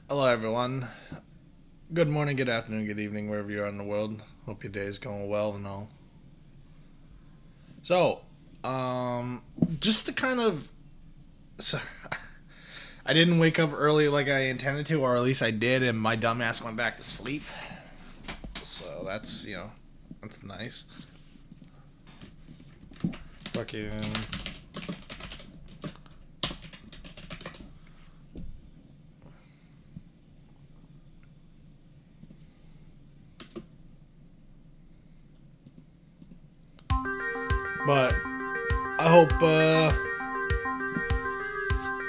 Hello, everyone. Good morning, good afternoon, good evening, wherever you are in the world. Hope your day is going well and all. So, um, just to kind of, so, I didn't wake up early like I intended to, or at least I did, and my dumbass went back to sleep. So that's nice. Fucking. But I hope.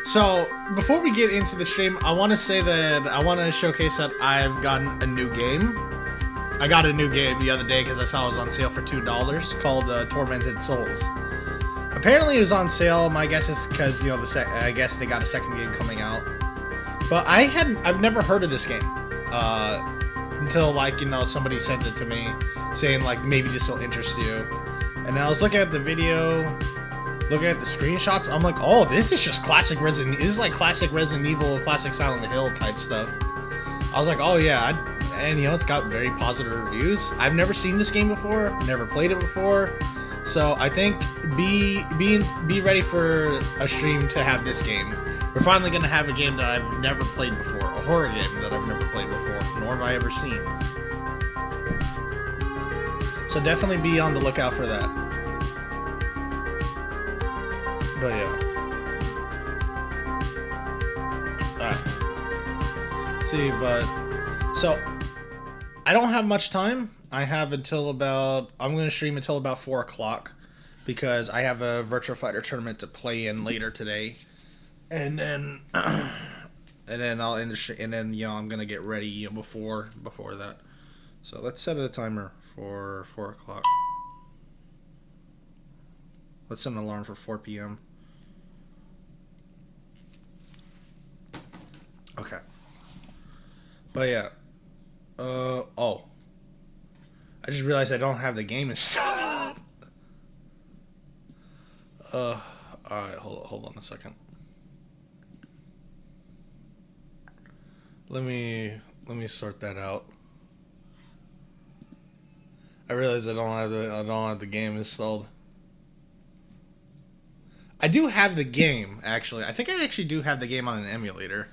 So before we get into the stream, I want to say that I want to showcase that I've gotten a new game. I got a new game the other day because I saw it was on sale for $2 called Tormented Souls. Apparently, it was on sale. My guess is because I guess they got a second game coming out. But I've never heard of this game until somebody sent it to me, saying like maybe this will interest you. And I was looking at the video, looking at the screenshots. I'm like, oh, this is just classic Resident. This is like classic Resident Evil, classic Silent Hill type stuff. I was like, oh yeah, and it's got very positive reviews. I've never seen this game before, never played it before. So I think be ready for a stream to have this game. We're finally gonna have a game that I've never played before, a horror game that I've never played before, nor have I ever seen. So definitely be on the lookout for that. But yeah. Alright. See, but so I don't have much time. I have until about I'm gonna stream until about 4 o'clock because I have a Virtua Fighter tournament to play in later today, and then I'll end the and then I'm gonna get ready before that. So let's set a timer for 4 o'clock. Let's set an alarm for 4 p.m. Okay. But yeah. Oh. I just realized I don't have the game installed. Alright, hold on a second. Let me sort that out. I realize I don't have the game installed. I do have the game, actually. I think I actually do have the game on an emulator.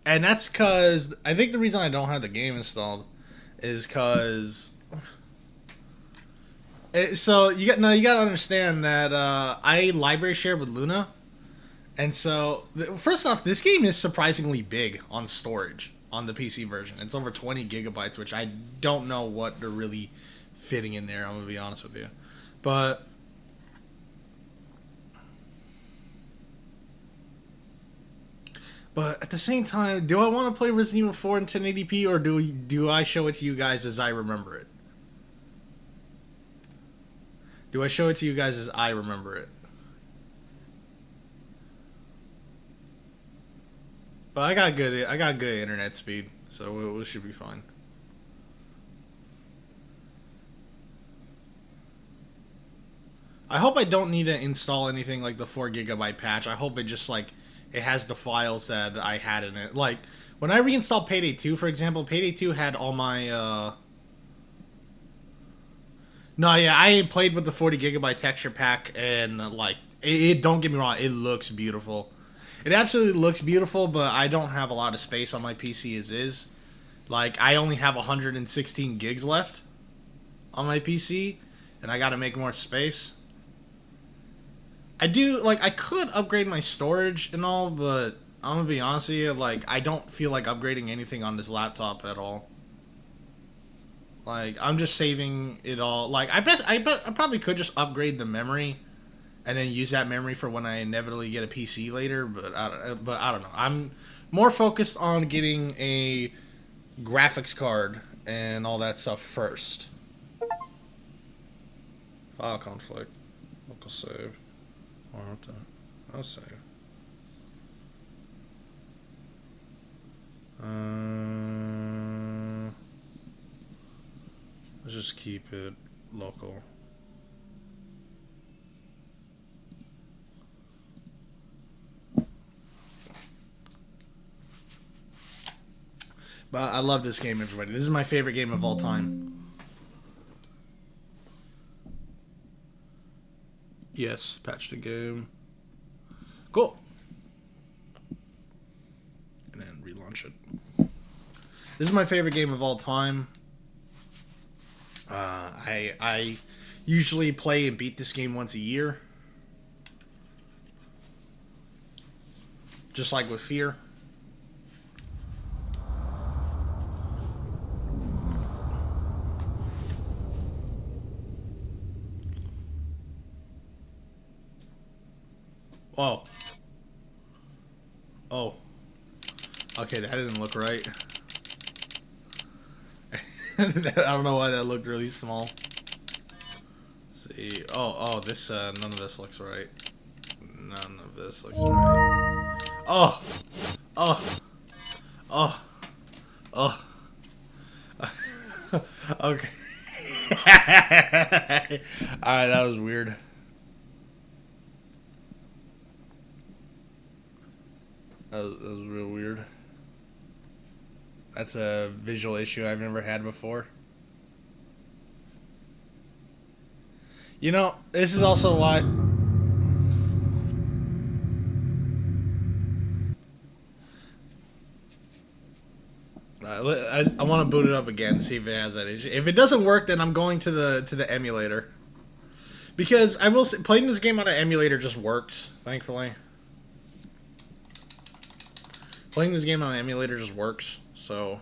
And that's because I think the reason I don't have the game installed is because. So you got to understand that I library share with Luna, and so first off, this game is surprisingly big on storage on the PC version. It's over 20 gigabytes, which I don't know what they're really fitting in there. I'm gonna be honest with you, but at the same time, do I want to play Resident Evil 4 in 1080p, or do I show it to you guys as I remember it? Do I show it to you guys as I remember it? But I got good internet speed, so we should be fine. I hope I don't need to install anything like the 4 gigabyte patch. I hope it just it has the files that I had in it. Like when I reinstalled Payday 2, for example, Payday 2 had all my No, yeah, I played with the 40 gigabyte texture pack, and don't get me wrong, it looks beautiful. It absolutely looks beautiful, but I don't have a lot of space on my PC as is. Like I only have 116 gigs left on my PC, and I got to make more space. I do I could upgrade my storage and all, but I'm gonna be honest with you, I don't feel like upgrading anything on this laptop at all. I'm just saving it all. I probably could just upgrade the memory and then use that memory for when I inevitably get a PC later, but I don't know. I'm more focused on getting a graphics card and all that stuff first. File conflict. Local save. I'll save. Let's just keep it local. But I love this game, everybody. This is my favorite game of all time. Yes, patch the game. Cool. And then relaunch it. This is my favorite game of all time. I usually play and beat this game once a year. Just like with Fear. Oh. Oh. Okay, that didn't look right. I don't know why that looked really small. Let's see. Oh, this, none of this looks right. None of this looks right. Oh! Oh! Oh! Oh! Okay. Alright, that was weird. That was real weird. That's a visual issue I've never had before. You know, this is also why... I want to boot it up again, see if it has that issue. If it doesn't work, then I'm going to the emulator. Because I will say, playing this game on an emulator just works, thankfully. Playing this game on an emulator just works, so...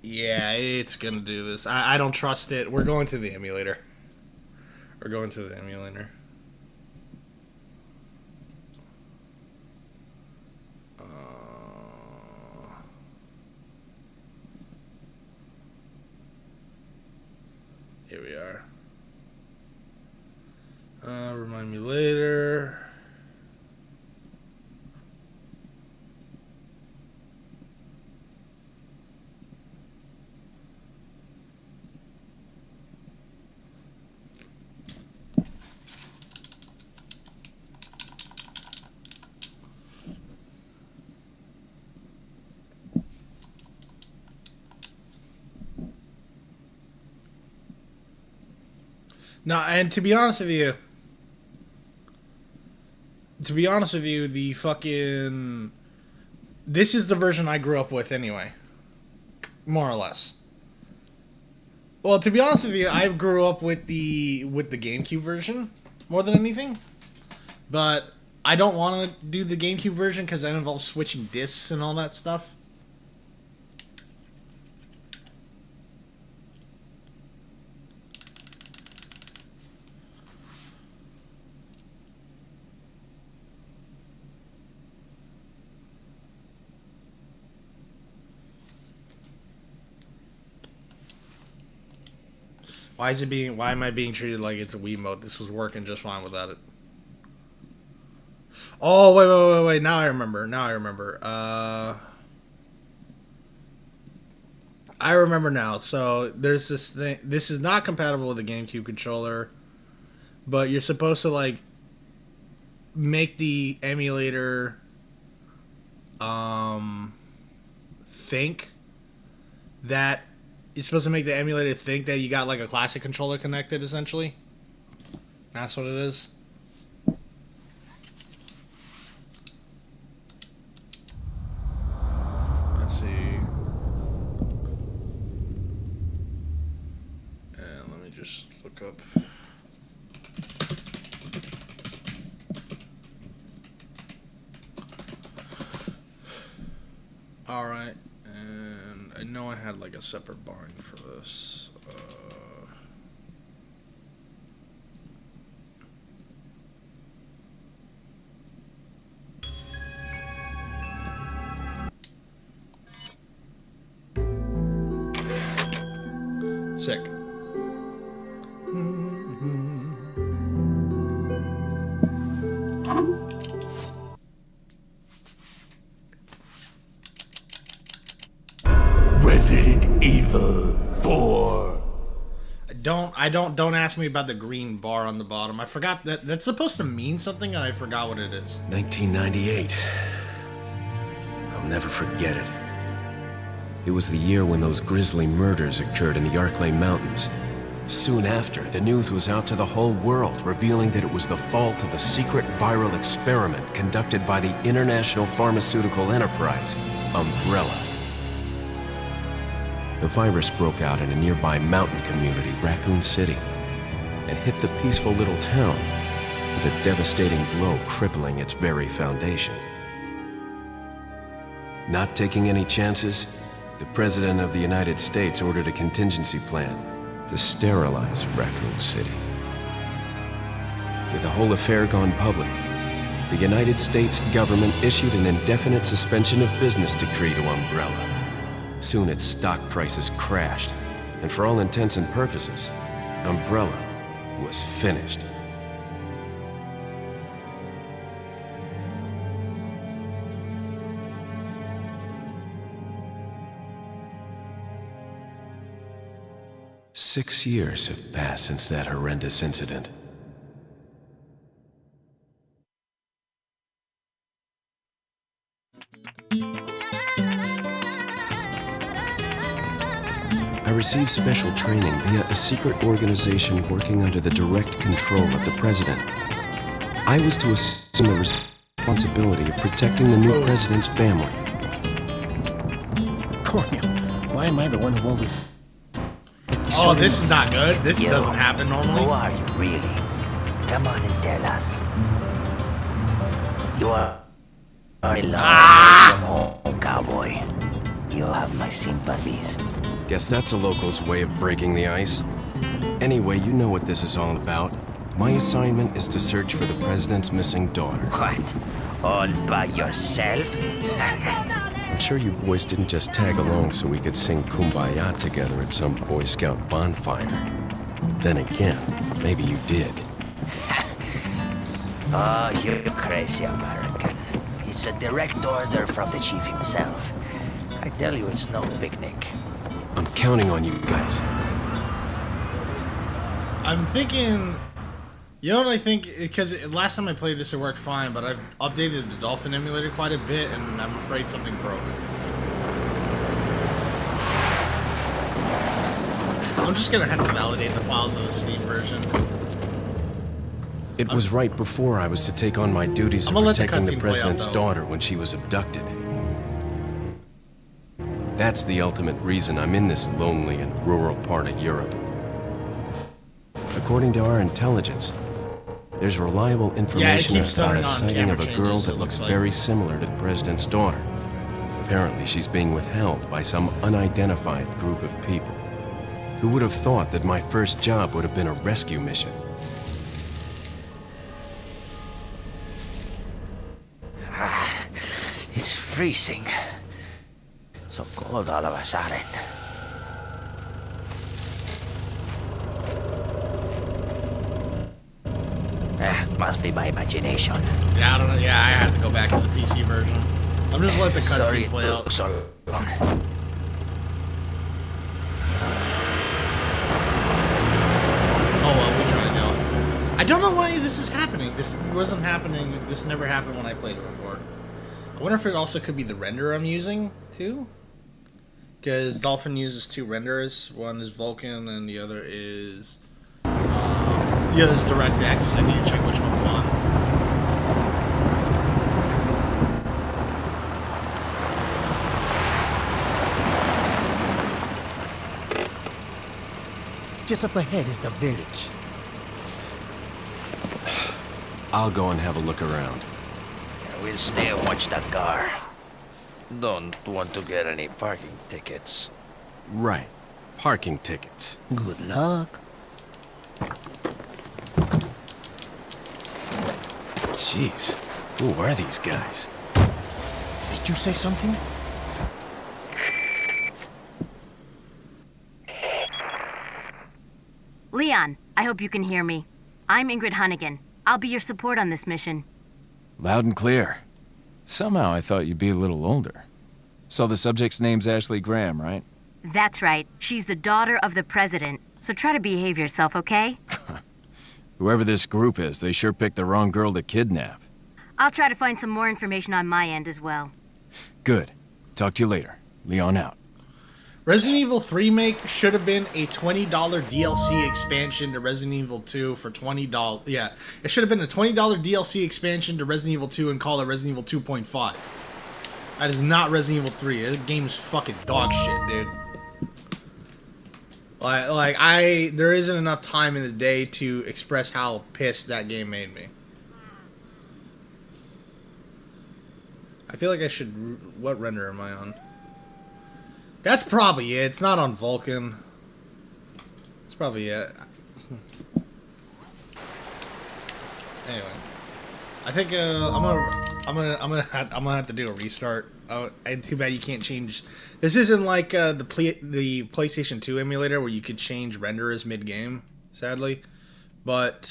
Yeah, it's gonna do this. I don't trust it. We're going to the emulator. We're going to the emulator. Here we are. Remind me later. No, and to be honest with you, the fucking... This is the version I grew up with anyway. More or less. Well, to be honest with you, I grew up with the GameCube version more than anything. But I don't want to do the GameCube version because that involves switching discs and all that stuff. Why am I being treated like it's a Wiimote? This was working just fine without it. Oh, wait. Now I remember. I remember now. So there's this thing. This is not compatible with the GameCube controller, but you're supposed to like make the emulator think that you're supposed to make the emulator think that you got like a classic controller connected, essentially. That's what it is. Let's see. And let me just look up. All right. And I know I had like a separate bind for this. Sick. Resident Evil 4. Don't ask me about the green bar on the bottom. I forgot that's supposed to mean something, and I forgot what it is. 1998. I'll never forget it. It was the year when those grisly murders occurred in the Arklay Mountains. Soon after, the news was out to the whole world, revealing that it was the fault of a secret viral experiment conducted by the international pharmaceutical enterprise, Umbrella. The virus broke out in a nearby mountain community, Raccoon City, and hit the peaceful little town with a devastating blow crippling its very foundation. Not taking any chances, the President of the United States ordered a contingency plan to sterilize Raccoon City. With the whole affair gone public, the United States government issued an indefinite suspension of business decree to Umbrella. Soon its stock prices crashed, and for all intents and purposes, Umbrella was finished. Six years have passed since that horrendous incident. I received special training via a secret organization working under the direct control of the president. I was to assume the responsibility of protecting the new president's family. Why am I the one who always... Oh, this is not good. This doesn't happen normally. Who are you, really? Come on and tell us. You are a long from home, cowboy. You have my sympathies. Guess that's a local's way of breaking the ice. Anyway, you know what this is all about. My assignment is to search for the president's missing daughter. What? All by yourself? I'm sure you boys didn't just tag along so we could sing Kumbaya together at some Boy Scout bonfire. Then again, maybe you did. Oh, you crazy American. It's a direct order from the chief himself. I tell you, it's no picnic. I'm counting on you guys. I'm thinking... You know what I think? Because last time I played this, it worked fine, but I've updated the Dolphin emulator quite a bit, and I'm afraid something broke. I'm just gonna have to validate the files of the Steam version. It was right before I was to take on my duties of protecting the president's daughter when she was abducted. That's the ultimate reason I'm in this lonely and rural part of Europe. According to our intelligence, there's reliable information about a sighting of a girl that looks very similar to the president's daughter. Apparently, she's being withheld by some unidentified group of people. Who would have thought that my first job would have been a rescue mission? It's freezing. So cold all of a sudden. Must be my imagination. Yeah, I don't know. Yeah, I had to go back to the PC version. I'm just letting the cutscene play out. So long. Oh well, we try now. I don't know why this is happening. This wasn't happening. This never happened when I played it before. I wonder if it also could be the renderer I'm using too. Because Dolphin uses two renderers. One is Vulkan, and the other is DirectX. I need to check which one we want. Just up ahead is the village. I'll go and have a look around. Yeah, we'll stay and watch that car. Don't want to get any parking tickets. Right. Parking tickets. Good luck. Jeez. Who are these guys? Did you say something? Leon, I hope you can hear me. I'm Ingrid Hunnigan. I'll be your support on this mission. Loud and clear. Somehow I thought you'd be a little older. So the subject's name's Ashley Graham, right? That's right. She's the daughter of the president. So try to behave yourself, okay? Whoever this group is, they sure picked the wrong girl to kidnap. I'll try to find some more information on my end as well. Good. Talk to you later. Leon out. Resident Evil 3 Remake should have been a $20 DLC expansion to Resident Evil 2 for $20. Yeah, it should have been a $20 DLC expansion to Resident Evil 2 and call it Resident Evil 2.5. That is not Resident Evil 3. The game's fucking dog shit, dude. There isn't enough time in the day to express how pissed that game made me. I feel like I should... What render am I on? That's probably it. It's not on Vulkan. That's probably it. Anyway, I think I'm gonna have to do a restart. Oh, and too bad you can't change. This isn't like the PlayStation 2 emulator where you could change renderers mid-game. Sadly, but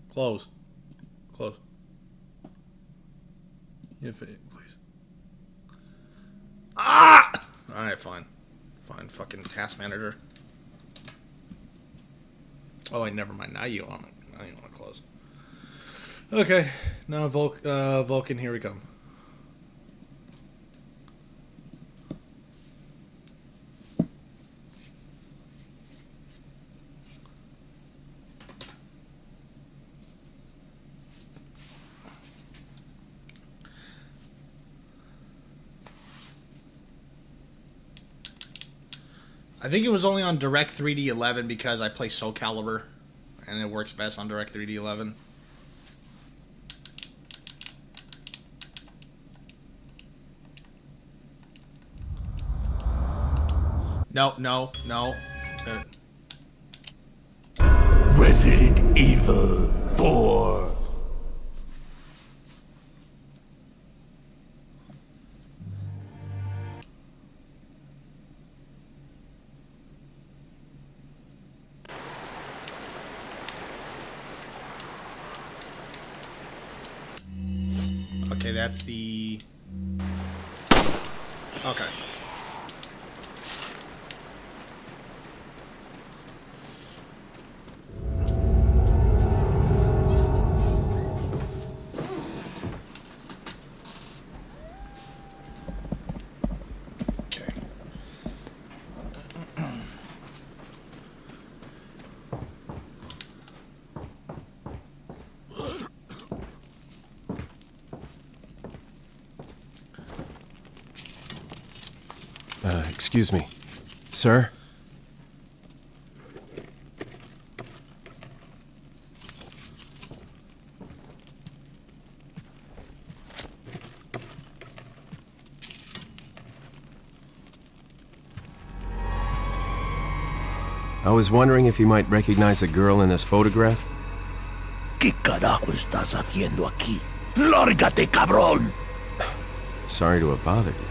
close. If it, please. Ah! Alright, fine. Fucking task manager. Oh, wait, never mind. Now you want to close. Okay. Now Vulkan, here we come. I think it was only on Direct 3D 11 because I play Soul Calibur, and it works best on Direct 3D 11. No. Resident Evil 4. Okay, that's the... Okay. Excuse me. Sir? I was wondering if you might recognize the girl in this photograph? ¿Qué carajo estás haciendo aquí? ¡Lárgate, cabrón! Sorry to have bothered you.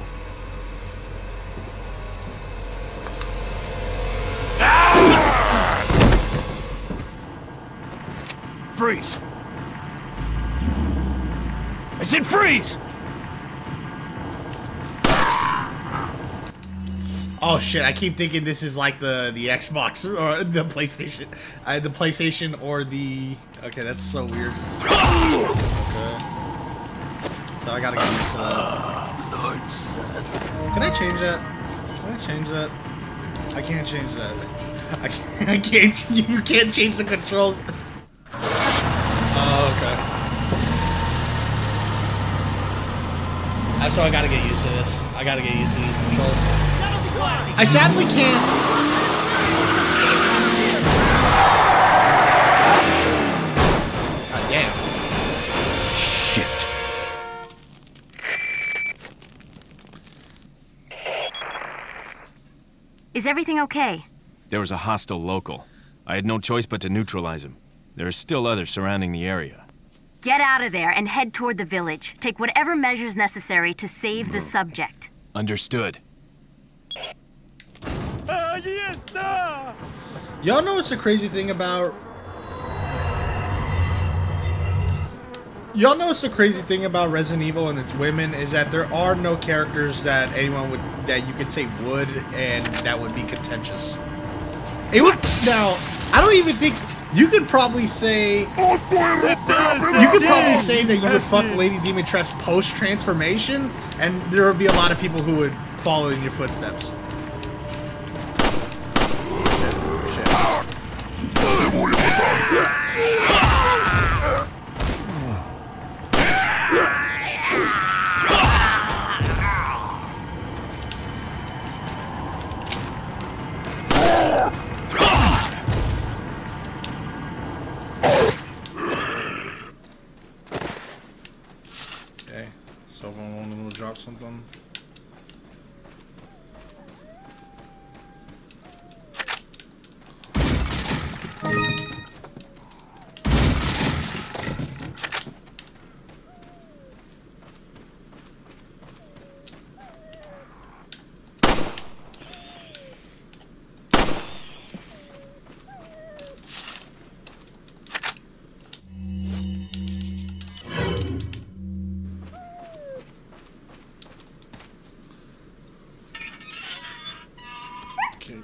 Freeze! I said freeze! Oh shit! I keep thinking this is like the Xbox or the PlayStation, the PlayStation or the. Okay, that's so weird. Okay. So I gotta get used to that. Can I change that? I can't change that. I can't. You can't change the controls. Oh, okay. So I gotta get used to this. I gotta get used to these controls. I sadly can't. God damn. Shit. Is everything okay? There was a hostile local. I had no choice but to neutralize him. There are still others surrounding the area. Get out of there and head toward the village. Take whatever measures necessary to save the subject. Understood. Y'all know what's the crazy thing about... Y'all know what's the crazy thing about Resident Evil and its women is that there are no characters that that you could say would and that would be contentious. It would now. I don't even think you could probably say that you would fuck Lady Dimitrescu post transformation, and there would be a lot of people who would follow in your footsteps. Okay, so if I want to drop something. Okay.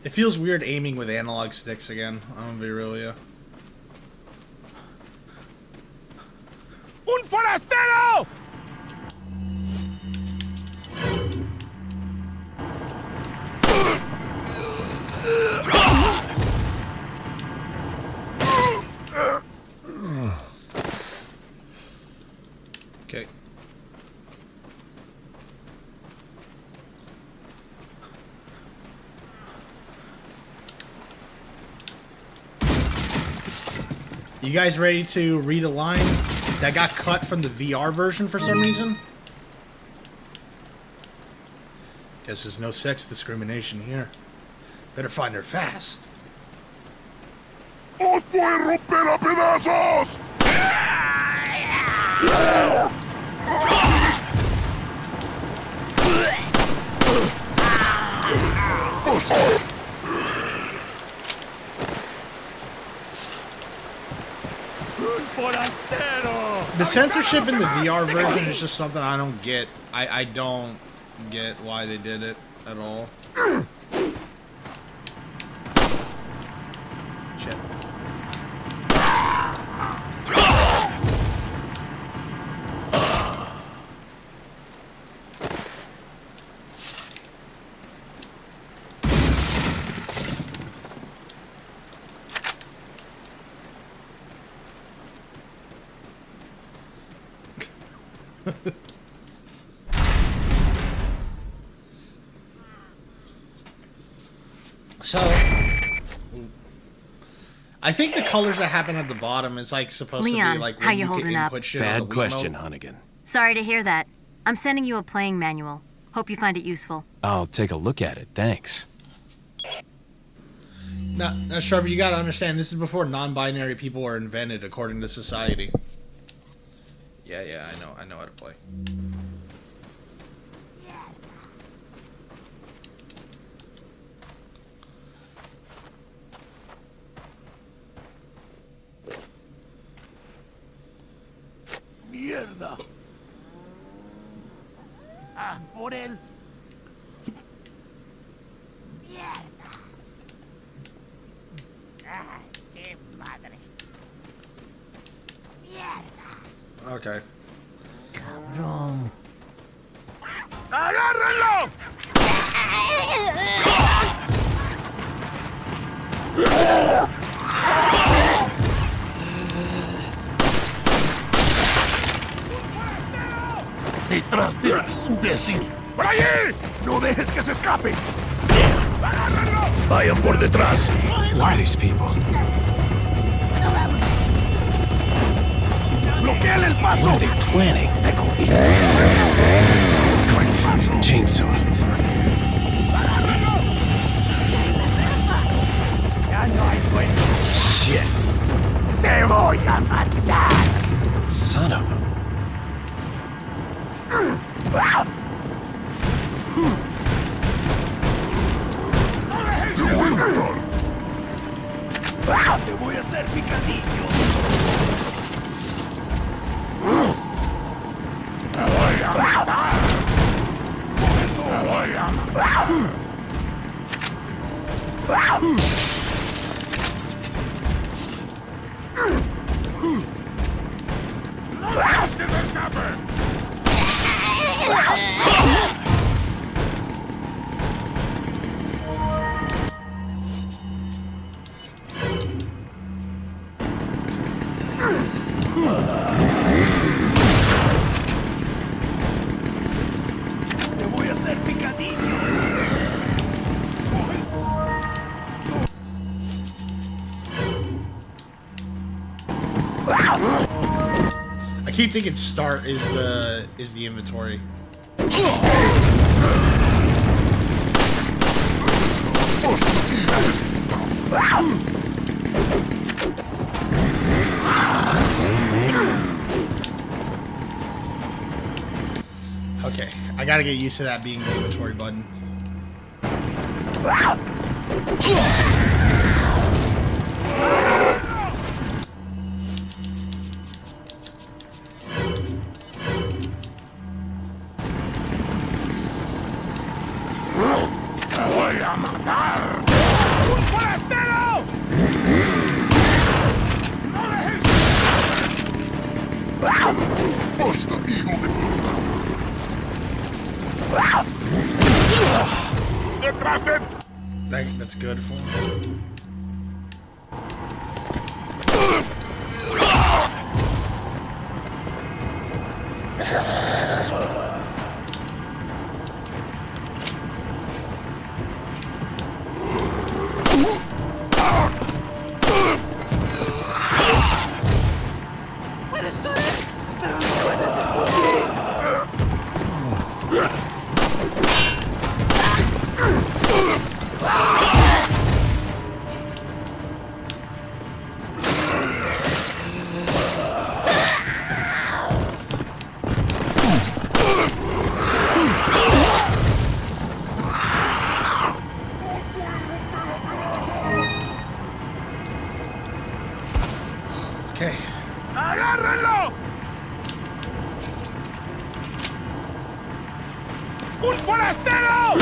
It feels weird aiming with analog sticks again. I'm gonna be real with you. ¡Un forastero! Okay. You guys ready to read a line that got cut from the VR version for some reason? Guess there's no sex discrimination here. Better find her fast. ¡Os voy a romper a pedazos! ¡Un forastero! The censorship in the VR version is just something I don't get. I don't get why they did it at all. Shit. So, I think the colors that happen at the bottom is like supposed to Leon, be like how when you you can holding up? input shit on the Bad Wiimote. question, Hunnigan. Sorry to hear that. I'm sending you a playing manual. Hope you find it useful. I'll take a look at it, thanks. Now, Sharpie, you gotta understand, this is before non-binary people were invented according to society. Yeah, I know how to play. ¡Mierda! ¡Ah, por él! Mierda. Ay, qué madre. Mierda. Okay. Cabrón. ¡Agárrenlo! ¡Detrás de ti, imbécil! ¡Por allí! ¡No dejes que se escape! ¡Agárrenlo! Vayan por detrás. Who are these people? ¡Bloqueen el What paso! are they planning? Chainsaw. ¡Ya no hay vuelta! Shit. ¡Te voy a matar! Son of a... Te voy a hacer picadillo. Te voy a matar. Te voy a matar. ¡No dejes que se escape! Te voy a hacer picadillo. I keep thinking start is the inventory. Okay, I gotta get used to that being the inventory button. Te voy a matar. ¡Un forastero! ¡No dejes! ¡Basta, hijo de puta! ¡Detrás de... That's good for me. Okay. ¡Agárrenlo! ¡Un forastero!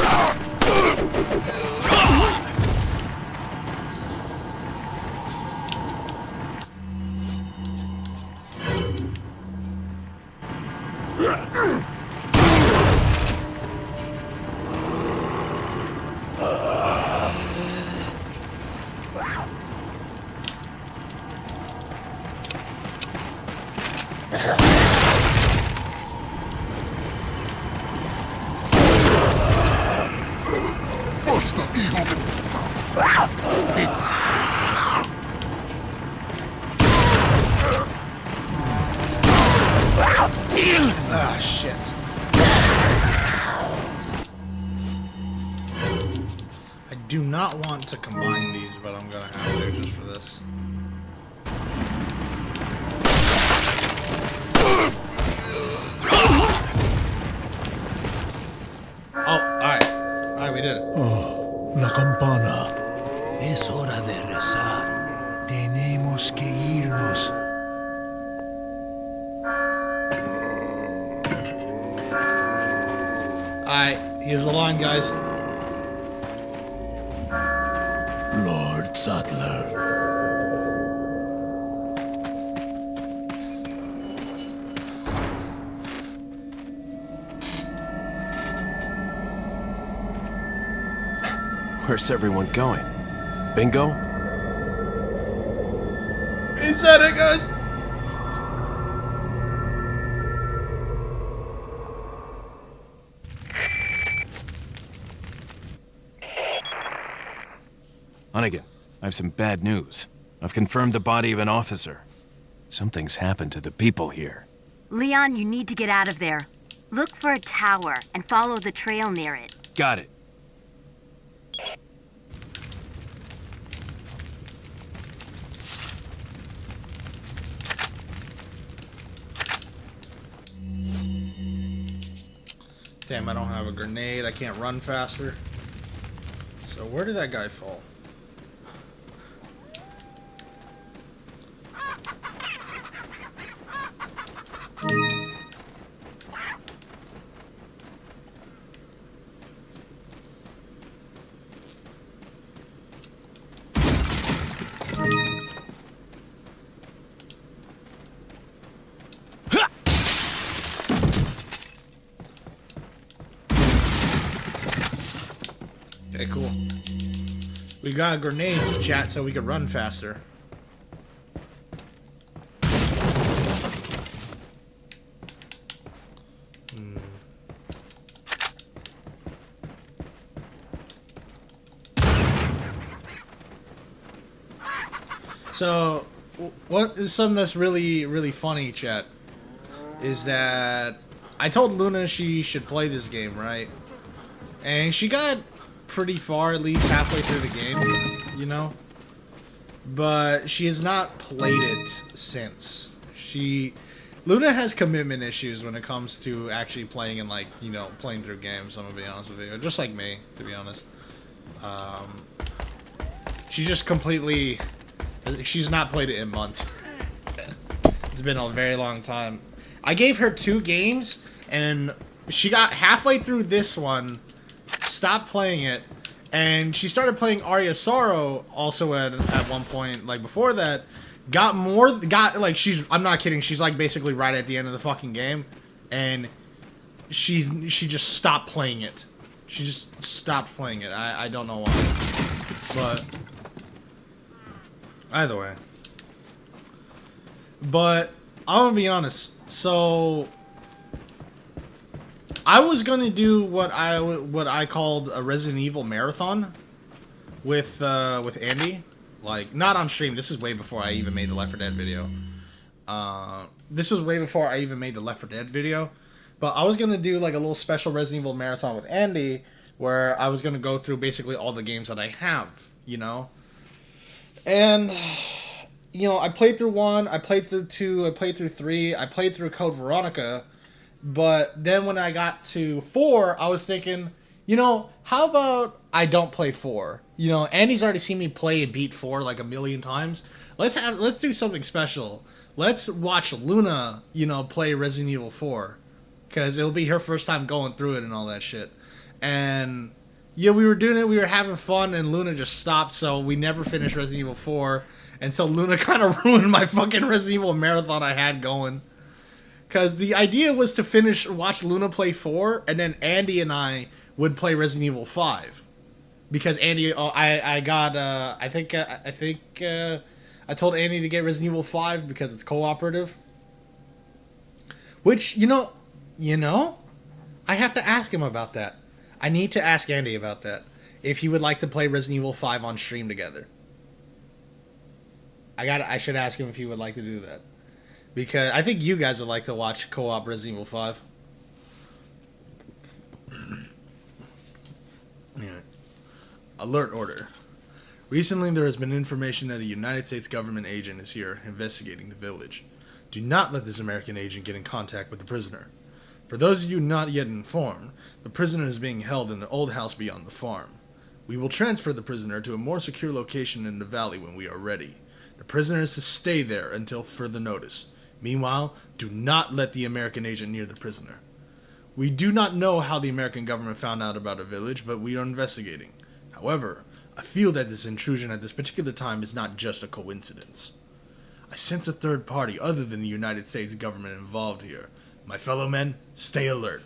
¡Basta, hijo de puta! Ah, shit. I do not want to combine these, but I'm gonna have to just for this. Oh, alright. Alright, we did it. Oh, la campana. Es hora de rezar. Tenemos que irnos. Alright, here's the line, guys. Lord Sattler. Where's everyone going? Bingo? He said it, guys. Hunnigan, I have some bad news. I've confirmed the body of an officer. Something's happened to the people here. Leon, you need to get out of there. Look for a tower and follow the trail near it. Got it. Damn, I don't have a grenade. I can't run faster. So where did that guy fall? you got grenades, chat, so we could run faster. So, what is something that's really, really funny, chat, is that I told Luna she should play this game, right? And she got pretty far, at least halfway through the game, you know? But she has not played it since. Luna has commitment issues when it comes to actually playing and, like, you know, playing through games, I'm gonna be honest with you. Just like me, to be honest. She just completely... She's not played it in months. It's been a very long time. I gave her 2 games, and she got halfway through this one, stopped playing it, and she started playing Aria Sorrow also at one point, like before that. I'm not kidding, she's like basically right at the end of the fucking game, and she just stopped playing it. She just stopped playing it. I don't know why. But either way. But I'm gonna be honest. So I was gonna do what I called a Resident Evil marathon with Andy. Like, not on stream. This is way before I even made the Left 4 Dead video. This was way before I even made the Left 4 Dead video. But I was gonna do like a little special Resident Evil marathon with Andy, where I was gonna go through basically all the games that I have, you know. And, you know, I played through 1, I played through 2, I played through 3, I played through Code Veronica, but then when I got to 4, I was thinking, you know, how about I don't play 4? You know, Andy's already seen me play and beat 4 like a million times. Let's do something special. Let's watch Luna, you know, play Resident Evil 4, because it'll be her first time going through it and all that shit. And yeah, we were doing it, we were having fun, and Luna just stopped, so we never finished Resident Evil 4. And so Luna kind of ruined my fucking Resident Evil marathon I had going. Because the idea was to watch Luna play 4, and then Andy and I would play Resident Evil 5. Because Andy, I told Andy to get Resident Evil 5 because it's cooperative. Which, you know, I have to ask him about that. I need to ask Andy about that. If he would like to play Resident Evil 5 on stream together. I should ask him if he would like to do that. Because I think you guys would like to watch co-op Resident Evil 5. Yeah. Alert order. Recently there has been information that a United States government agent is here investigating the village. Do not let this American agent get in contact with the prisoner. For those of you not yet informed, the prisoner is being held in the old house beyond the farm. We will transfer the prisoner to a more secure location in the valley when we are ready. The prisoner is to stay there until further notice. Meanwhile, do not let the American agent near the prisoner. We do not know how the American government found out about our village, but we are investigating. However, I feel that this intrusion at this particular time is not just a coincidence. I sense a third party other than the United States government involved here. My fellow men, stay alert.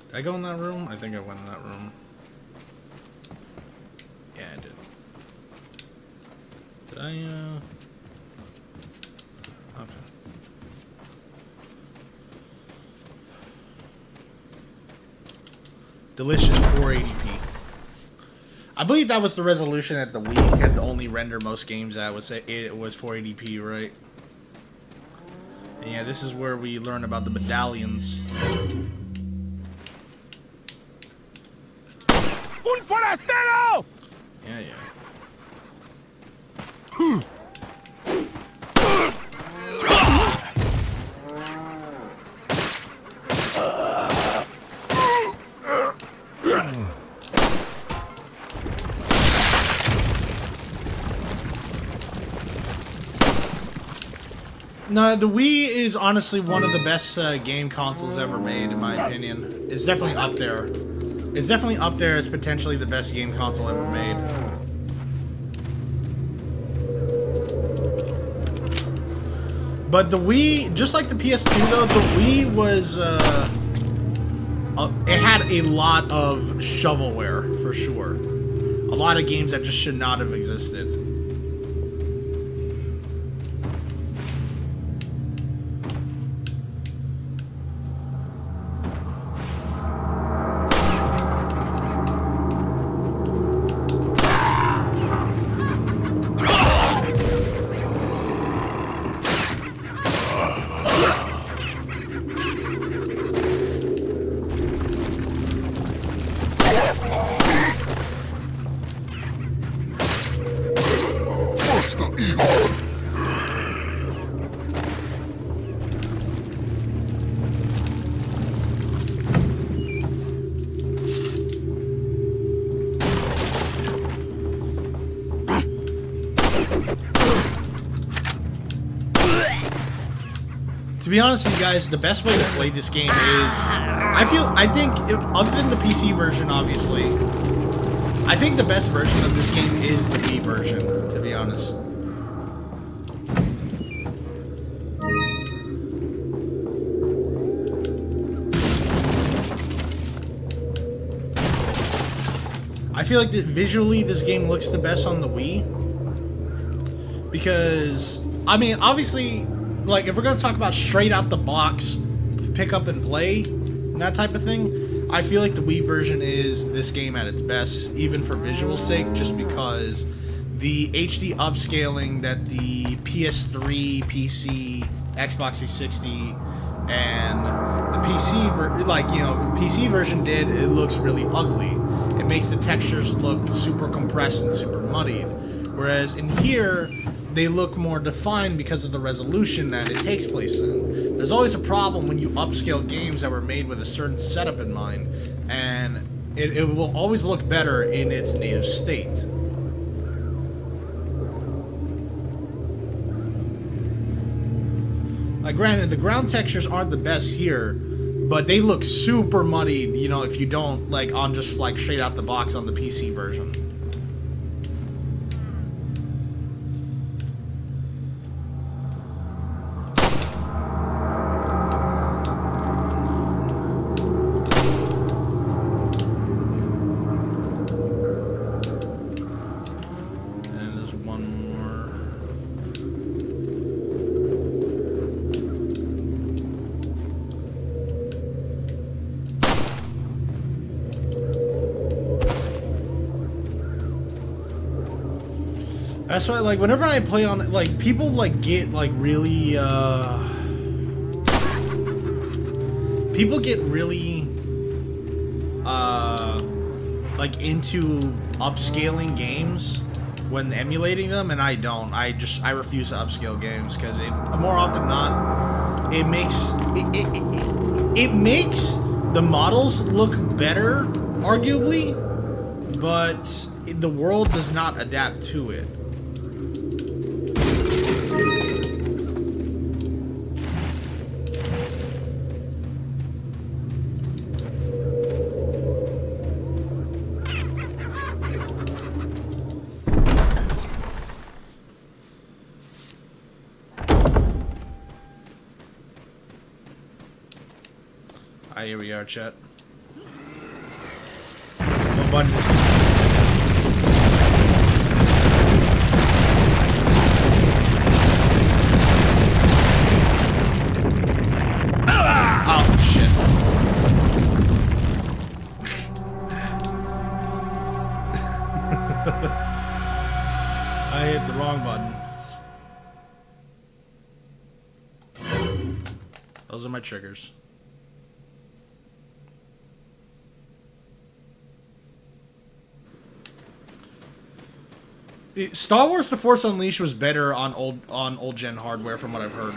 Did I go in that room? I think I went in that room. Yeah, I did. Did I, okay. Delicious 480p. I believe that was the resolution that the Wii could only render most games at. Was it was 480p, right? And yeah, this is where we learn about the medallions. Un forastero! Yeah, yeah. No, the Wii is honestly one of the best game consoles ever made, in my opinion. It's definitely up there. It's definitely up there as potentially the best game console ever made. But the Wii, just like the PS2 though, the Wii was, it had a lot of shovelware, for sure. A lot of games that just should not have existed. To be honest with you guys, the best way to play this game is, I think, other than the PC version, obviously, I think the best version of this game is the Wii version, to be honest. I feel like that visually this game looks the best on the Wii. Because, I mean, obviously, like, if we're going to talk about straight out the box, pick up and play, that type of thing, I feel like the Wii version is this game at its best, even for visual sake, just because the HD upscaling that the PS3, PC, Xbox 360, and the PC version did, it looks really ugly. It makes the textures look super compressed and super muddied. Whereas in here, they look more defined because of the resolution that it takes place in. There's always a problem when you upscale games that were made with a certain setup in mind, and it will always look better in its native state. Like, granted, the ground textures aren't the best here, but they look super muddied, you know, if you don't, like, on just, like, straight out the box on the PC version. That's why, like, whenever I play on it, like, people, like, get, like, really, people get really, like, into upscaling games when emulating them, and I don't. I refuse to upscale games, because more often than not, it makes, it makes the models look better, arguably, but the world does not adapt to it. Here we are, chat. What button is it? Oh, shit. I hit the wrong button. Those are my triggers. Star Wars: The Force Unleashed was better on old gen hardware, from what I've heard.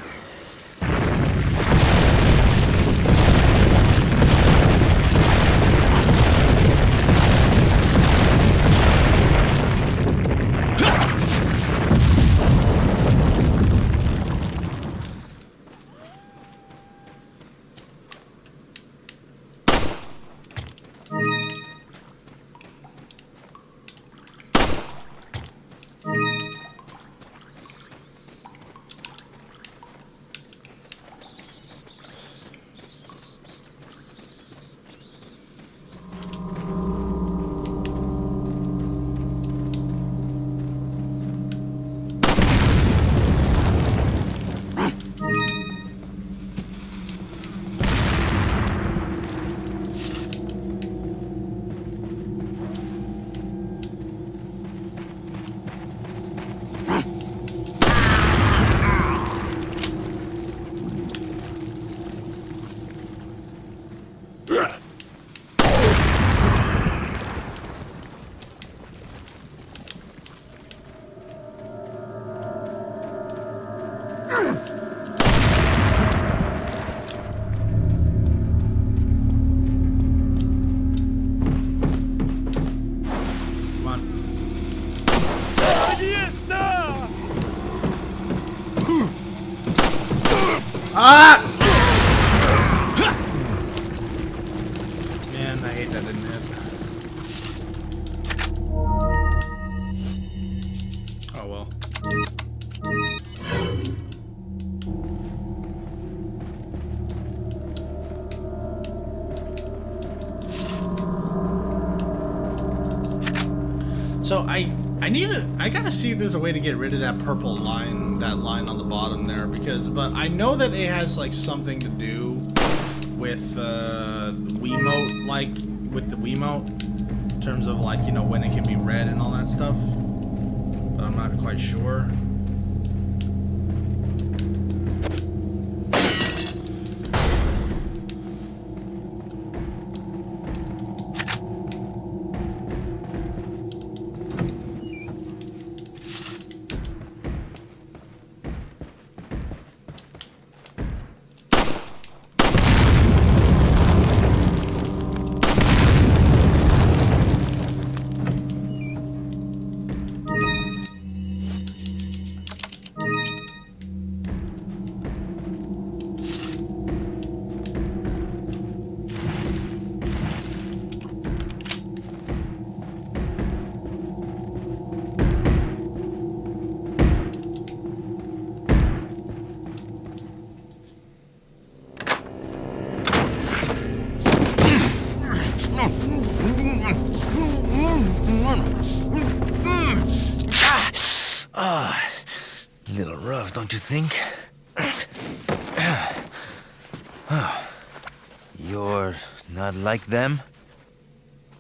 So I gotta see if there's a way to get rid of that purple line, that line on the bottom there, but I know that it has like something to do with the Wiimote, like with the Wiimote, in terms of like, you know, when it can be read and all that stuff, but I'm not quite sure. Little rough, don't you think? You're not like them?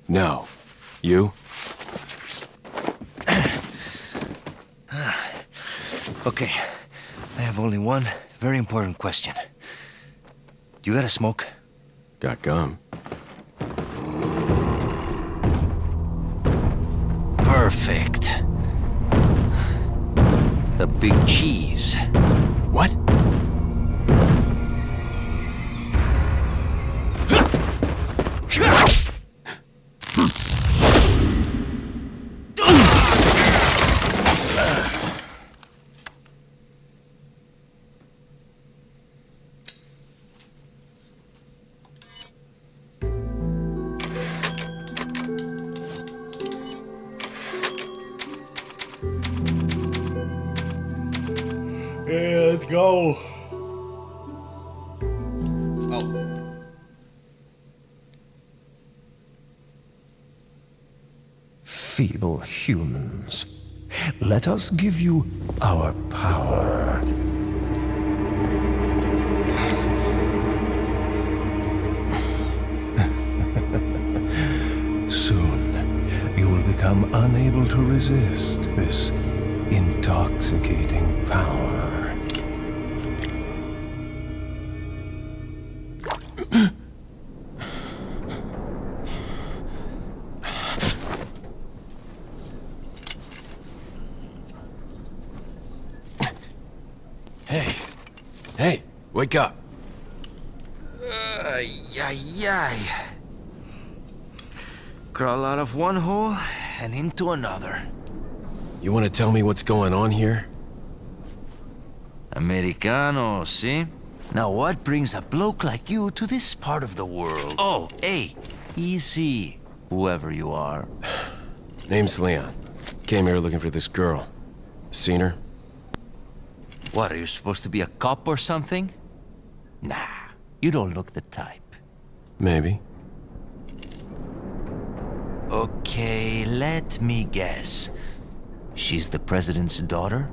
No. You? Okay, I have only one very important question. You got a smoke? Got gum. Perfect. The big cheese. What? Yeah, let's go. Oh. Feeble humans, let us give you our power. Soon, you will become unable to resist this intoxicating power. Hey, wake up. Yay. Crawl out of one hole and into another. You want to tell me what's going on here? Americano, see? Now what brings a bloke like you to this part of the world? Oh, hey, easy, whoever you are. Name's Leon. Came here looking for this girl. Seen her? What, are you supposed to be a cop or something? Nah, you don't look the type. Maybe. Okay, let me guess. She's the president's daughter?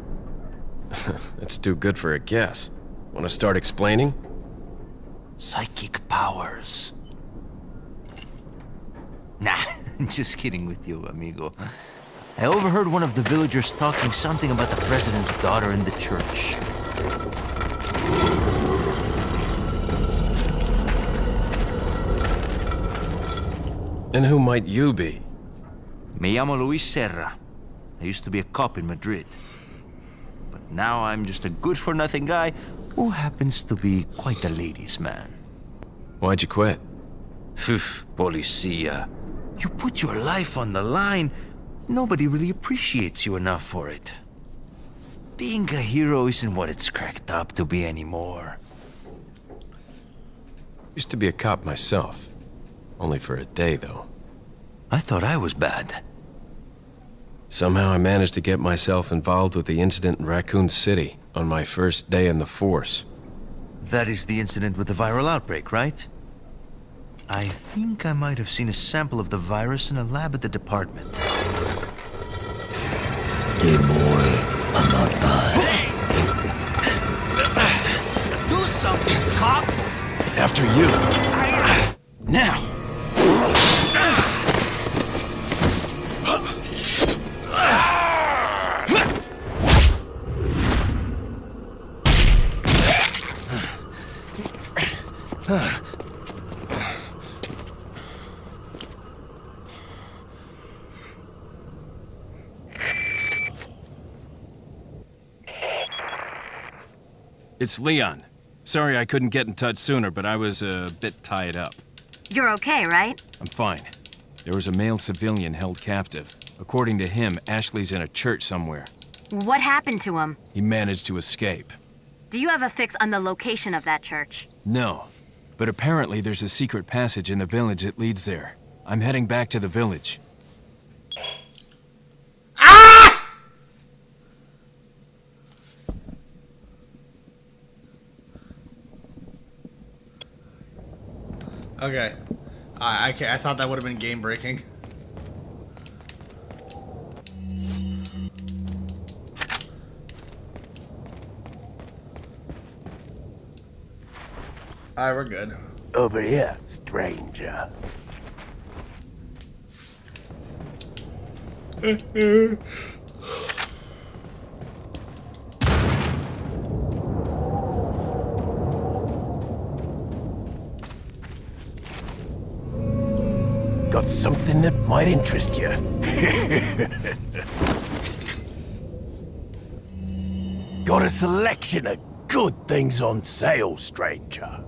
That's too good for a guess. Want to start explaining? Psychic powers. Nah, just kidding with you, amigo. I overheard one of the villagers talking something about the president's daughter in the church. And who might you be? Me llamo Luis Serra. I used to be a cop in Madrid. But now I'm just a good-for-nothing guy who happens to be quite a ladies' man. Why'd you quit? Phew, policia. You put your life on the line. Nobody really appreciates you enough for it. Being a hero isn't what it's cracked up to be anymore. Used to be a cop myself. Only for a day, though. I thought I was bad. Somehow I managed to get myself involved with the incident in Raccoon City on my first day in the force. That is the incident with the viral outbreak, right? I think I might have seen a sample of the virus in a lab at the department. Do something, cop! After you. Now! It's Leon. Sorry I couldn't get in touch sooner, but I was a bit tied up. You're okay, right? I'm fine. There was a male civilian held captive. According to him, Ashley's in a church somewhere. What happened to him? He managed to escape. Do you have a fix on the location of that church? No, but apparently there's a secret passage in the village that leads there. I'm heading back to the village. Okay. I thought that would have been game breaking. Alright, we're good. Over here, stranger. Got something that might interest you. Got a selection of good things on sale, stranger.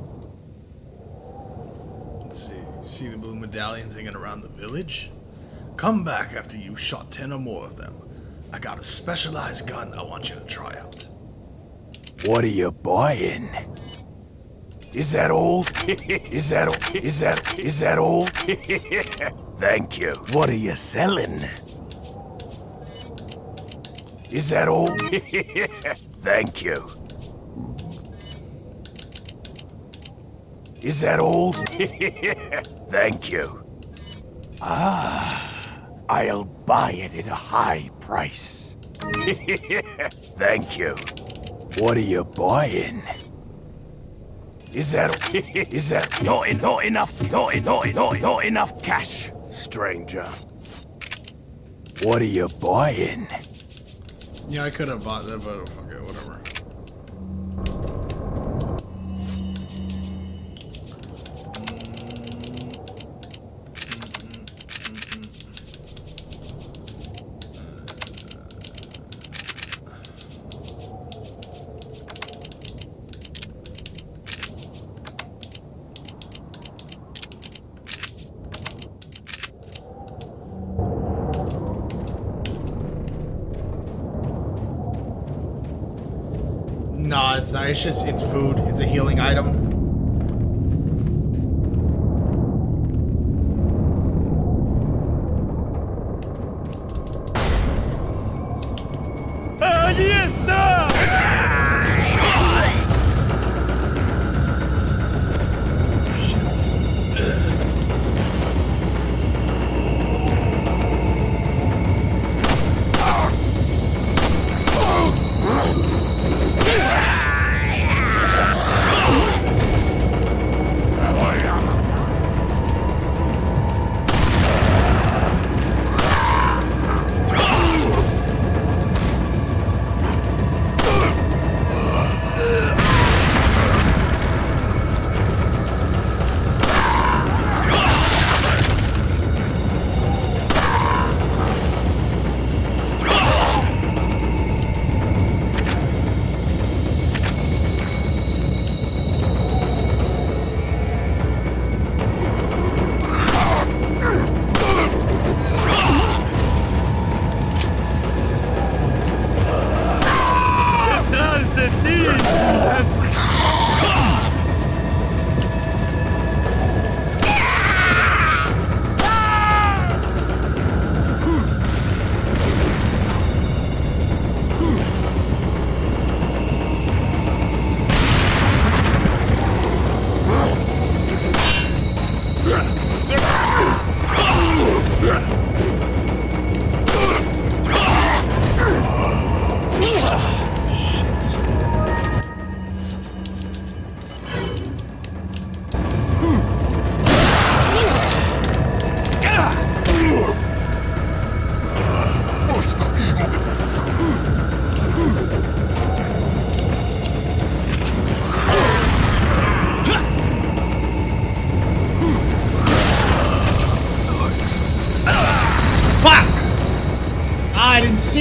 Let's see. See the blue medallions hanging around the village? Come back after you shot 10 or more of them. I got a specialized gun I want you to try out. What are you buying? Is that all? Is that all? Thank you. What are you selling? Is that all? Thank you. Is that all? Thank you. Ah, I'll buy it at a high price. Thank you. What are you buying? Is that not enough cash, stranger? What are you buying? Yeah, I could have bought that, but fuck it, whatever. No, it's not. It's just, it's food. It's a healing item.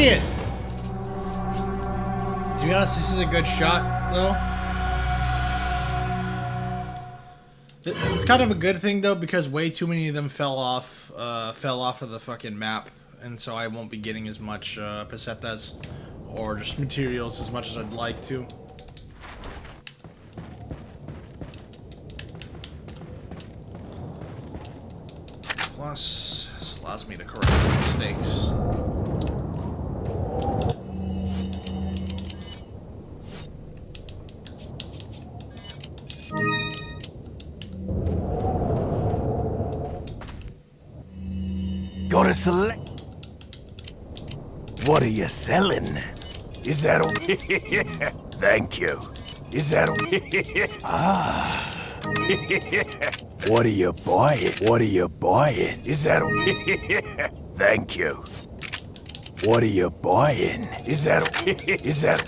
it! To be honest, this is a good shot, though. It's kind of a good thing, though, because way too many of them fell off of the fucking map, and so I won't be getting as much pesetas or just materials as much as I'd like to. Plus, this allows me to correct some mistakes. Go to select. What are you selling? Is that okay? Thank you. Is that okay? Ah. What are you buying? What are you buying? Is that okay? Thank you. What are you buying? Is that okay? Is that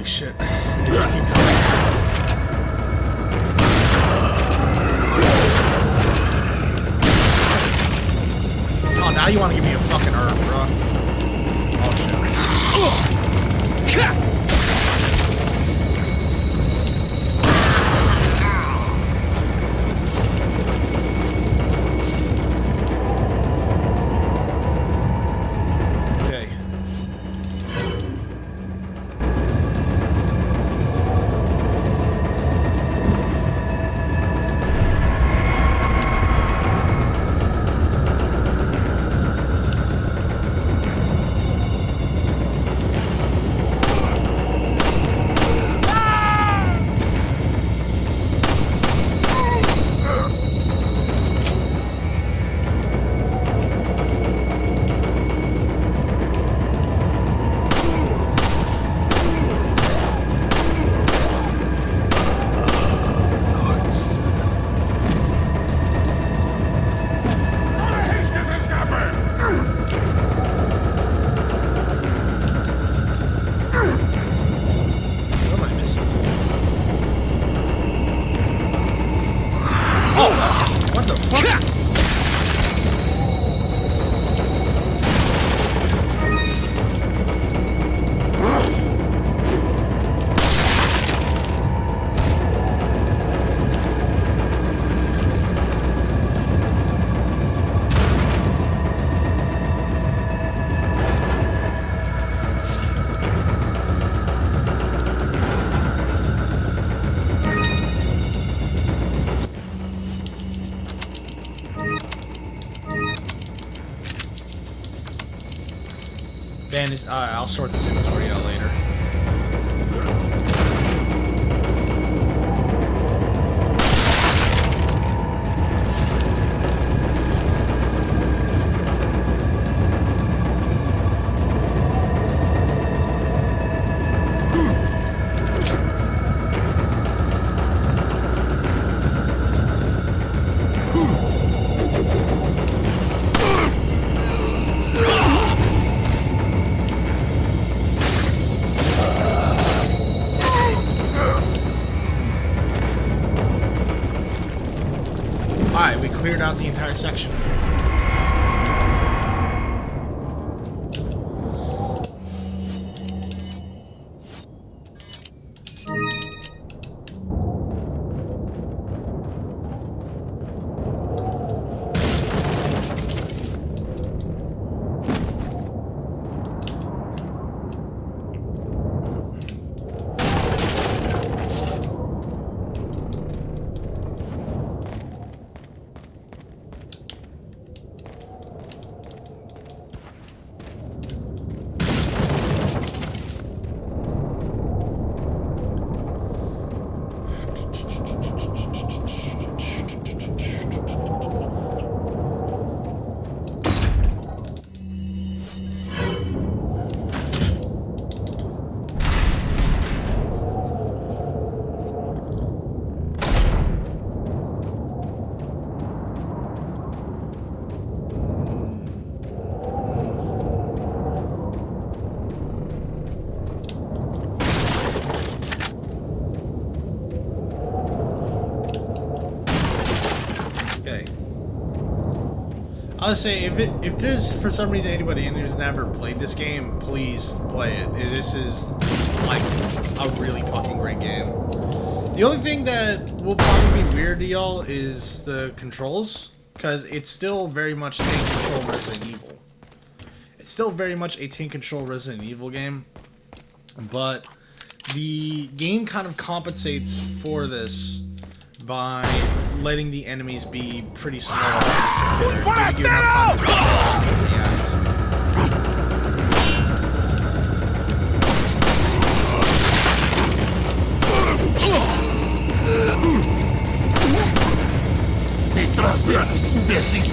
shit. They just keep coming. Oh, now you want to give me a fucking herb, bro. Oh, shit. Okay. What am I missing? Oh! What the fuck? Bandage. I'll sort this inventory out later. Alright, we cleared out the entire section. I'll say, if there's for some reason anybody in who's never played this game, please play it. This is like a really fucking great game. The only thing that will probably be weird to y'all is the controls, because it's still very much tank control Resident Evil. It's still very much a tank control Resident Evil game, but the game kind of compensates for this by letting the enemies be pretty slow, giving you enough time to react. Detrás de él, imbécil.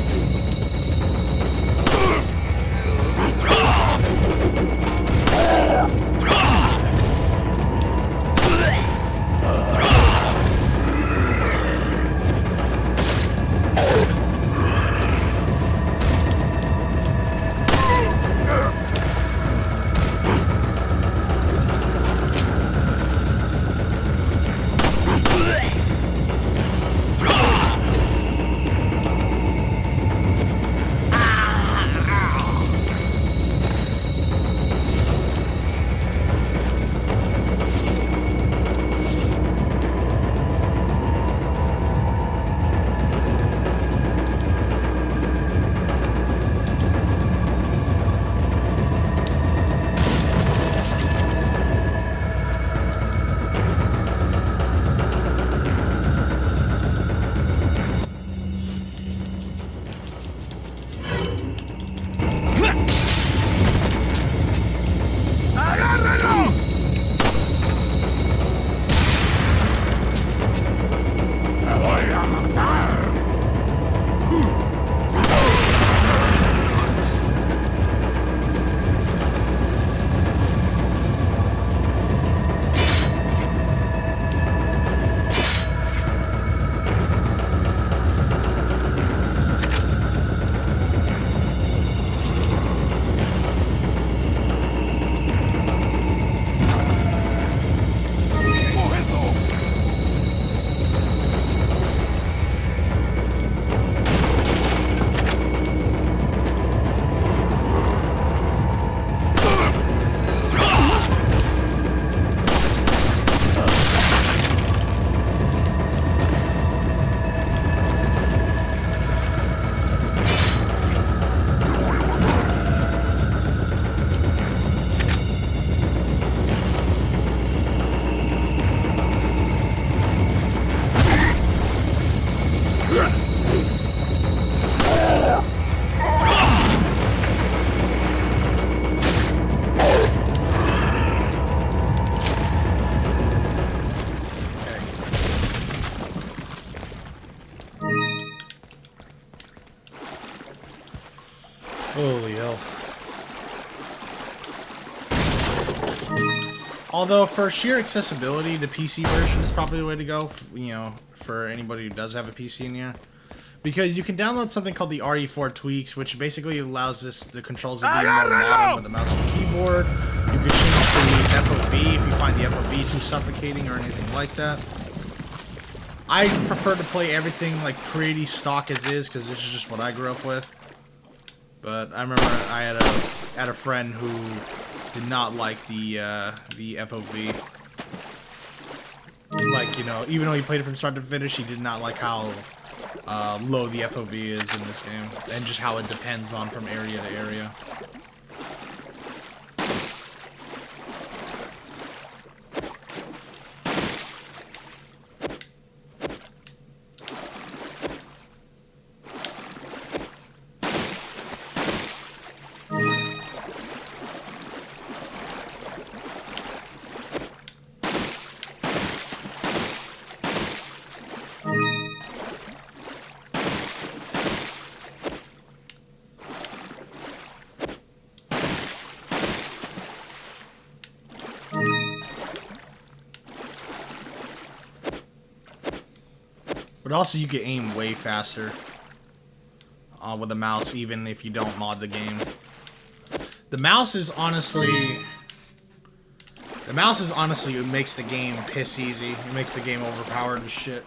Holy hell. Although for sheer accessibility, the PC version is probably the way to go, you know, for anybody who does have a PC in here. Because you can download something called the RE4 tweaks, which basically allows the controls to be more modern with a mouse and keyboard. You can change the FOV if you find the FOV too suffocating or anything like that. I prefer to play everything like pretty stock as is, because this is just what I grew up with. But I remember I had a friend who did not like the FOV. Like, you know, even though he played it from start to finish, he did not like how low the FOV is in this game, and just how it depends on from area to area. But also you can aim way faster with the mouse, even if you don't mod the game. The mouse is honestly... it makes the game piss easy. It makes the game overpowered as shit.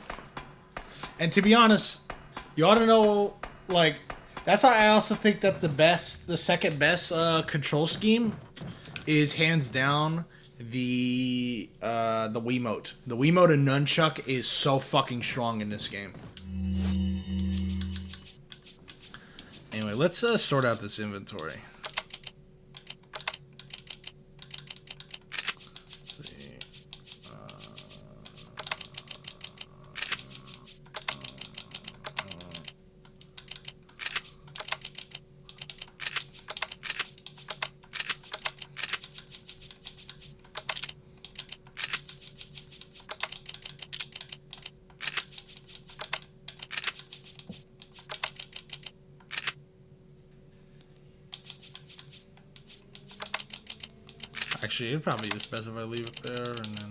And to be honest, you ought to know, like... That's why I also think that the second best control scheme is hands down the Wiimote. The Wiimote and Nunchuck is so fucking strong in this game. Anyway, let's sort out this inventory. Let's see. Actually, it'd probably be just best if I leave it there, and then...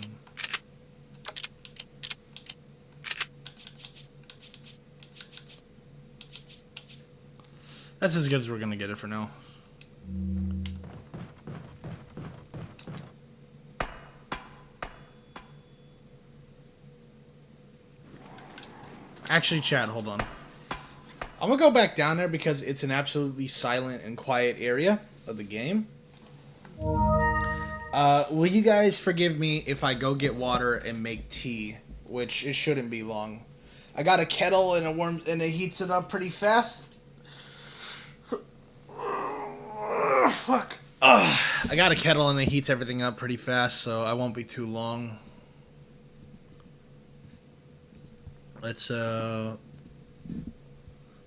That's as good as we're gonna get it for now. Actually, chat, hold on. I'm gonna go back down there because it's an absolutely silent and quiet area of the game. Will you guys forgive me if I go get water and make tea, which it shouldn't be long. I got a kettle and it heats it up pretty fast. Fuck. I got a kettle and it heats everything up pretty fast, so I won't be too long. Let's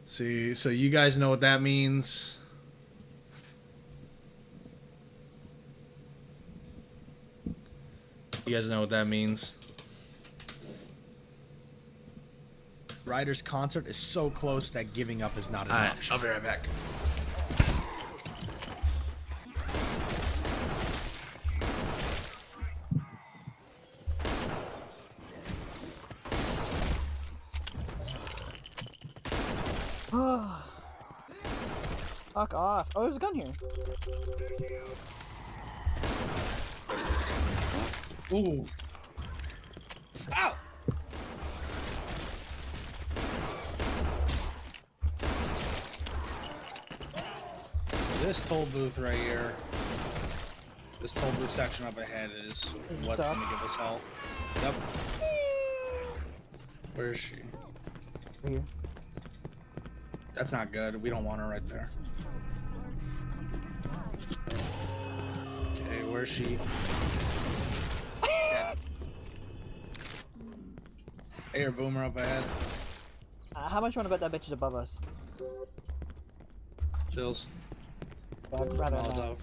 see. So you guys know what that means. You guys know what that means. Ryder's concert is so close that giving up is not an option. I'll be right back. Fuck off. Oh, there's a gun here. Ooh. Ow! This toll booth right here. This toll booth section up ahead is what's gonna give us help. Yep. Where is she? Right here. That's not good. We don't want her right there. Okay, where's she? Air boomer up ahead. How much you want to bet that bitch is above us? Chills. I'd rather not. Molotov.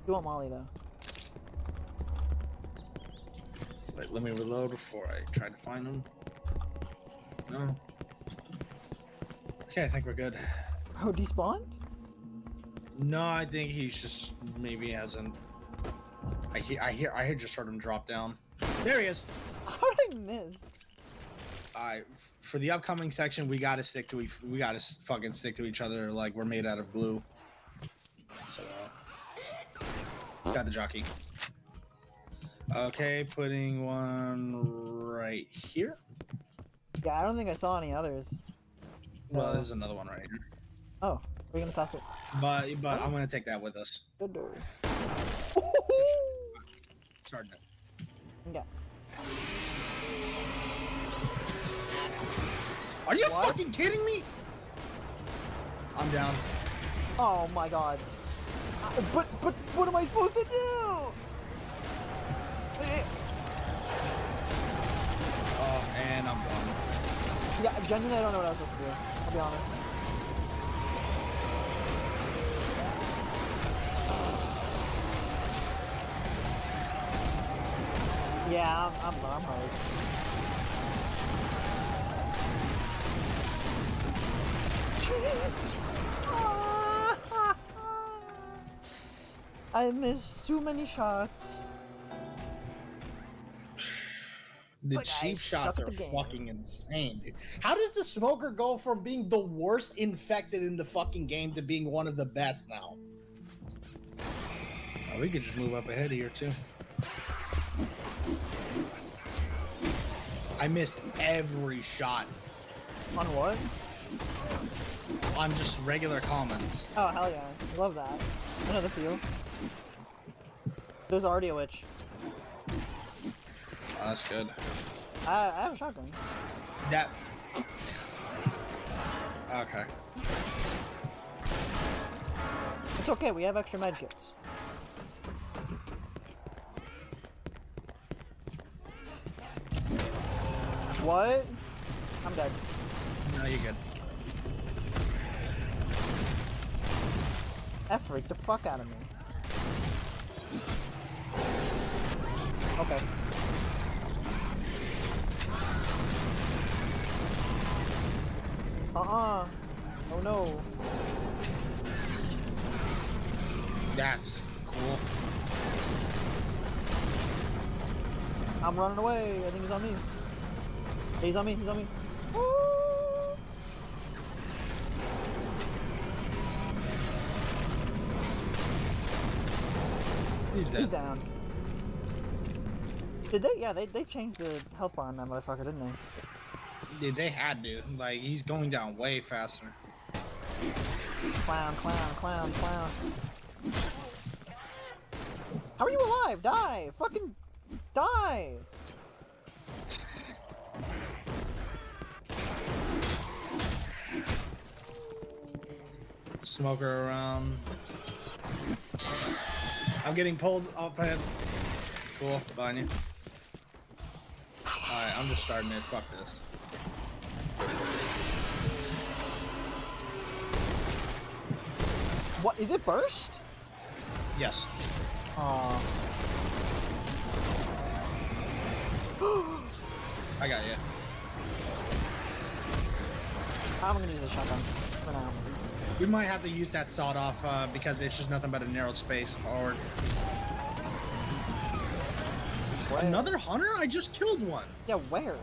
You want Molly though? Wait, let me reload before I try to find them. No. Okay, I think we're good. Oh, despawned? No, I think he's just maybe hasn't. I just heard him drop down. There he is. How did I miss? For the upcoming section, we gotta fucking stick to each other like we're made out of glue. So, got the jockey. Okay, putting one right here. Yeah, I don't think I saw any others. Well, there's another one right here. Oh, we're gonna toss it. But I'm gonna take that with us. Good door. Starting it. Yeah. Are you fucking kidding me? I'm down. Oh my god. But what am I supposed to do? Oh, and I'm done. Yeah, genuinely I don't know what I was supposed to do. I'll be honest. Yeah, I'm hosed. I missed too many shots. The Like, cheap I shots suck are at the game. fucking insane, dude. How does the smoker go from being the worst infected in the fucking game to being one of the best now? Oh, we could just move up ahead here too. I missed every shot On what? on just regular commons. Oh, hell yeah. Love that. Another few. There's already a witch. Oh, that's good. I have a shotgun. That. Okay. It's okay, we have extra medkits. What? I'm dead. No, you're good. That freaked the fuck out of me. Okay. Oh no. That's cool. I'm running away. I think he's on me. He's on me. He's on me. Woo! He's dead. He's down. Did they? Yeah, they changed the health bar on that motherfucker, didn't they? Dude, they had to. Like, he's going down way faster. Clown, clown, clown, clown. How are you alive? Die! Fucking die! Smoker around. I'm getting pulled up ahead. Cool, behind you. Alright, I'm just starting it. Fuck this. What, is it burst? Yes. Aw. I got you. I'm gonna use a shotgun for now. We might have to use that sawed off because it's just nothing but a narrow space. Or Where? another hunter? I just killed one. Yeah, where?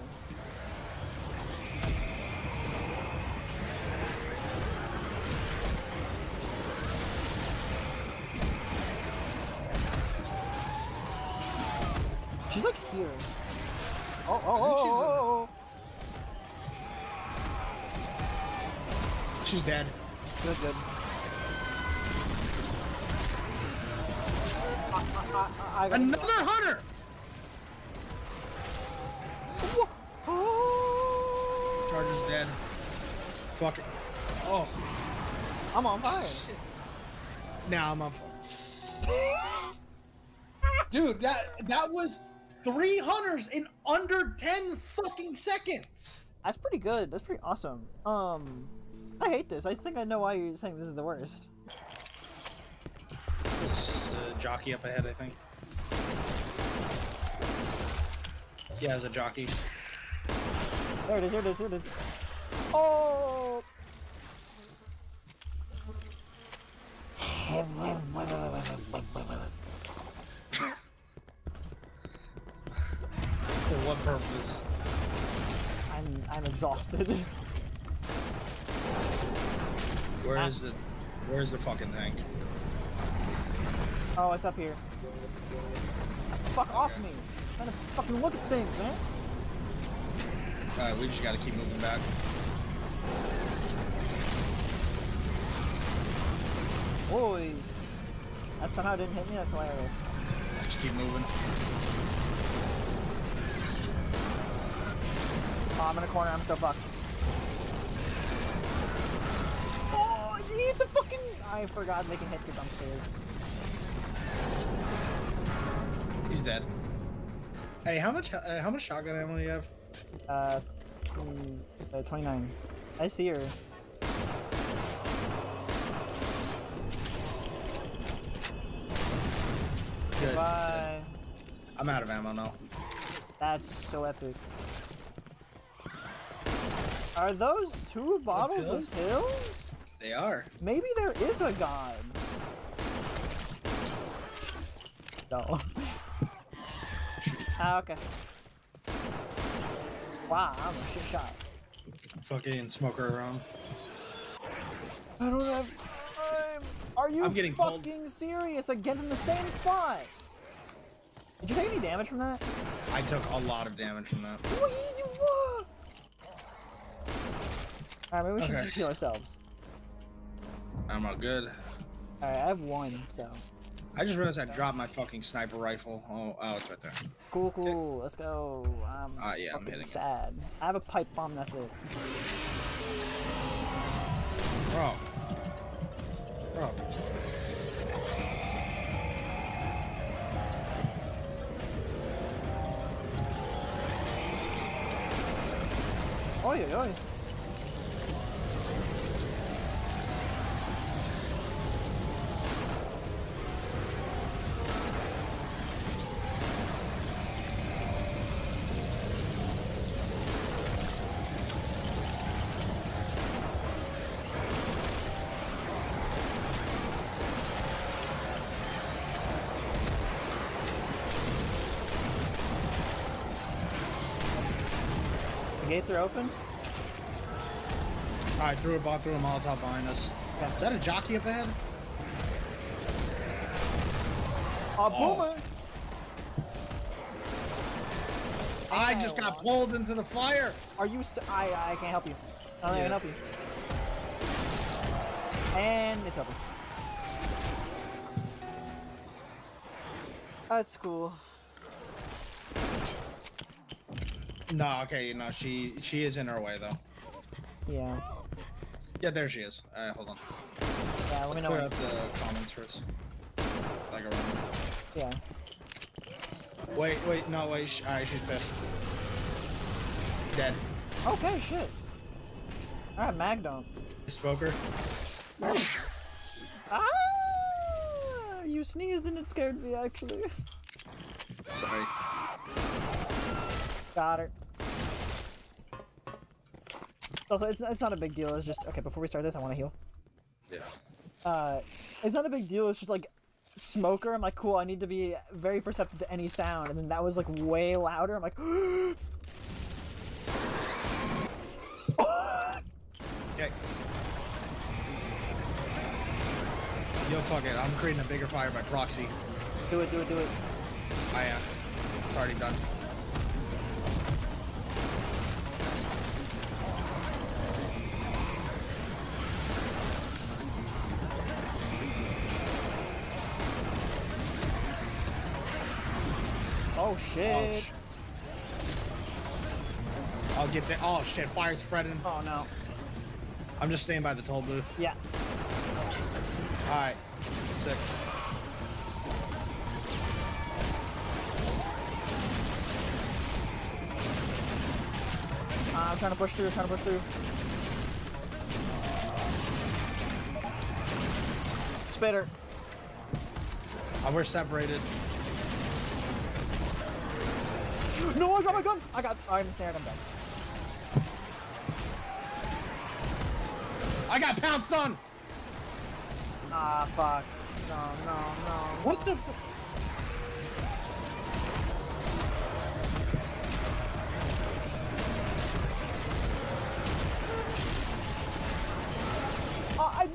She's like here. Oh. She's dead. Good, good. I gotta Another hunter. Charger's dead. Fuck it. Oh. I'm on fire. Shit. Now I'm on fire. Dude, that was 3 hunters in under 10 fucking seconds. That's pretty good. That's pretty awesome. I hate this. I think I know why you're saying this is the worst. This jockey up ahead, I think. Yeah, there's a jockey. There it is, here it is, here it is. Oh! I'm exhausted. Where's the fucking tank? Oh, it's up here. Fuck off me! I'm trying to fucking look at things, man. Alright, we just gotta keep moving back. Holy. That somehow didn't hit me, that's hilarious. Just keep moving. Oh, I'm in a corner, I'm so fucked. Oh, he hit the fucking... I forgot they can hit the dumpsters. He's dead. Hey, how much shotgun ammo do you have? 29. I see her. Good. Bye. I'm out of ammo now. That's so epic. Are those 2 bottles of pills? They are. Maybe there is a god. No. Ah, okay. Wow, I'm a shit shot. Fucking smoker around. I don't have time. Are you I'm getting fucking serious? Again from the same spot? Did you take any damage from that? I took a lot of damage from that. Alright, maybe we should just heal ourselves. Ammo good. Alright, I have 1, so. I just realized I dropped my fucking sniper rifle. Oh, it's right there. Cool, cool. Let's go. Yeah, I'm hitting it. Sad. I have a pipe bomb, that's it. Bro. Oi, oi, oi. Gates are open. Alright, threw a Molotov behind us. Okay. Is that a jockey up ahead? Boomer! I just got pulled into the fire! Are you I can't help you. I don't even help you. And it's open. That's cool. No, okay, no, she is in her way though. Yeah. Yeah, there she is. Alright, hold on. Yeah, let me know. Clear out the comments first. Like around. Yeah. Wait, alright, she's pissed. Dead. Okay, shit. Alright, mag dump. Smoker. Ah! You sneezed and it scared me, actually. Sorry. Got her. Also, it's not a big deal. It's just okay. Before we start this, I want to heal. Yeah. It's not a big deal. It's just like smoker. I'm like, cool. I need to be very perceptive to any sound, and then that was like way louder. I'm like, Okay. Yo, fuck it. I'm creating a bigger fire by proxy. do it. I am. It's already done. Oh shit. I'll get that. Oh shit, fire spreading. Oh no. I'm just staying by the toll booth. Yeah. Alright. 6. I'm trying to push through. Spitter. We're separated. No, I got my gun. I'm snared. I'm dead. I got pounced on! Ah, fuck. No. What the f-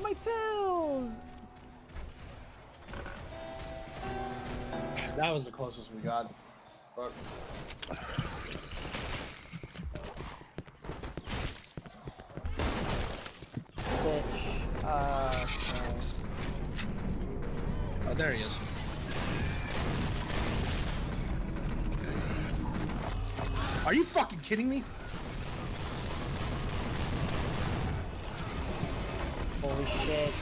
My pills! That was the closest we got. Fuck. Bitch. Oh, there he is. Are you fucking kidding me? Holy shit.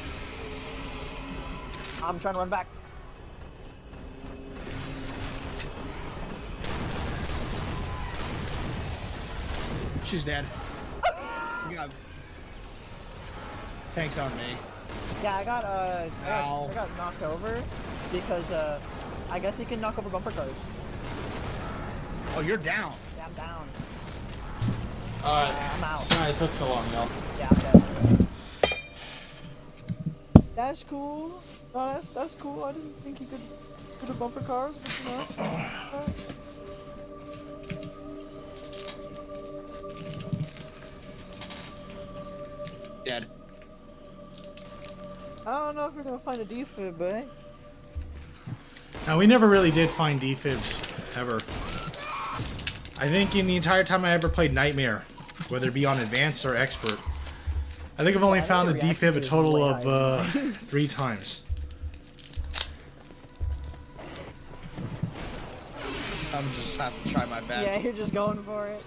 I'm trying to run back. She's dead. You got tanks on me. Yeah, I got knocked over because I guess he can knock over bumper cars. Oh, you're down. Yeah, I'm down. Alright. I'm out. Sorry it took so long, y'all. Yeah, I'm dead. That's cool. No, that's cool. I didn't think he could do the bumper cars, but you know. Dead. I don't know if we're gonna find a defib, but hey. Now, we never really did find defibs, ever. I think in the entire time I ever played Nightmare, whether it be on Advanced or Expert, I think I've only found a defib a total of 3 times. I'm just have to try my best. Yeah, you're just going for it.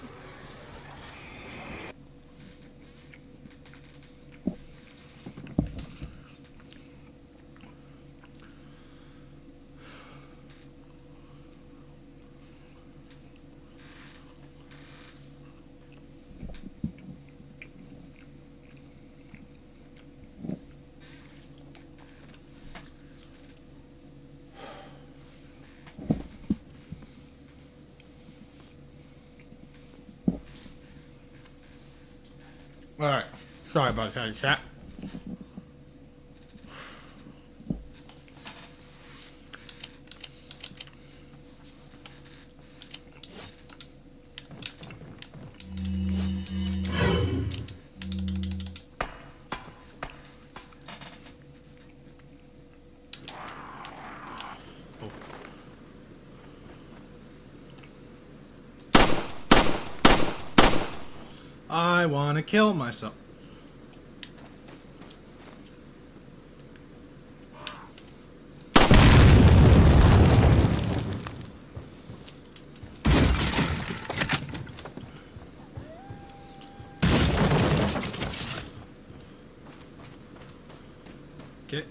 Alright. Sorry about that, chat. I wanna kill myself. Okay.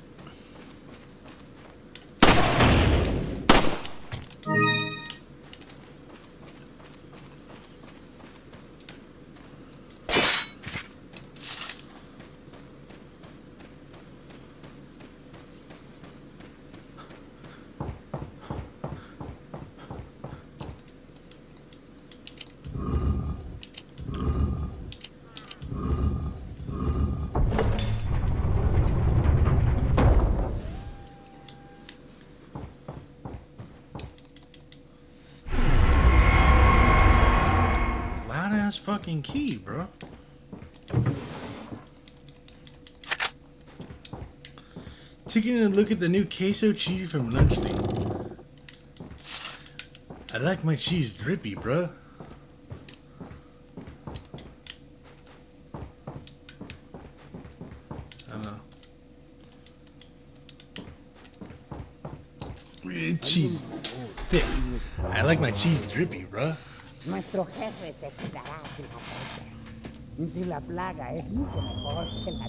Loud ass fucking key, bro. Taking a look at the new queso cheese from lunch date. I like my cheese drippy, bro. I don't know. Cheese thick. I like my cheese drippy, bro. Nuestro jefe te cuidará si la peste. Si la plaga es mucho mejor que la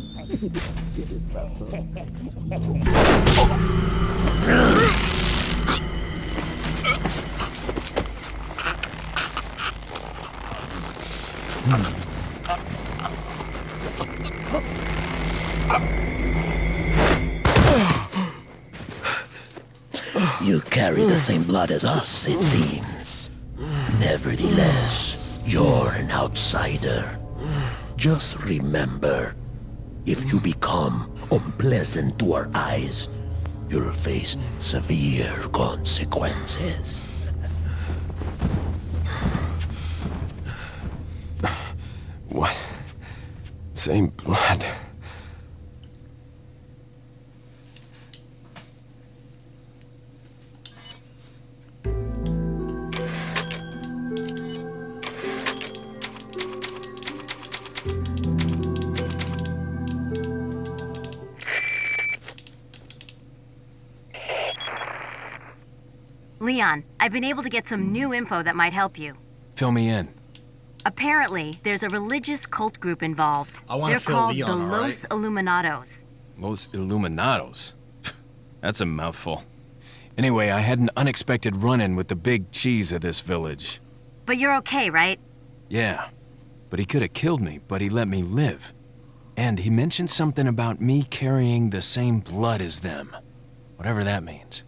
You carry the same blood as us, it seems. Nevertheless, you're an outsider. Just remember, if you become unpleasant to our eyes, you'll face severe consequences. What? Same blood. Leon, I've been able to get some new info that might help you. Fill me in. Apparently, there's a religious cult group involved. I wanna They're fill called Leon, the all Los right? Illuminados. Los Illuminados. That's a mouthful. Anyway, I had an unexpected run-in with the big cheese of this village. But you're okay, right? Yeah, but he could have killed me, but he let me live. And he mentioned something about me carrying the same blood as them. Whatever that means.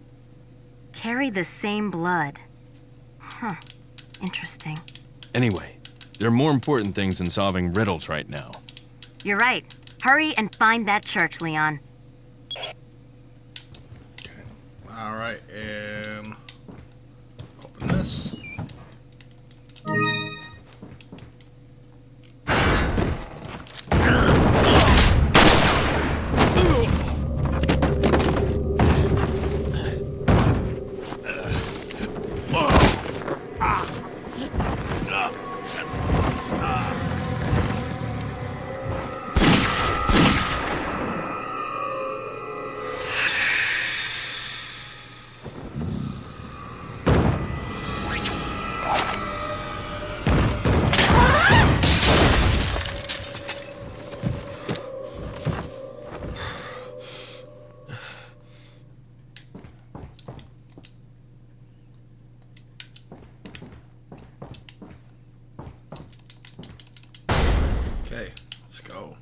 Carry the same blood. Huh. Interesting. Anyway, there are more important things than solving riddles right now. You're right. Hurry and find that church, Leon. All right, and open this. Okay, let's go.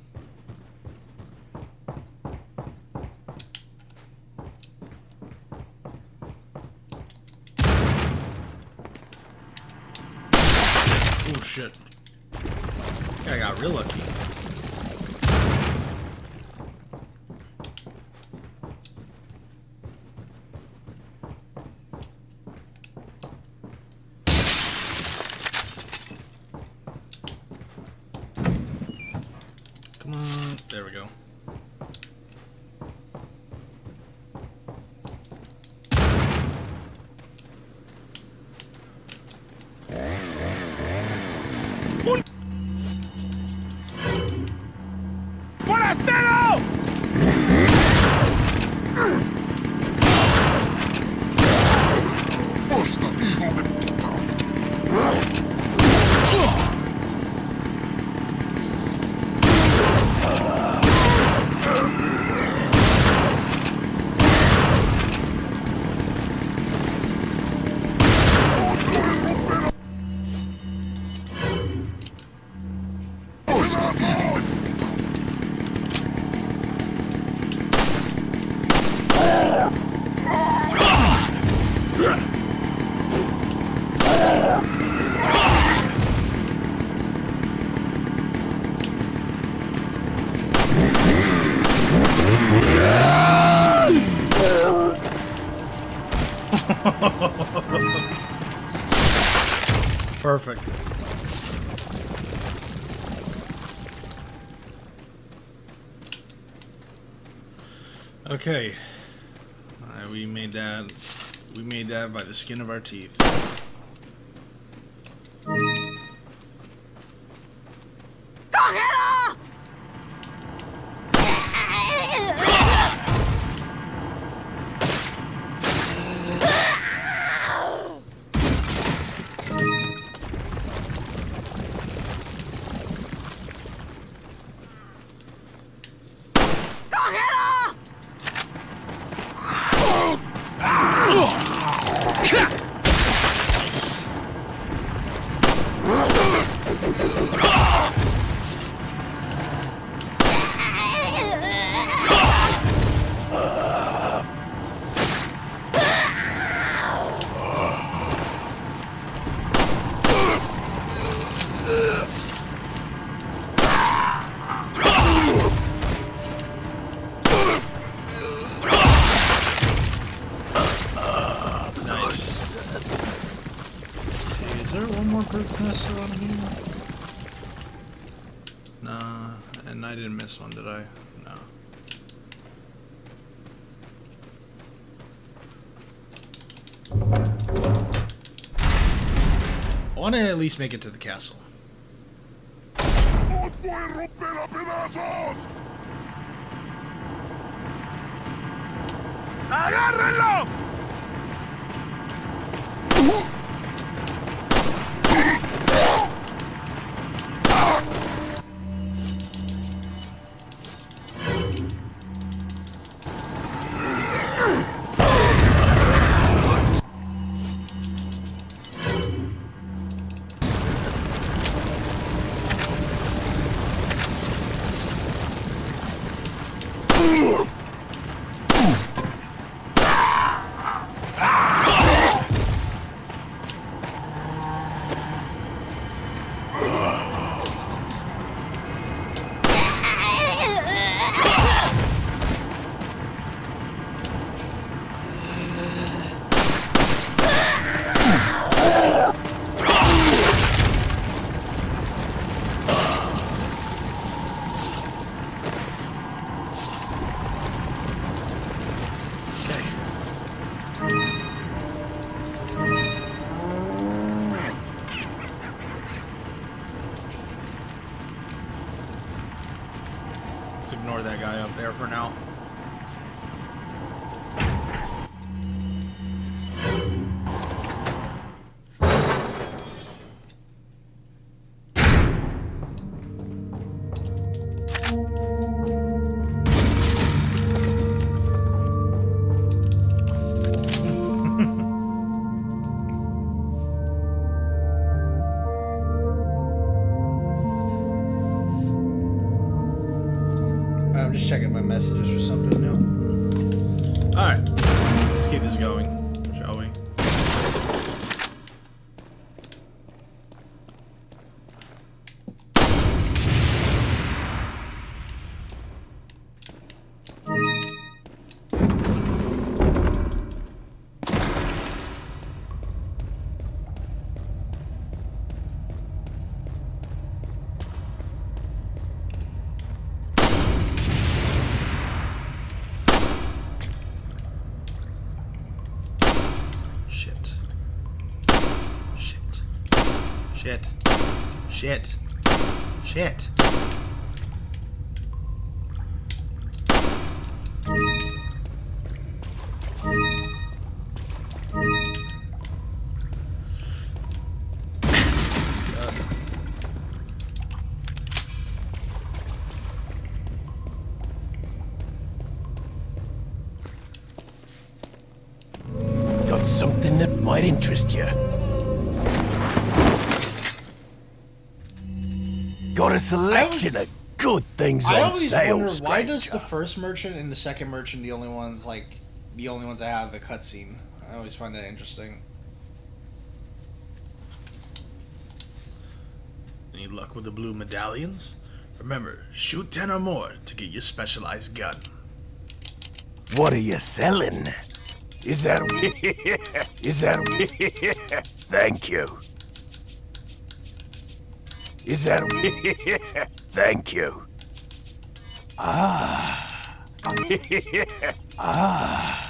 Oh shit. I got real lucky. Come on, there we go. Perfect. Okay. We made that. We made that by the skin of our teeth. Is there one more bird's nest around here? Nah, and I didn't miss one, did I? No. I want to at least make it to the castle. ¡Agárrenlo! ignore that guy up there for now. I'm just checking my messages for something new. Alright, let's keep this going, shall we? Shit. Shit. Shit. Shit. Shit. Got something that might interest you. Got a selection of good things I on always sale, wonder, why does stranger. the first merchant and the second merchant the only ones that have a cutscene? I always find that interesting. Any luck with the blue medallions? Remember, shoot 10 or more to get your specialized gun. What are you selling? Is that... Thank you. Is that... Thank you. Ah. Ah.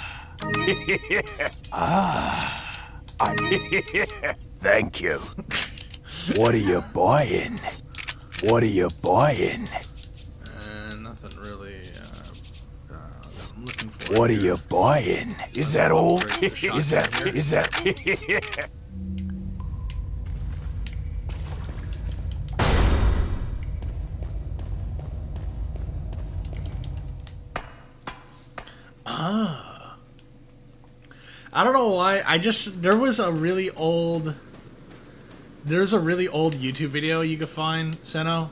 Ah. Thank you. What are you buying? What are you buying? Nothing really, that I'm looking for. What are here. you buying? Is that all? Is that... Ah. I don't know why. There's a really old YouTube video you could find, Seno,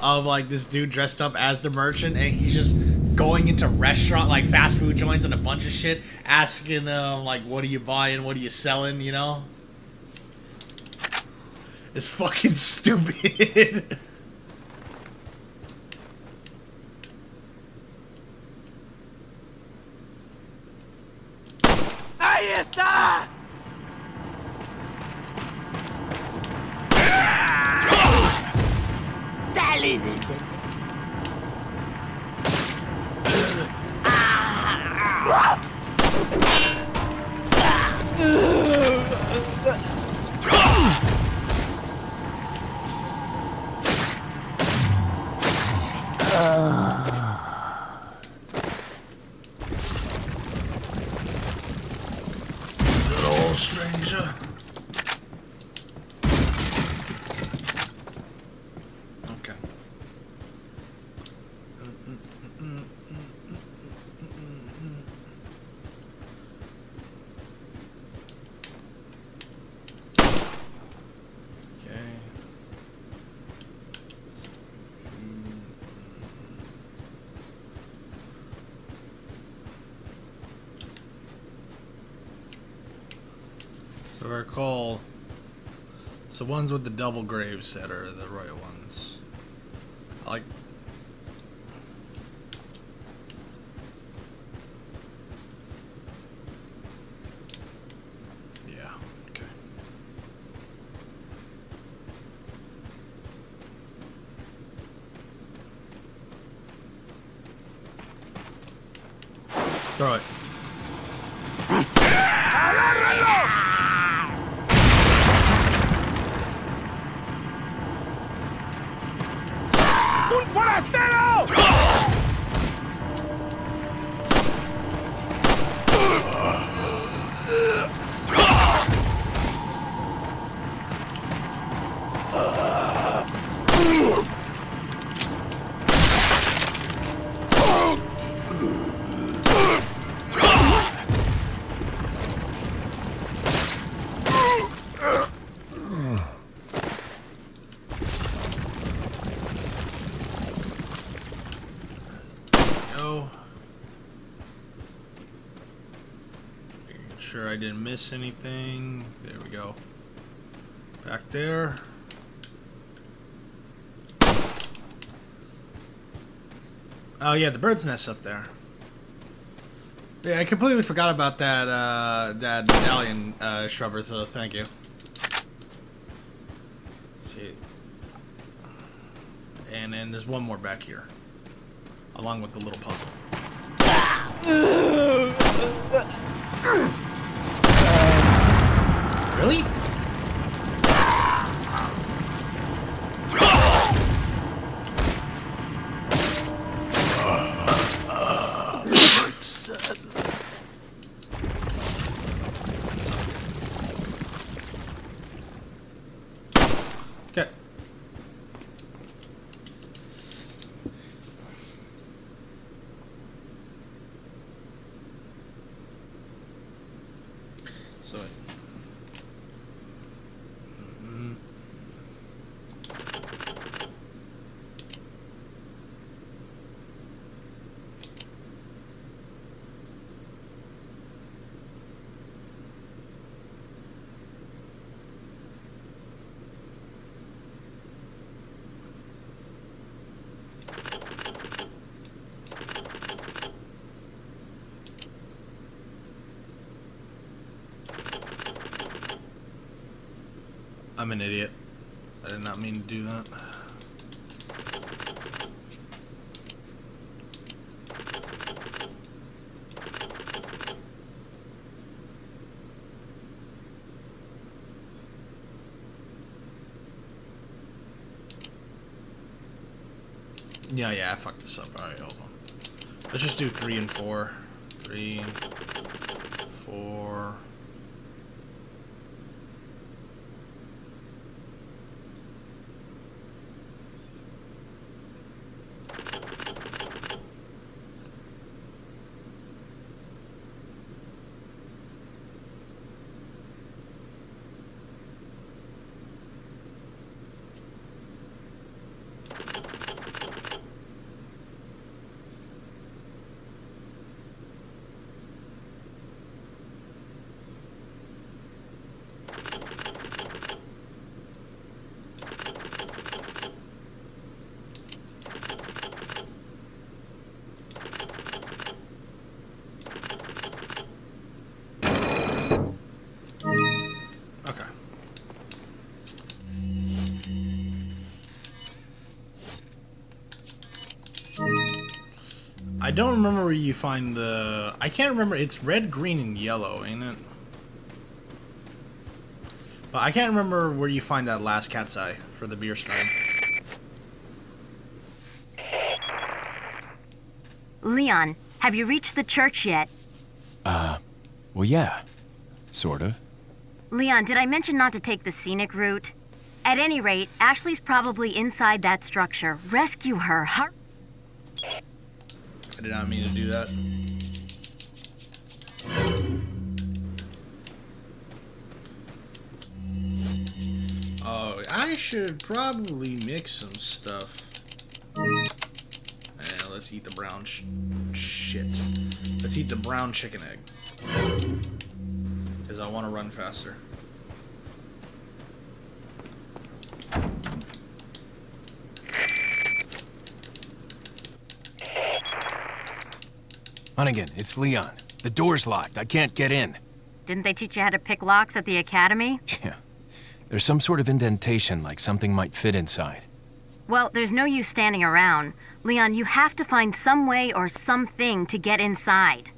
of like this dude dressed up as the merchant, and he's just going into restaurant, like fast food joints and a bunch of shit, asking them like, what are you buying, what are you selling, you know? It's fucking stupid. ¡Ahí está! ¡Dale! Is it all, stranger? Okay. Okay. So I recall, it's the ones with the double graves that are the right ones. I like. Yeah. Okay. Throw it. ¡Un forastero! sure I didn't miss anything. There we go. Back there. Oh yeah, the bird's nest up there. Yeah, I completely forgot about that that medallion shrubber, so thank you. Let's see. And then there's one more back here. Along with the little puzzle. Really? Okay. So I'm an idiot. I did not mean to do that. Yeah, I fucked this up. Alright, hold on. Let's just do 3 and 4. 3, 4. I don't remember where you find the... I can't remember. It's red, green, and yellow, ain't it? But I can't remember where you find that last cat's eye for the beer stein. Leon, have you reached the church yet? Well, yeah. Sort of. Leon, did I mention not to take the scenic route? At any rate, Ashley's probably inside that structure. Rescue her. I did not mean to do that. Oh, I should probably mix some stuff. And let's eat the brown shit. Let's eat the brown chicken egg. Because I want to run faster. Hunnigan, it's Leon. The door's locked. I can't get in. Didn't they teach you how to pick locks at the academy? Yeah. There's some sort of indentation, like something might fit inside. Well, there's no use standing around. Leon, you have to find some way or something to get inside.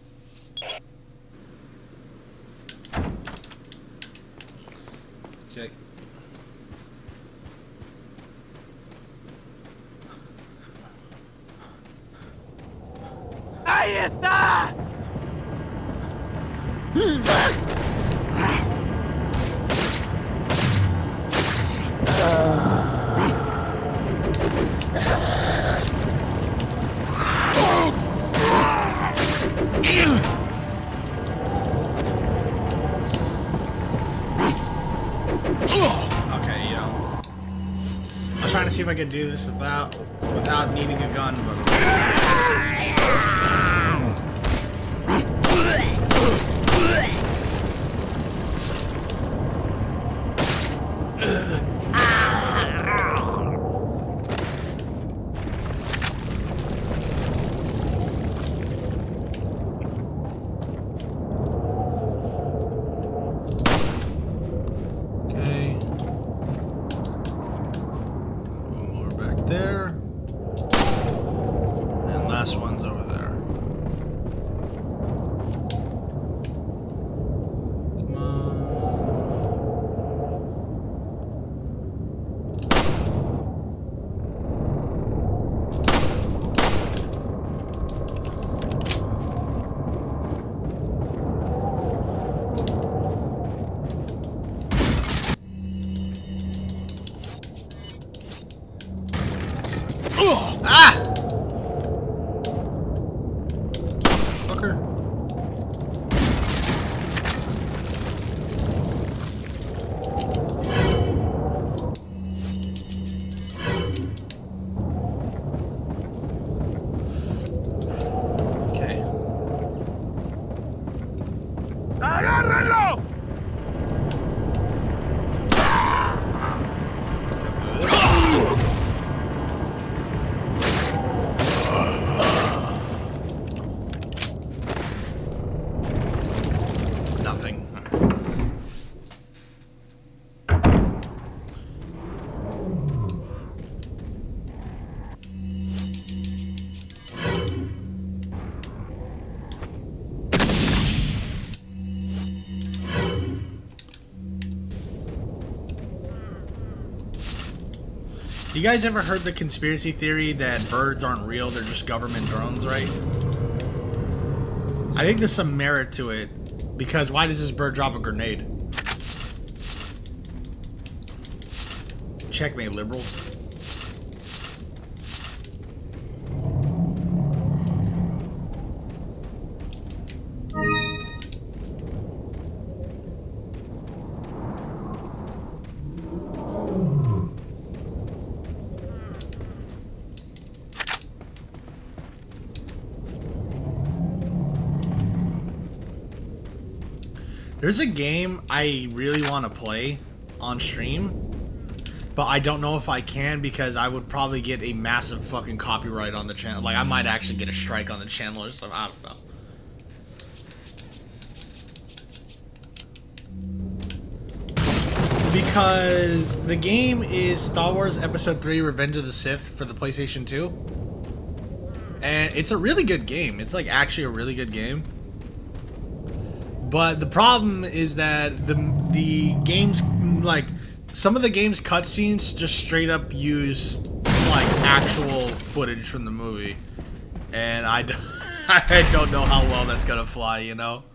Okay. ¡Ahí está! Okay, you know. I was trying to see if I could do this without needing a gun, but... smoker? Okay. ¡Agárrenlo! Nothing. You guys ever heard the conspiracy theory that birds aren't real, they're just government drones, right? I think there's some merit to it, because why does this bird drop a grenade? Checkmate, liberals. There's a game I really want to play on stream, but I don't know if I can because I would probably get a massive fucking copyright on the channel. Like, I might actually get a strike on the channel or something. I don't know. Because the game is Star Wars Episode 3 Revenge of the Sith for the PlayStation 2. And it's a really good game. It's like actually a really good game. But the problem is that the game's, like, some of the game's cutscenes just straight up use, like, actual footage from the movie. And I don't know how well that's gonna fly, you know?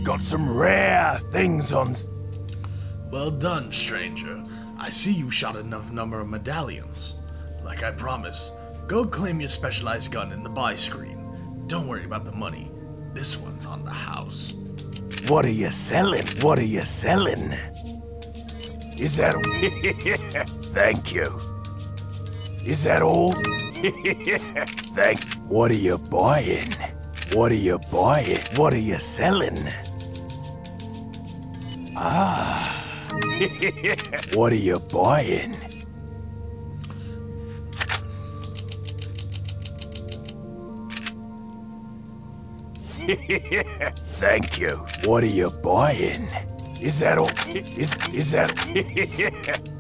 Got some rare things on... Well done, stranger. I see you shot enough number of medallions. Like I promised, go claim your specialized gun in the buy screen. Don't worry about the money. This one's on the house. What are you selling? What are you selling? Is that... Thank you. Is that all? What are you buying? What are you buying? What are you selling? Ah. What are you buying? Thank you. What are you buying? Is that all? Is that...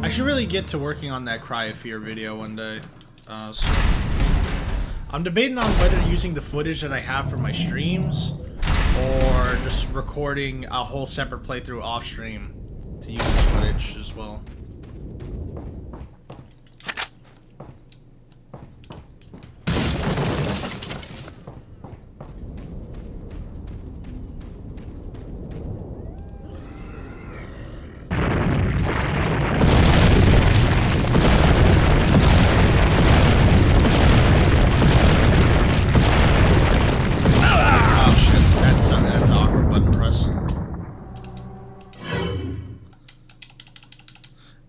I should really get to working on that Cry of Fear video one day. So I'm debating on whether using the footage that I have for my streams or just recording a whole separate playthrough off stream to use this footage as well.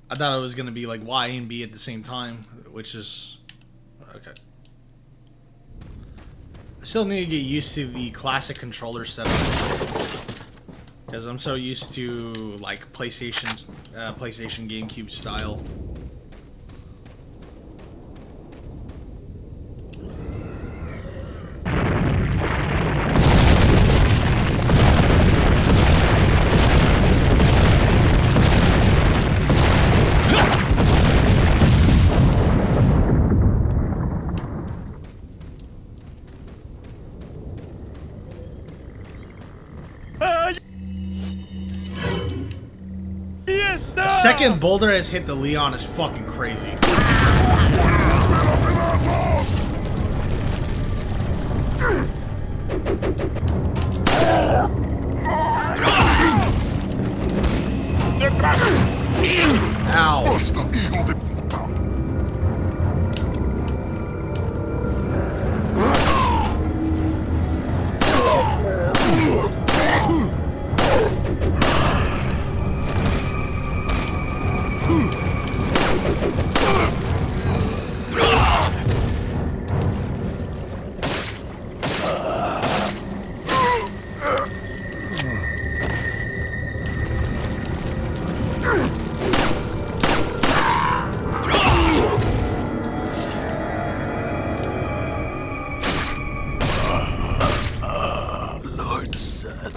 I thought it was gonna be like Y and B at the same time, which is okay. still need to get used to the classic controller setup. Because I'm so used to, like, PlayStation GameCube style. The second boulder has hit the Leon is fucking crazy. Ow. Lord Seth.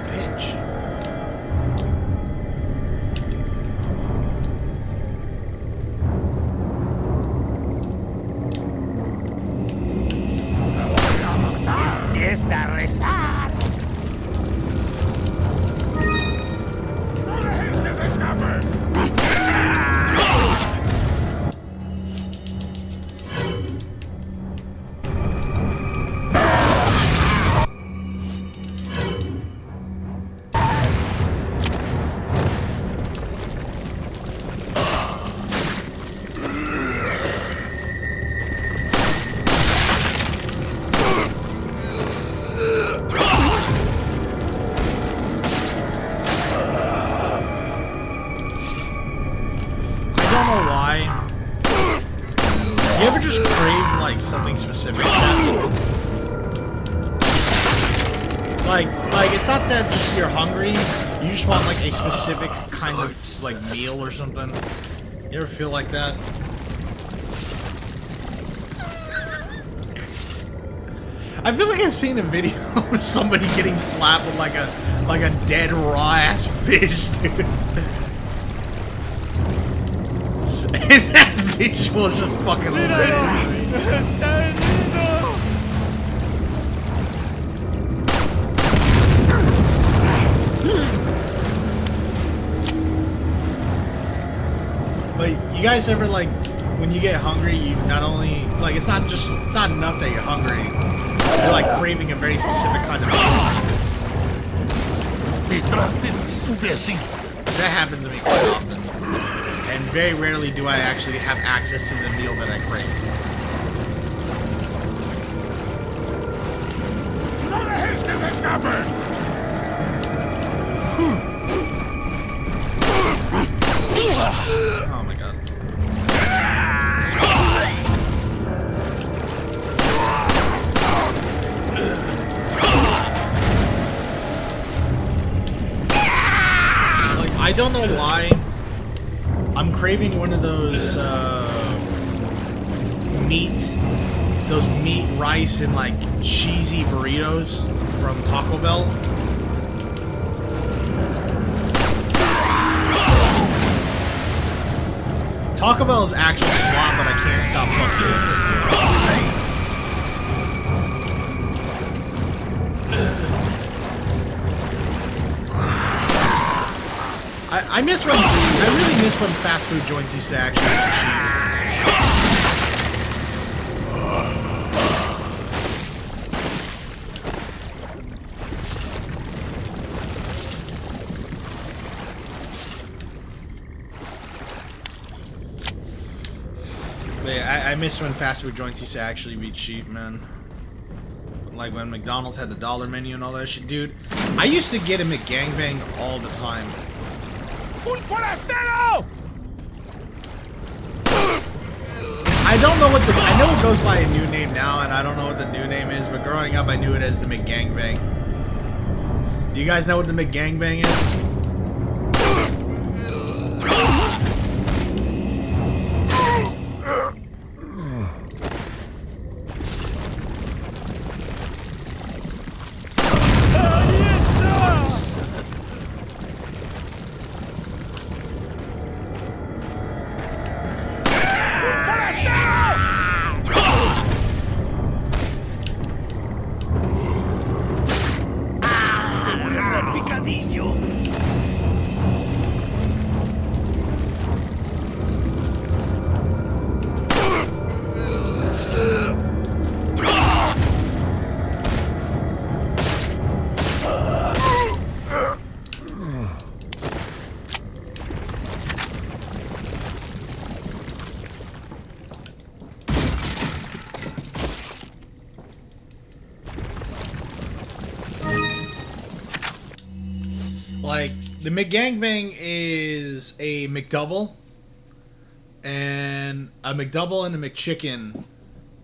Bitch. Empieza a rezar. You ever just crave, like, something specific? Like, it's not that just you're hungry, you just want, like, a specific kind of, like, meal or something. You ever feel like that? I feel like I've seen a video of somebody getting slapped with, like a dead, raw-ass fish, dude. And that visual is just fucking hilarious. But you guys ever, like, when you get hungry, you not only, like, it's not enough that you're hungry. You're, like, craving a very specific kind of meal. That happens to me quite often. And very rarely do I actually have access to the meal that I crave. Oh my god. Like, I don't know why I'm craving one of those meat, rice, and like cheesy burritos from Taco Bell. Taco Bell is actual slop, but I can't stop fucking I miss when, I really miss when fast food joints used to actually cheat. I miss when fast food joints used to actually be cheap, man. Like when McDonald's had the dollar menu and all that shit. Dude, I used to get a McGangbang all the time. ¡Un forastero! I don't know what the... I know it goes by a new name now, and I don't know what the new name is, but growing up I knew it as the McGangbang. Do you guys know what the McGangbang is? Like, the McGangbang is a McDouble, and a McDouble and a McChicken,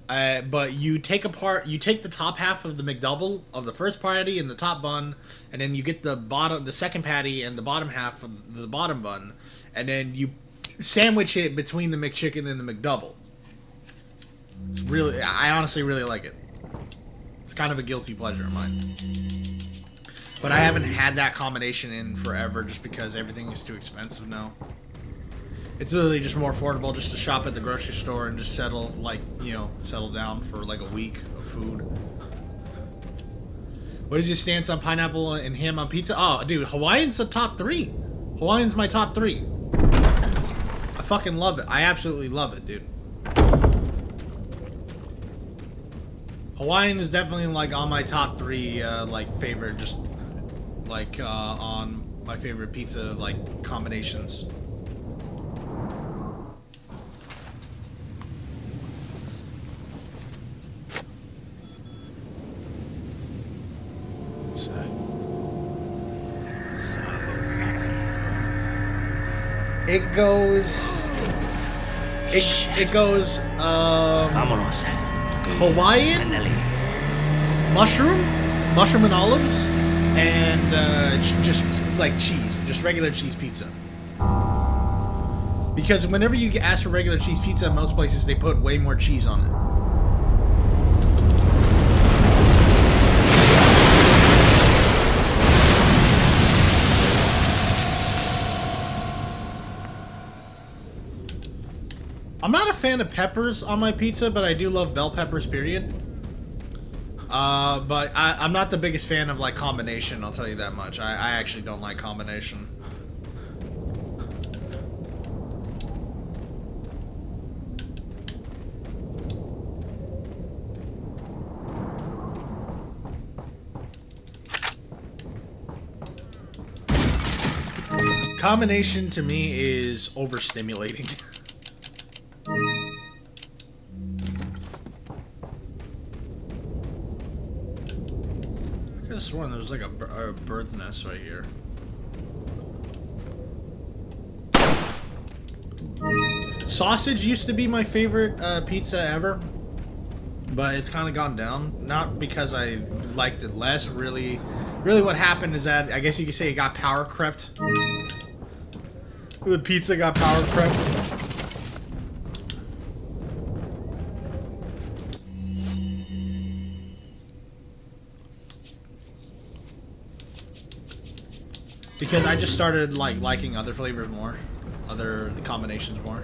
but you take the top half of the McDouble of the first patty and the top bun, and then you get the second patty and the bottom half of the bottom bun, and then you sandwich it between the McChicken and the McDouble. It's really, I honestly really like it. It's kind of a guilty pleasure of mine. But I haven't had that combination in forever just because everything is too expensive now. It's literally just more affordable just to shop at the grocery store and just settle, like, you know, settle down for like a week of food. What is your stance on pineapple and ham on pizza? Oh, dude, Hawaiian's the top 3. Hawaiian's my top 3. I fucking love it. I absolutely love it, dude. Hawaiian is definitely like on my top 3 like favorite, just like on my favorite pizza like combinations. It goes Vámonos. Hawaiian, mushroom and olives, and just like cheese, just regular cheese pizza. Because whenever you ask for regular cheese pizza, in most places they put way more cheese on it. I'm not a fan of peppers on my pizza, but I do love bell peppers, period. But I'm not the biggest fan of, like, combination, I'll tell you that much. I actually don't like combination. Combination, to me, is overstimulating. I could have sworn there was like a bird's nest right here. Sausage used to be my favorite pizza ever, but it's kind of gone down. Not because I liked it less. Really what happened is that I guess you could say it got power crept. The pizza got power crept. Because I just started like liking other flavors more, the combinations more.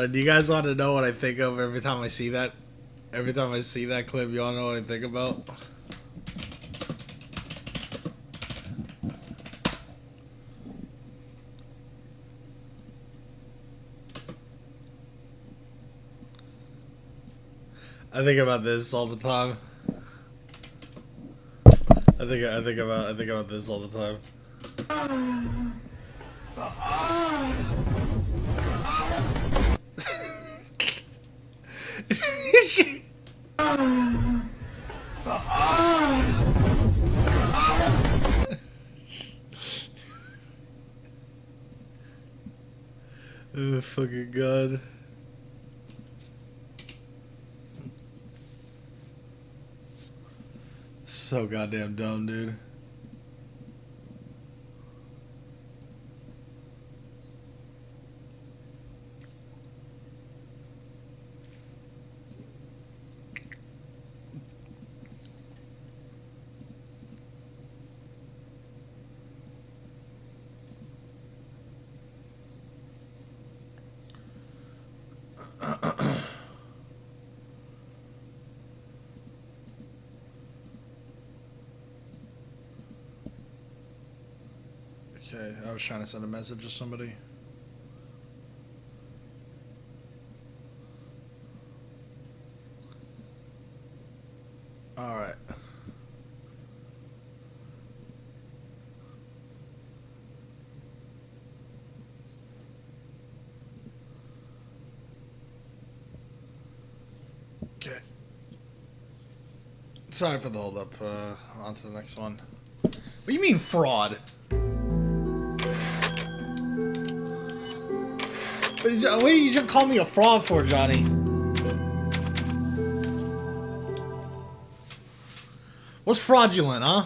Do you guys want to know what I think of every time I see that? Every time I see that clip, you all know what I think about? I think about this all the time. I think about this all the time. Oh, fucking God. So goddamn dumb, dude. Okay, I was trying to send a message to somebody. All right. Okay. Sorry for the hold up. On to the next one. What do you mean fraud? What are you just call me a fraud for, Johnny? What's fraudulent, huh?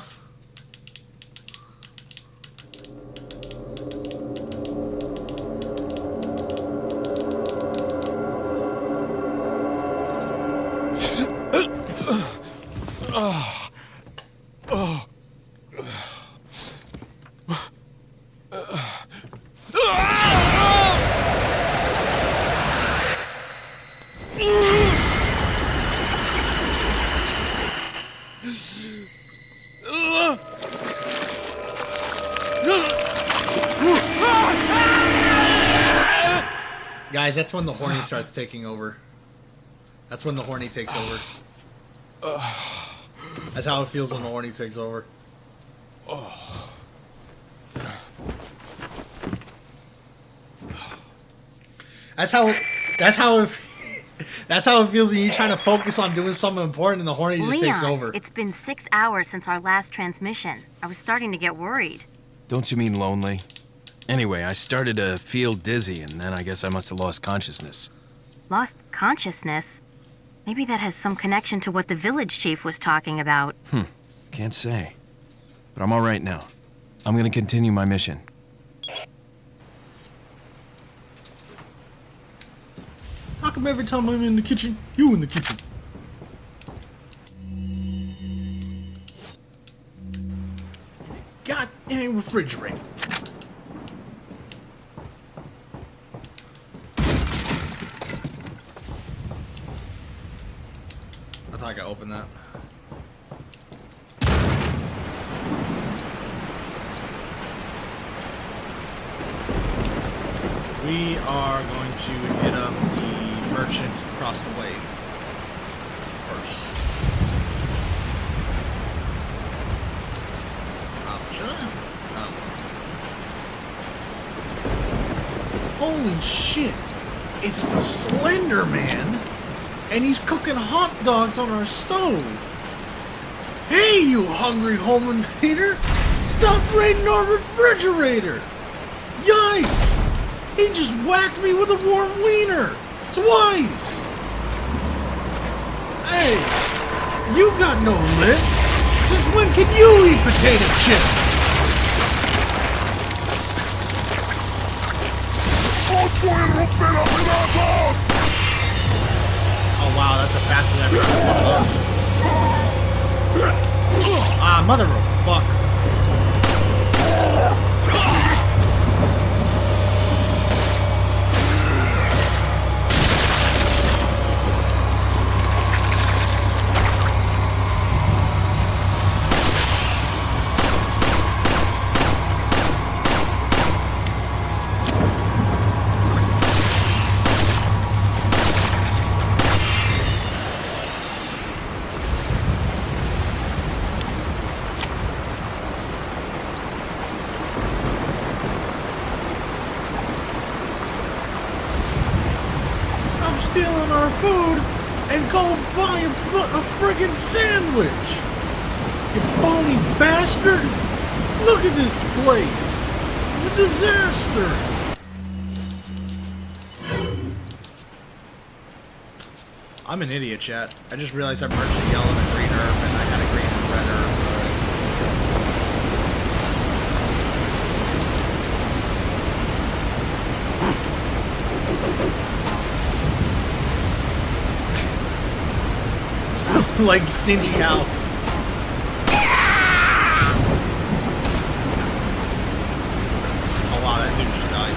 Guys, that's when the horny starts taking over. That's when the horny takes over. That's how it feels when the horny takes over. That's how it feels when you're trying to focus on doing something important and the horny just takes over. It's been 6 hours since our last transmission. I was starting to get worried. Don't you mean lonely? Anyway, I started to feel dizzy, and then I guess I must have lost consciousness. Lost consciousness? Maybe that has some connection to what the village chief was talking about. Can't say. But I'm all right now. I'm gonna continue my mission. How come every time I'm in the kitchen, you in the kitchen? Goddamn refrigerator. I thought I could open that. We are going to hit up the merchant across the way first. Holy shit! It's the Slender Man, and he's cooking hot dogs on our stove. Hey, you hungry home invader! Stop raiding our refrigerator! Yikes! He just whacked me with a warm wiener! Twice! Hey, you got no lips. Since when can you eat potato chips? Oh wow, that's the fastest I've ever done one of those. Ah, mother of fuck. Stealing our food and go buy a friggin' sandwich. You phony bastard! Look at this place. It's a disaster. I'm an idiot, chat. I just realized I merged a yellow and a green herb, and I had a green and red herb. Like Stingy Hal. Oh wow, that dude just died.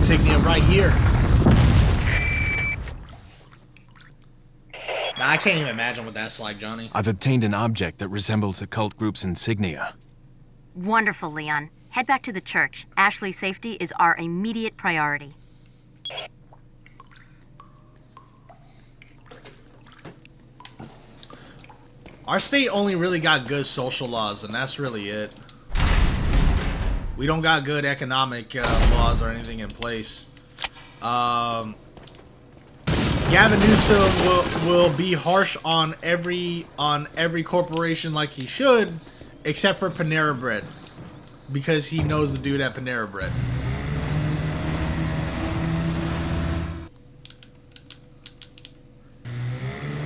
Insignia right here. Nah, I can't even imagine what that's like, Johnny. I've obtained an object that resembles a cult group's insignia. Wonderful, Leon. Head back to the church. Ashley's safety is our immediate priority. Our state only really got good social laws, and that's really it. We don't got good economic laws or anything in place. Gavin Newsom will be harsh on every corporation like he should, except for Panera Bread, because he knows the dude at Panera Bread.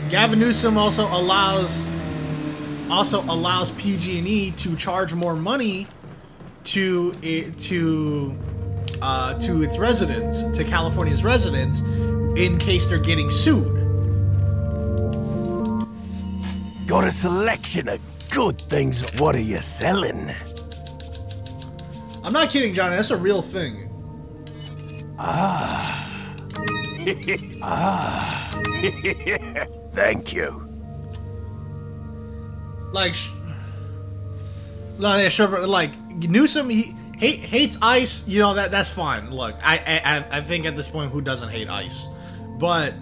Gavin Newsom also allows PG&E to charge more money to its residents, to California's residents, in case they're getting sued. Got a selection of good things. What are you selling? I'm not kidding, Johnny. That's a real thing. Thank you. Like, Newsom, he hates ICE. You know, that's fine. Look, I think at this point, who doesn't hate ICE? But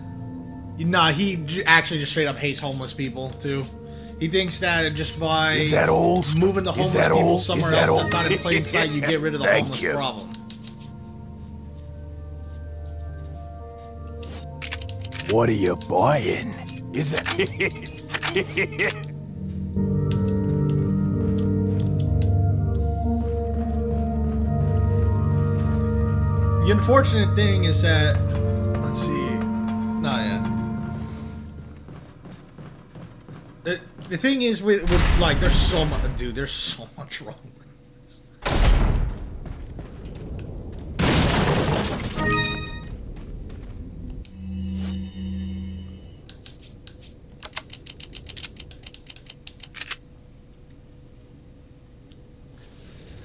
nah, he actually just straight up hates homeless people too. He thinks that just by moving the homeless people somewhere else that's not in plain sight, you get rid of the homeless problem. What are you buying? Is it? The unfortunate thing is that, let's see, the thing is with like, there's so much, dude, there's so much wrong with this.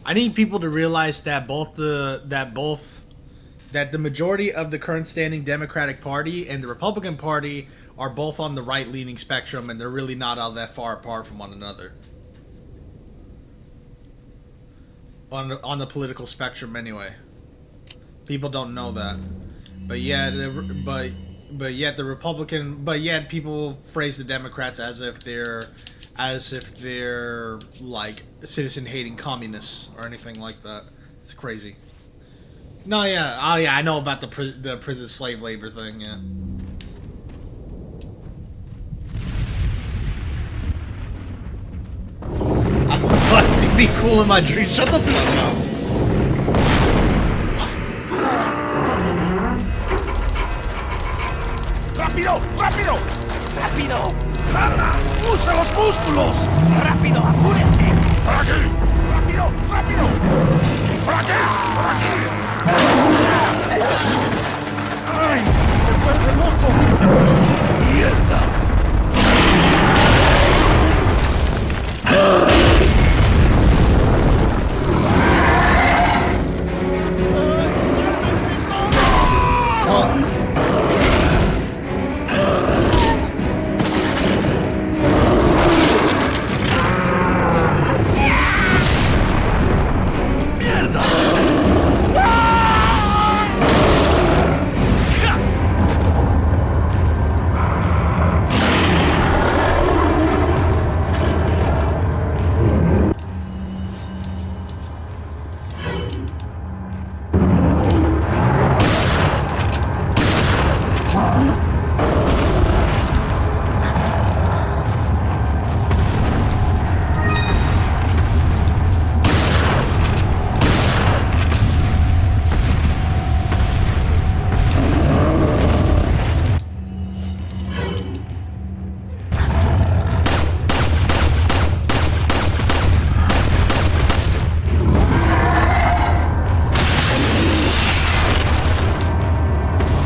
I need people to realize that that the majority of the current standing Democratic Party and the Republican Party are both on the right-leaning spectrum, and they're really not all that far apart from one another. On the political spectrum, anyway. People don't know that, but yet people phrase the Democrats as if they're like citizen-hating communists or anything like that. It's crazy. No, yeah, oh yeah, I know about the prison slave labor thing. Yeah. I'd be cool in my dreams. Shut the fuck up. ¡Rápido! ¡Rápido! ¡Rápido! ¡Usa los músculos! ¡Rápido! ¡Apúrense! ¡Por aquí! ¡Rápido! ¡Rápido! ¡Por aquí! ¡Por aquí! ¡Ay! ¡Se vuelve loco! ¡Mierda!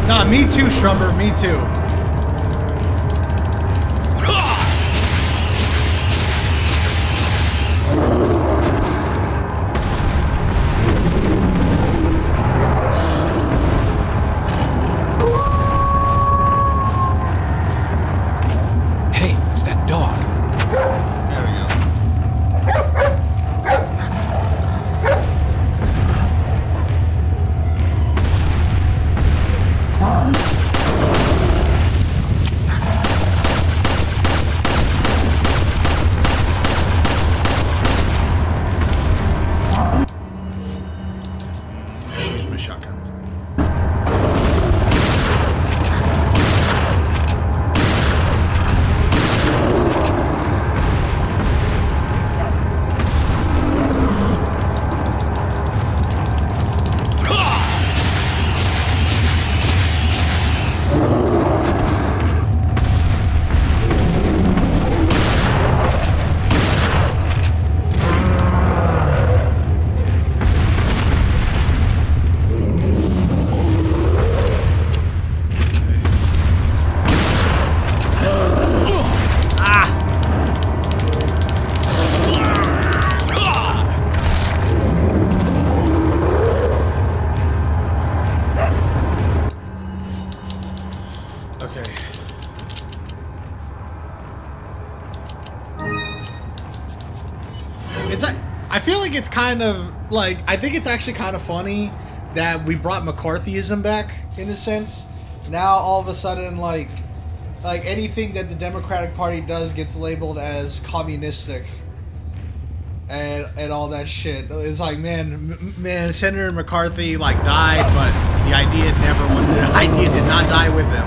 Nah, me too, Shrubber, me too. Hey, it's that dog. There we go. shotgun. I feel like it's kind of like, I think it's actually kind of funny that we brought McCarthyism back in a sense. Now all of a sudden, like anything that the Democratic Party does gets labeled as communistic and all that shit. It's like, man, Senator McCarthy like died, but the idea did not die with him.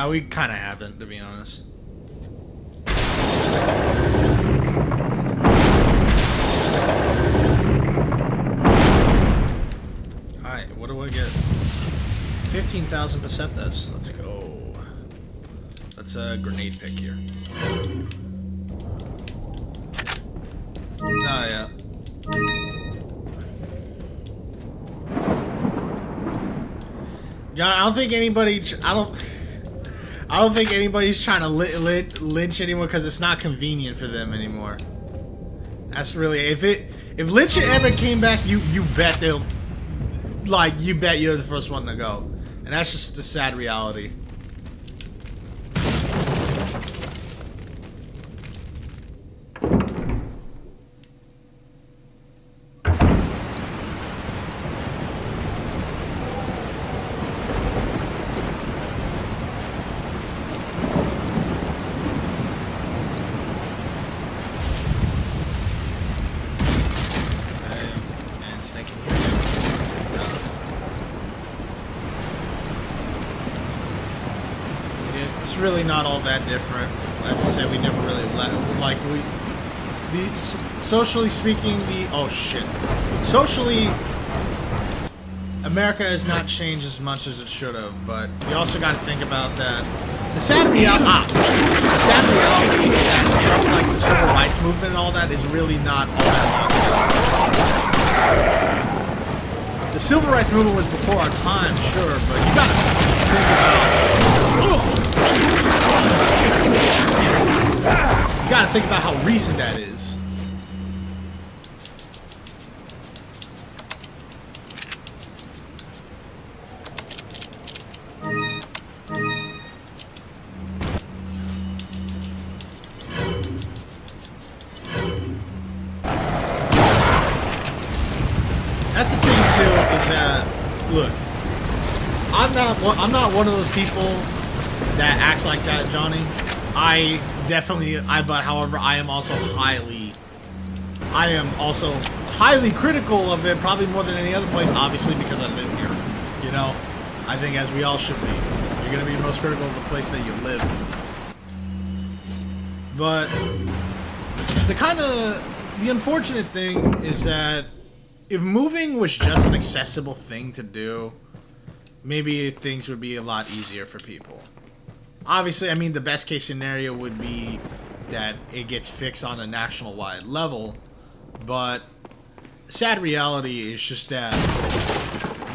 We kind of haven't, to be honest. Alright, what do I get? 15,000 pesetas. Let's go. Let's grenade pick here. Oh, yeah. John, I don't think anybody's trying to lynch anyone because it's not convenient for them anymore. That's really, if lynching ever came back, you bet they'll, like, you bet you're the first one to go, and that's just the sad reality. It's really not all that different. As I said, we never really socially speaking, socially, America has not changed as much as it should have, but you also got to think about that. The sad reality is that stuff like the civil rights movement and all that is really not all that long ago. The civil rights movement was before our time, sure, but you got to think about how recent that is. That's the thing too, is that, look, I'm not one of those people that acts like that, Johnny. However, I am also highly critical of it, probably more than any other place, obviously, because I live here. You know, I think as we all should be. You're gonna be most critical of the place that you live. But the unfortunate thing is that if moving was just an accessible thing to do, maybe things would be a lot easier for people. Obviously, I mean, the best case scenario would be that it gets fixed on a national-wide level, but sad reality is just that,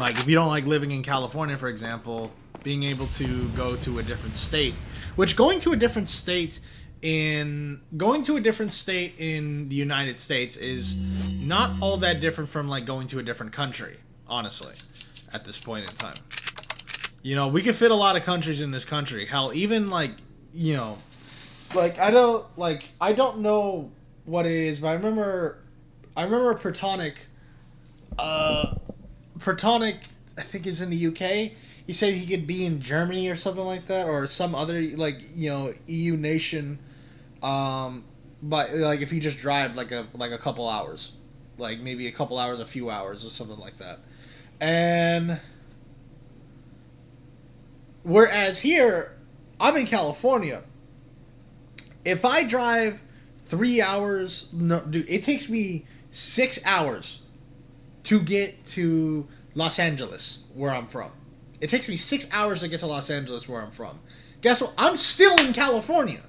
like, if you don't like living in California, for example, being able to go to a different state, which going to a different state in going to a different state in the United States is not all that different from like going to a different country, honestly, at this point in time. You know, we could fit a lot of countries in this country. Hell, even like, you know, like I don't know what it is, but I remember Protonic I think is in the UK. He said he could be in Germany or something like that, or some other like, you know, EU nation. But like if he just drive like a couple hours, like maybe a couple hours, a few hours, or something like that. And whereas here, I'm in California. If I drive 3 hours, no, dude, it takes me 6 hours to get to Los Angeles, where I'm from. It takes me 6 hours to get to Los Angeles, where I'm from. Guess what? I'm still in California.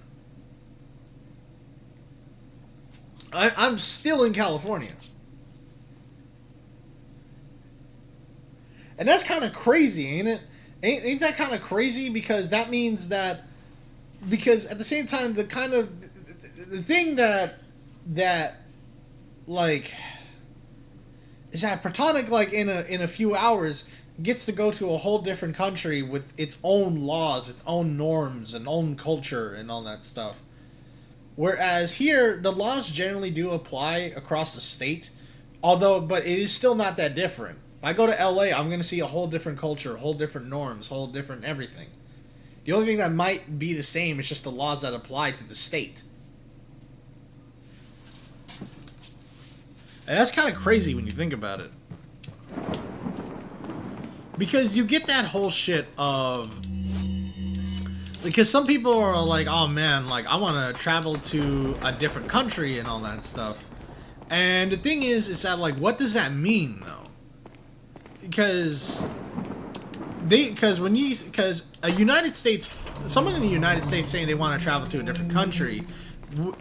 I'm still in California. And that's kind of crazy, ain't it? Ain't that kind of crazy? Because that means that... Because at the same time, the thing that like... is that Protonic, like, in a few hours, gets to go to a whole different country with its own laws, its own norms, and own culture, and all that stuff. Whereas here, the laws generally do apply across the state, but it is still not that different. If I go to LA, I'm going to see a whole different culture, whole different norms, whole different everything. The only thing that might be the same is just the laws that apply to the state. And that's kind of crazy when you think about it. Because you get that whole shit of... Because some people are like, oh man, like, I want to travel to a different country and all that stuff. And the thing is that, like, what does that mean, though? Because a United States... Someone in the United States saying they want to travel to a different country,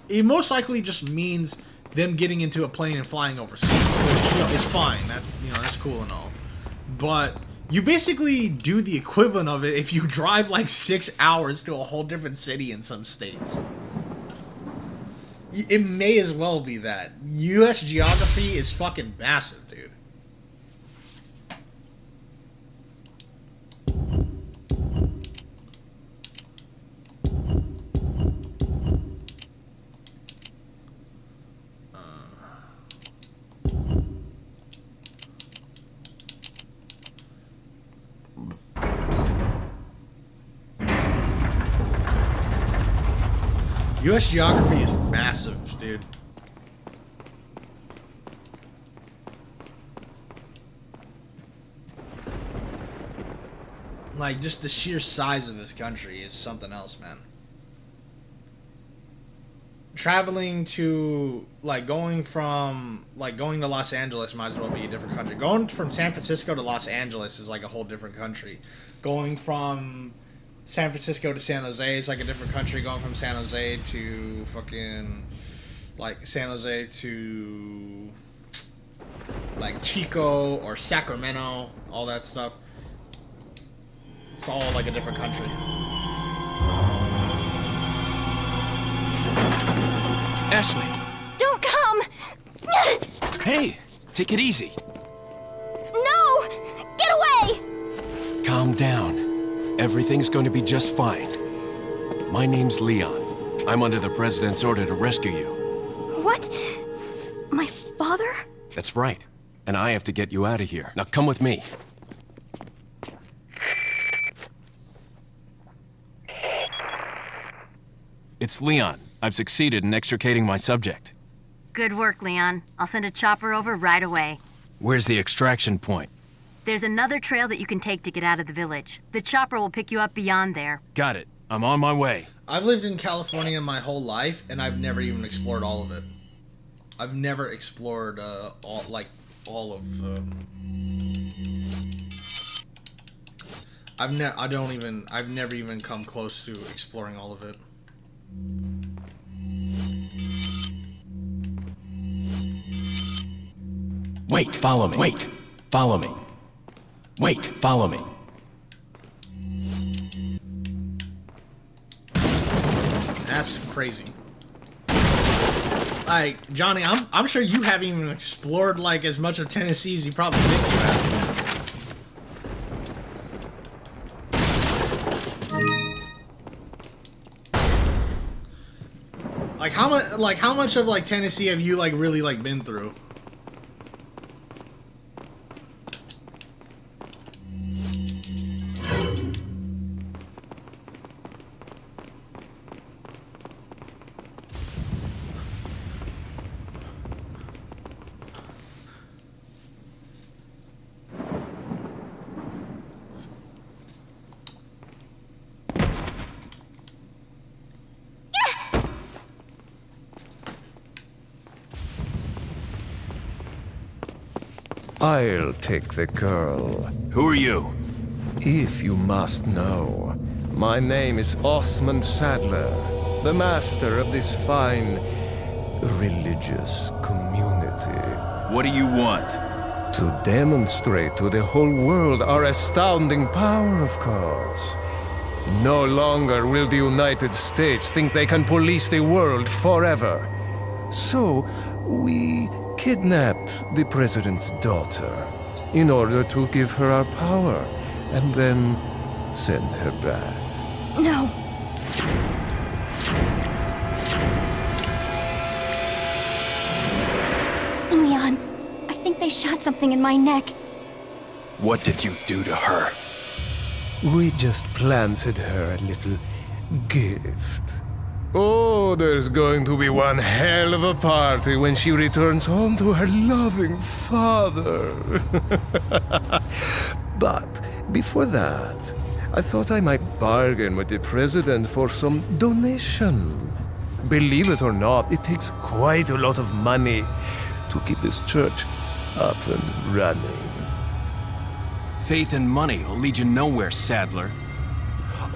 it most likely just means them getting into a plane and flying overseas, which, you know, is fine. That's, you know, that's cool and all. But you basically do the equivalent of it if you drive like 6 hours to a whole different city in some states. It may as well be that. U.S. geography is fucking massive, dude. U.S. geography is massive, dude. Like, just the sheer size of this country is something else, man. Traveling to, like, going to Los Angeles might as well be a different country. Going from San Francisco to Los Angeles is like a whole different country. Going from San Francisco to San Jose is like a different country. Going from San Jose to fucking, like, San Jose to, like, Chico or Sacramento, all that stuff. It's all like a different country. Ashley! Don't come! Hey, take it easy. No! Get away! Calm down. Everything's going to be just fine. My name's Leon. I'm under the President's order to rescue you. What? My father? That's right. And I have to get you out of here. Now come with me. It's Leon. I've succeeded in extricating my subject. Good work, Leon. I'll send a chopper over right away. Where's the extraction point? There's another trail that you can take to get out of the village. The chopper will pick you up beyond there. Got it. I'm on my way. I've lived in California my whole life, and I've never even explored all of it. I've never explored all of. I've never even come close to exploring all of it. Wait, follow me. Wait, follow me. Wait, follow me. That's crazy. Like, Johnny, I'm sure you haven't even explored like as much of Tennessee as you probably think you have. Like how much of like Tennessee have you like really like been through? I'll take the girl. Who are you? If you must know, my name is Osmond Sadler, the master of this fine religious community. What do you want? To demonstrate to the whole world our astounding power, of course. No longer will the United States think they can police the world forever. So, we kidnapped the president's daughter in order to give her our power and then send her back. No. Leon, I think they shot something in my neck. What did you do to her? We just planted her a little gift. Oh, there's going to be one hell of a party when she returns home to her loving father. But before that, I thought I might bargain with the president for some donation. Believe it or not, it takes quite a lot of money to keep this church up and running. Faith and money will lead you nowhere, Sadler.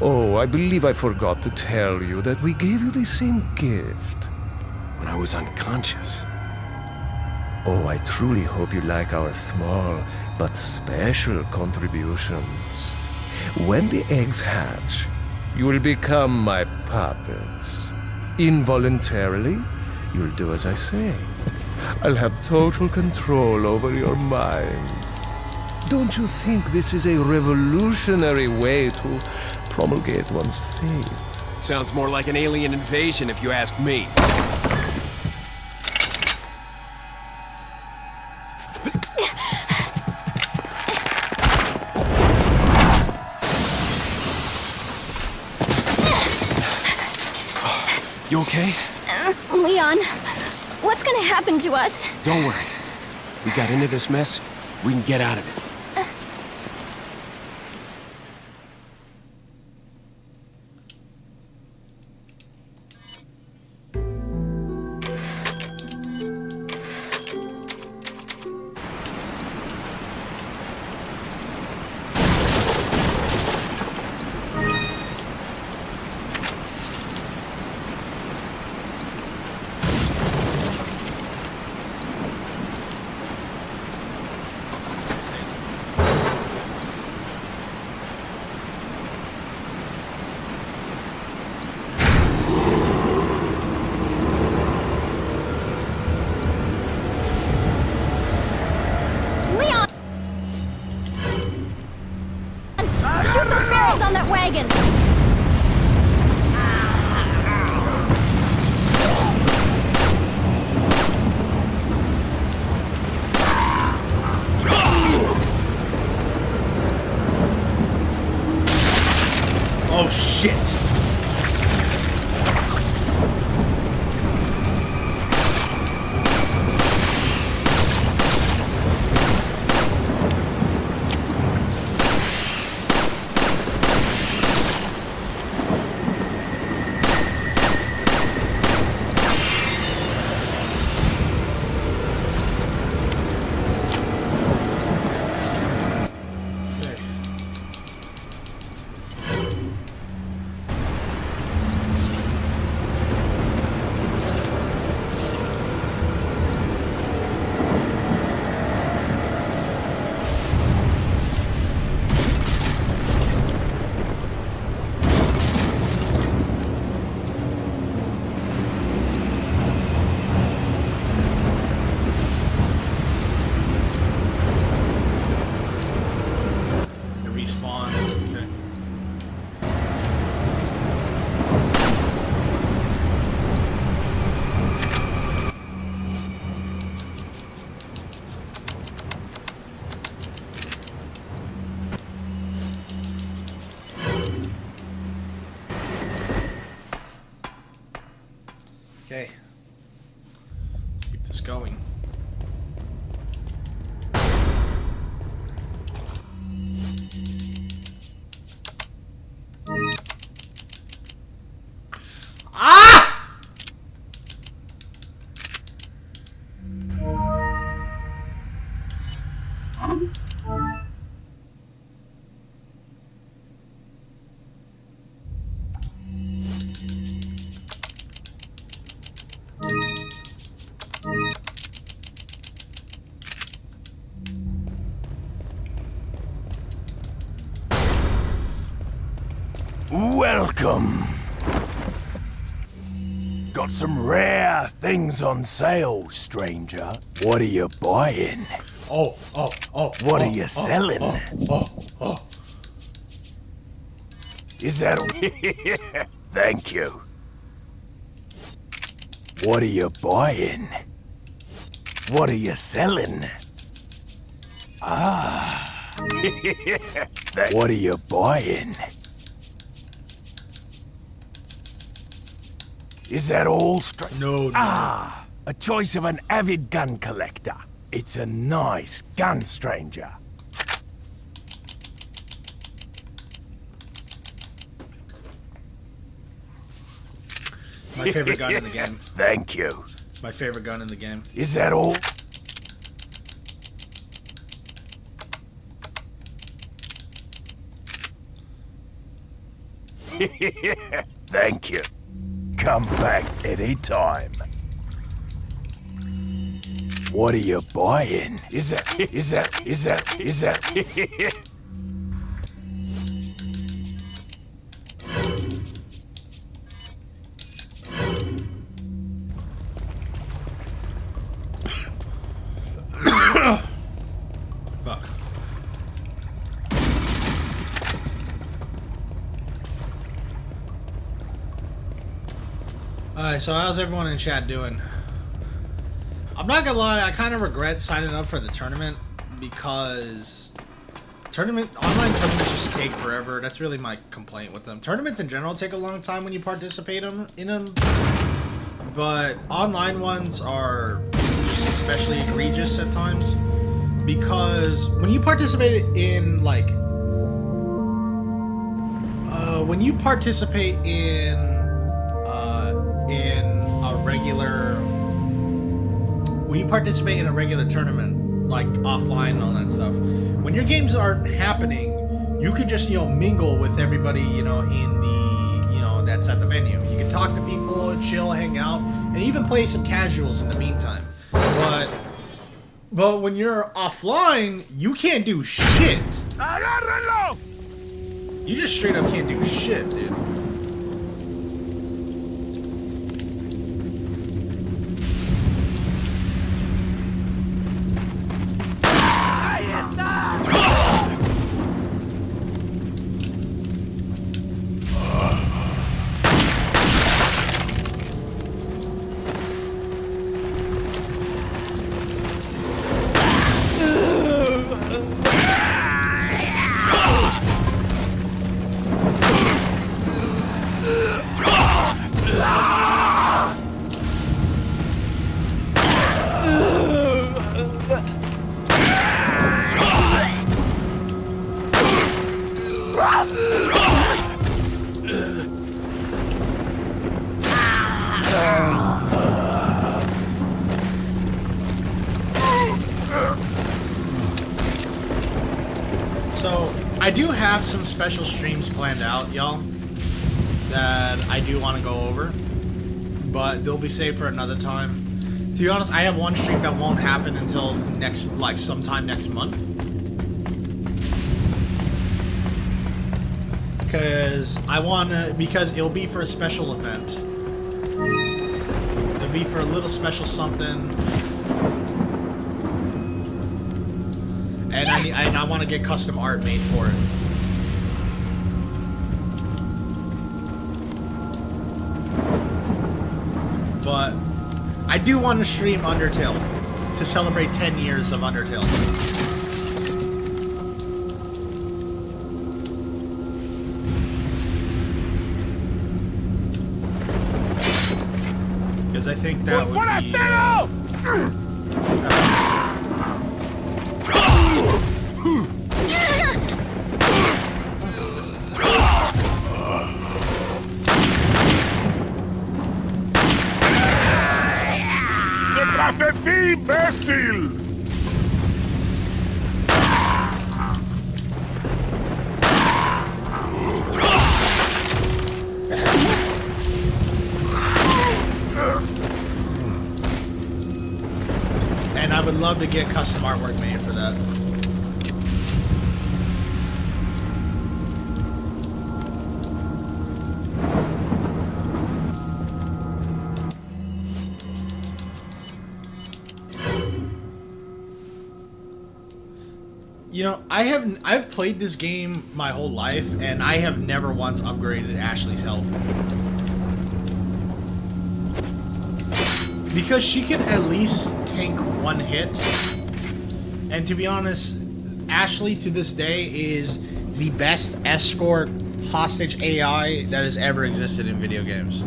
Oh, I believe I forgot to tell you that we gave you the same gift. When I was unconscious. Oh, I truly hope you like our small but special contributions. When the eggs hatch, you will become my puppets. Involuntarily, you'll do as I say. I'll have total control over your minds. Don't you think this is a revolutionary way to promulgate one's faith? Sounds more like an alien invasion if you ask me. You okay? Leon, what's gonna happen to us? Don't worry. We got into this mess. We can get out of it. Shoot those barrels on that wagon! Oh shit! Okay. Let's keep this going. Ah! Welcome. Got some rare things on sale, stranger. What are you buying? Oh. What are you selling? Is that... Thank you. What are you buying? What are you selling? Ah. What are you buying? Is that all, No. Ah, a choice of an avid gun collector. It's a nice gun, stranger. My favorite gun in the game. Thank you. My favorite gun in the game. Is that all? Thank you. Come back anytime. What are you buying? Is that... Fuck. Alright, so how's everyone in chat doing? I'm not gonna lie, I kind of regret signing up for the tournament because online tournaments just take forever. That's really my complaint with them. Tournaments in general take a long time when you participate in them, but online ones are just especially egregious at times because when you participate in like when you participate in a regular tournament, like offline and all that stuff, when your games aren't happening, you could just, mingle with everybody, in the, that's at the venue. You can talk to people, chill, hang out, and even play some casuals in the meantime. But when you're offline, you can't do shit. You just straight up can't do shit, dude. So, I do have some special streams planned out, y'all, that I do want to go over, but they'll be saved for another time. To be honest, I have one stream that won't happen until sometime next month. Because it'll be for a special event. It'll be for a little special something. And I want to get custom art made for it. But I do want to stream Undertale to celebrate 10 years of Undertale. Because I think that would be... ¡Detrás de ti, imbécil! And I would love to get custom artwork made for that. You know, I've played this game my whole life, and I have never once upgraded Ashley's health. Because she could at least tank one hit. And to be honest, Ashley to this day is the best escort hostage AI that has ever existed in video games.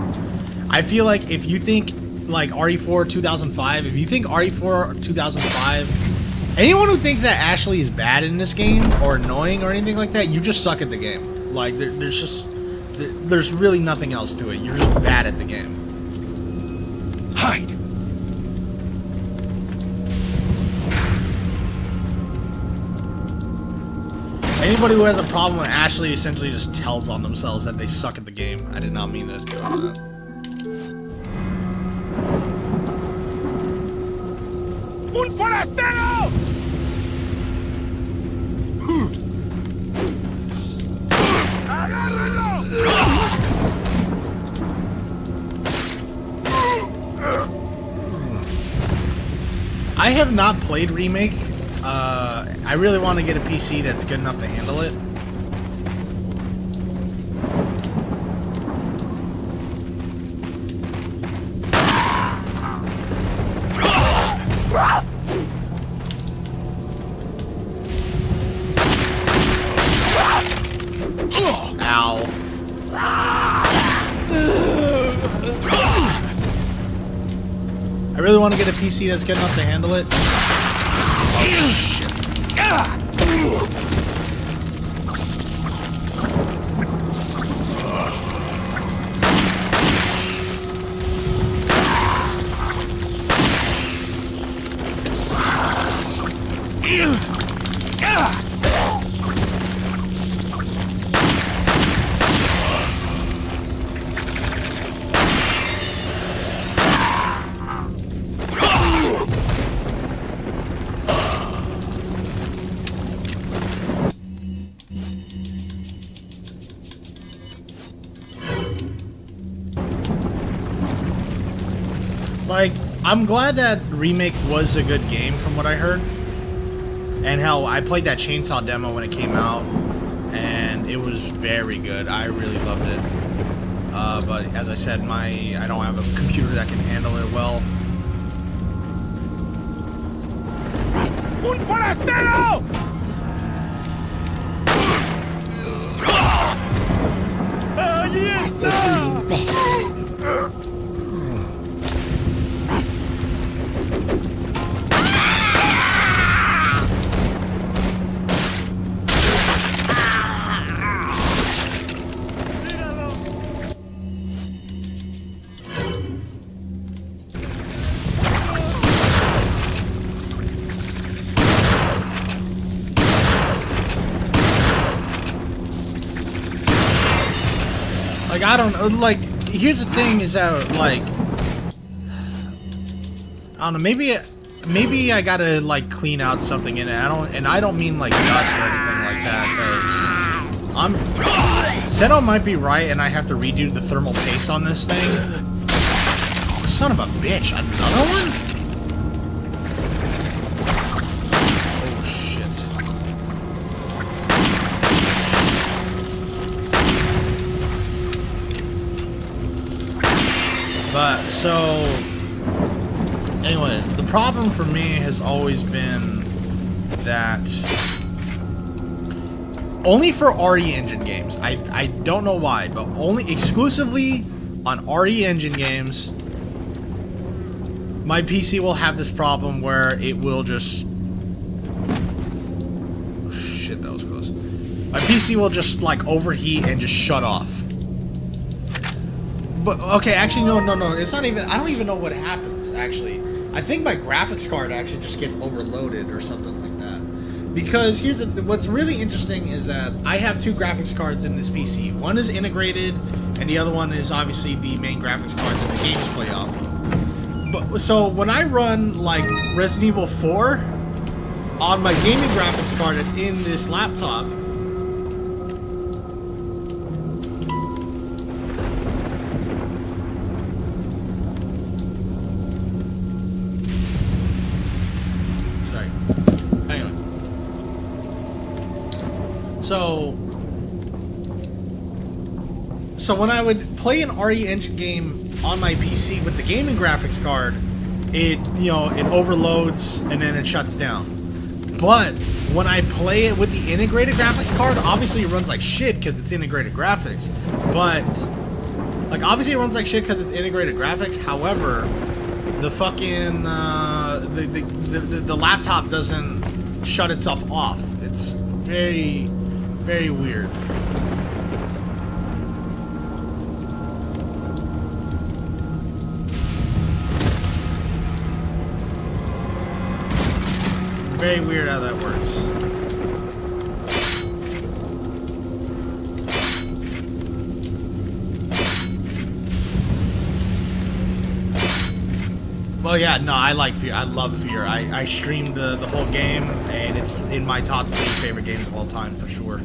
I feel like if you think like RE4 2005, if you think RE4 2005, anyone who thinks that Ashley is bad in this game or annoying or anything like that, you just suck at the game. Like there's really nothing else to it. You're just bad at the game. Hide! Anybody who has a problem with Ashley essentially just tells on themselves that they suck at the game. I did not mean to go into that. ¡Un forastero! I have not played Remake. I really want to get a PC that's good enough to handle it. Ow. I really want to get a PC that's good enough to handle it. Oh, shit. Like, I'm glad that Remake was a good game from what I heard. And how I played that Chainsaw demo when it came out, and it was very good. I really loved it. But as I said, I don't have a computer that can handle it well. ¡Un forastero! ¡Allí está! Like, I don't know, like, here's the thing is that, like, I don't know, maybe I gotta, like, clean out something in it. I don't mean, like, dust or anything like that, because Seto might be right and I have to redo the thermal paste on this thing. Oh, son of a bitch, another one? But, so, anyway, the problem for me has always been that only for RE Engine games, I don't know why, but only exclusively on RE Engine games, my PC will have this problem where it will just... Oh, shit, that was close. My PC will just, like, overheat and just shut off. But, okay, actually, no. It's not even... I don't even know what happens, actually. I think my graphics card actually just gets overloaded or something like that. Because here's what's really interesting is that I have 2 graphics cards in this PC. One is integrated, and the other one is obviously the main graphics card that the games play off of. But, so, when I run, like, Resident Evil 4 on my gaming graphics card that's in this laptop... So when I would play an RE Engine game on my PC with the gaming graphics card, it overloads and then it shuts down. But when I play it with the integrated graphics card, obviously it runs like shit because it's integrated graphics. But like obviously it runs like shit because it's integrated graphics. However, the fucking the laptop doesn't shut itself off. It's very, very weird. It's very weird how that works. Well, yeah, no, I like Fear. I love Fear. I streamed the whole game, and it's in my top 3 favorite games of all time, for sure.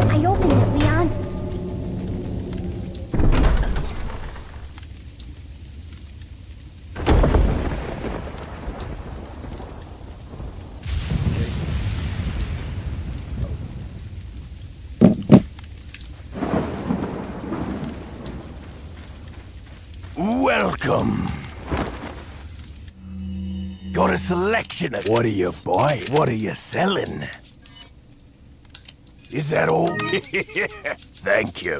I opened it, Leon. Welcome. Got a selection of... What are you buying? What are you selling? Is that all? Thank you.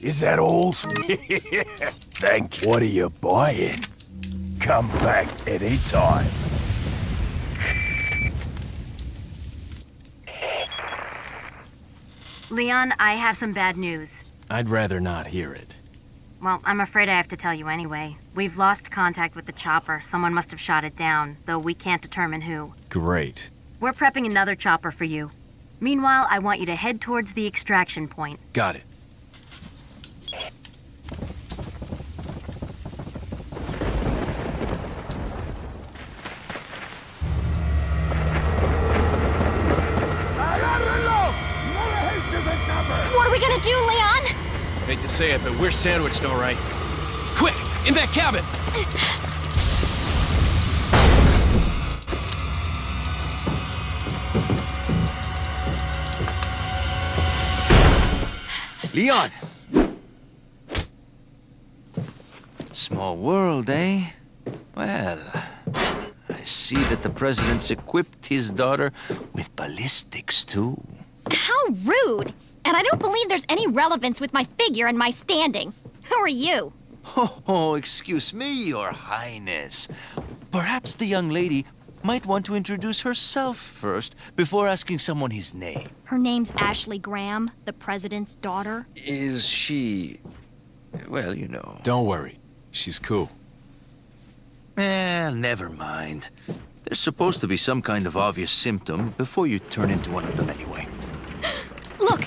Is that all? Thank you. What are you buying? Come back anytime. Leon, I have some bad news. I'd rather not hear it. Well, I'm afraid I have to tell you anyway. We've lost contact with the chopper. Someone must have shot it down, though we can't determine who. Great. We're prepping another chopper for you. Meanwhile, I want you to head towards the extraction point. Got it. What are we gonna do, Leon? Hate to say it, but we're sandwiched all right. Quick! In that cabin! Leon! Small world, eh? Well, I see that the president's equipped his daughter with ballistics, too. How rude! And I don't believe there's any relevance with my figure and my standing. Who are you? Oh, excuse me, Your Highness. Perhaps the young lady might want to introduce herself first before asking someone his name. Her name's Ashley Graham, the president's daughter. Is she... well, you know... Don't worry. She's cool. Never mind. There's supposed to be some kind of obvious symptom before you turn into one of them anyway. Look!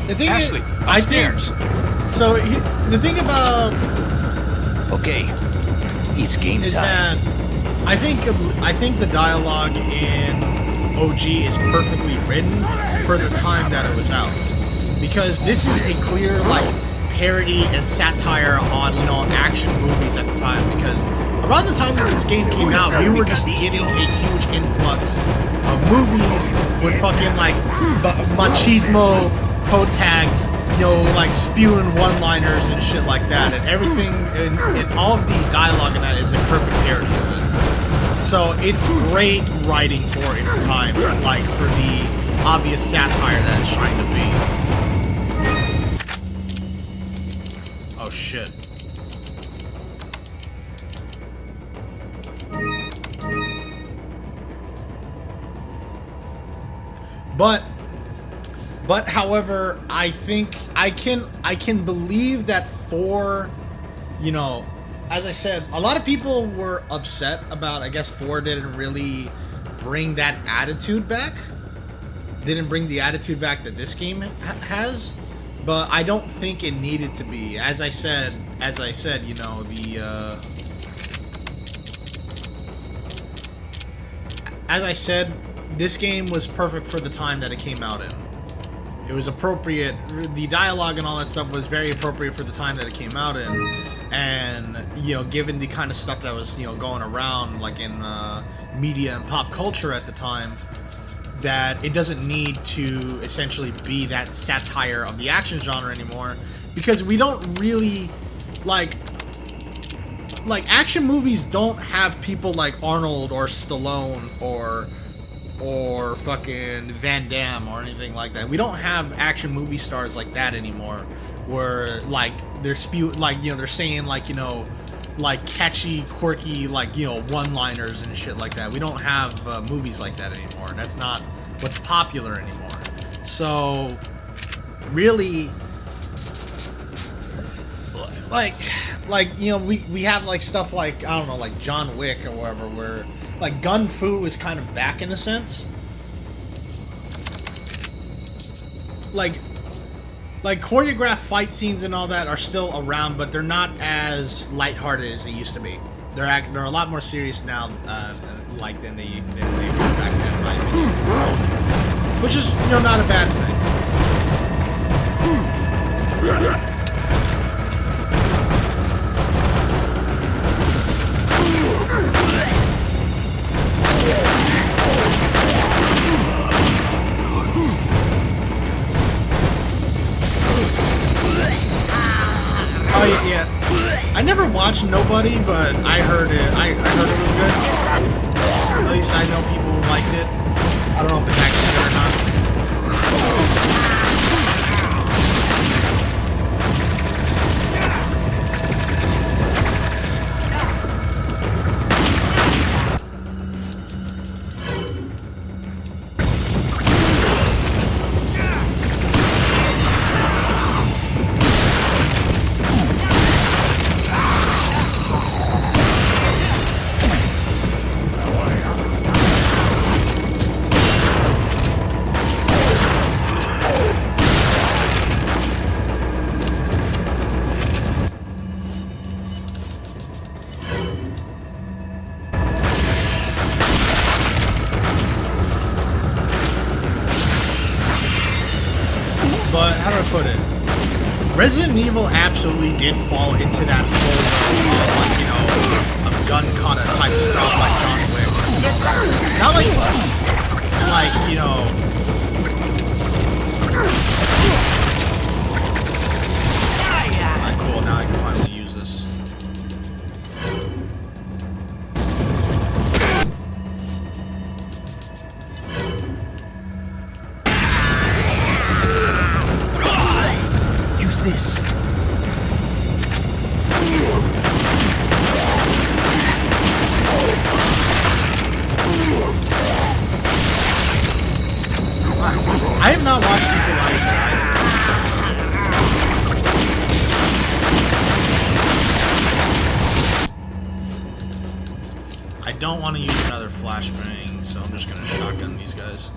The thing Ashley, is, I upstairs. think, so the thing about Okay, it's game is time. that I think the dialogue in OG is perfectly written for the time that it was out, because this is a clear like parody and satire on action movies at the time. Because around the time that this game came out, we were just getting a huge influx of movies with fucking like machismo code tags, like spewing one-liners and shit like that, and everything, and all of the dialogue in that is a perfect parody of it. So it's great writing for its time, like for the obvious satire that it's trying to be. Oh shit. But however, I think I can believe that for, as I said, a lot of people were upset about, I guess 4 didn't really bring that attitude back. Didn't bring the attitude back that this game has. But I don't think it needed to be. As I said, this game was perfect for the time that it came out in. It was appropriate. The dialogue and all that stuff was very appropriate for the time that it came out in, and given the kind of stuff that was going around like in media and pop culture at the time, that it doesn't need to essentially be that satire of the action genre anymore, because we don't really like action movies don't have people like Arnold or Stallone or fucking Van Damme or anything like that. We don't have action movie stars like that anymore, where like they're they're saying like catchy, quirky, one-liners and shit like that. We don't have movies like that anymore. That's not what's popular anymore. So really, we have like stuff like, I don't know, like John Wick or whatever, where like gun fu is kind of back in a sense. Like choreographed fight scenes and all that are still around, but they're not as lighthearted as they used to be. They're a lot more serious now, than they were back then, in my opinion. Which is not a bad thing. Oh yeah. I never watched Nobody, but I heard it. I heard it was good. At least I know people who liked it. I don't know if it's actually good or not. But how do I put it? Resident Evil absolutely did fall into that whole of gun kata type stuff like John Wick. Not like Alright, cool, now I can finally use this. This. I have not watched Equalizer either. I don't want to use another flashbang, so I'm just gonna shotgun these guys.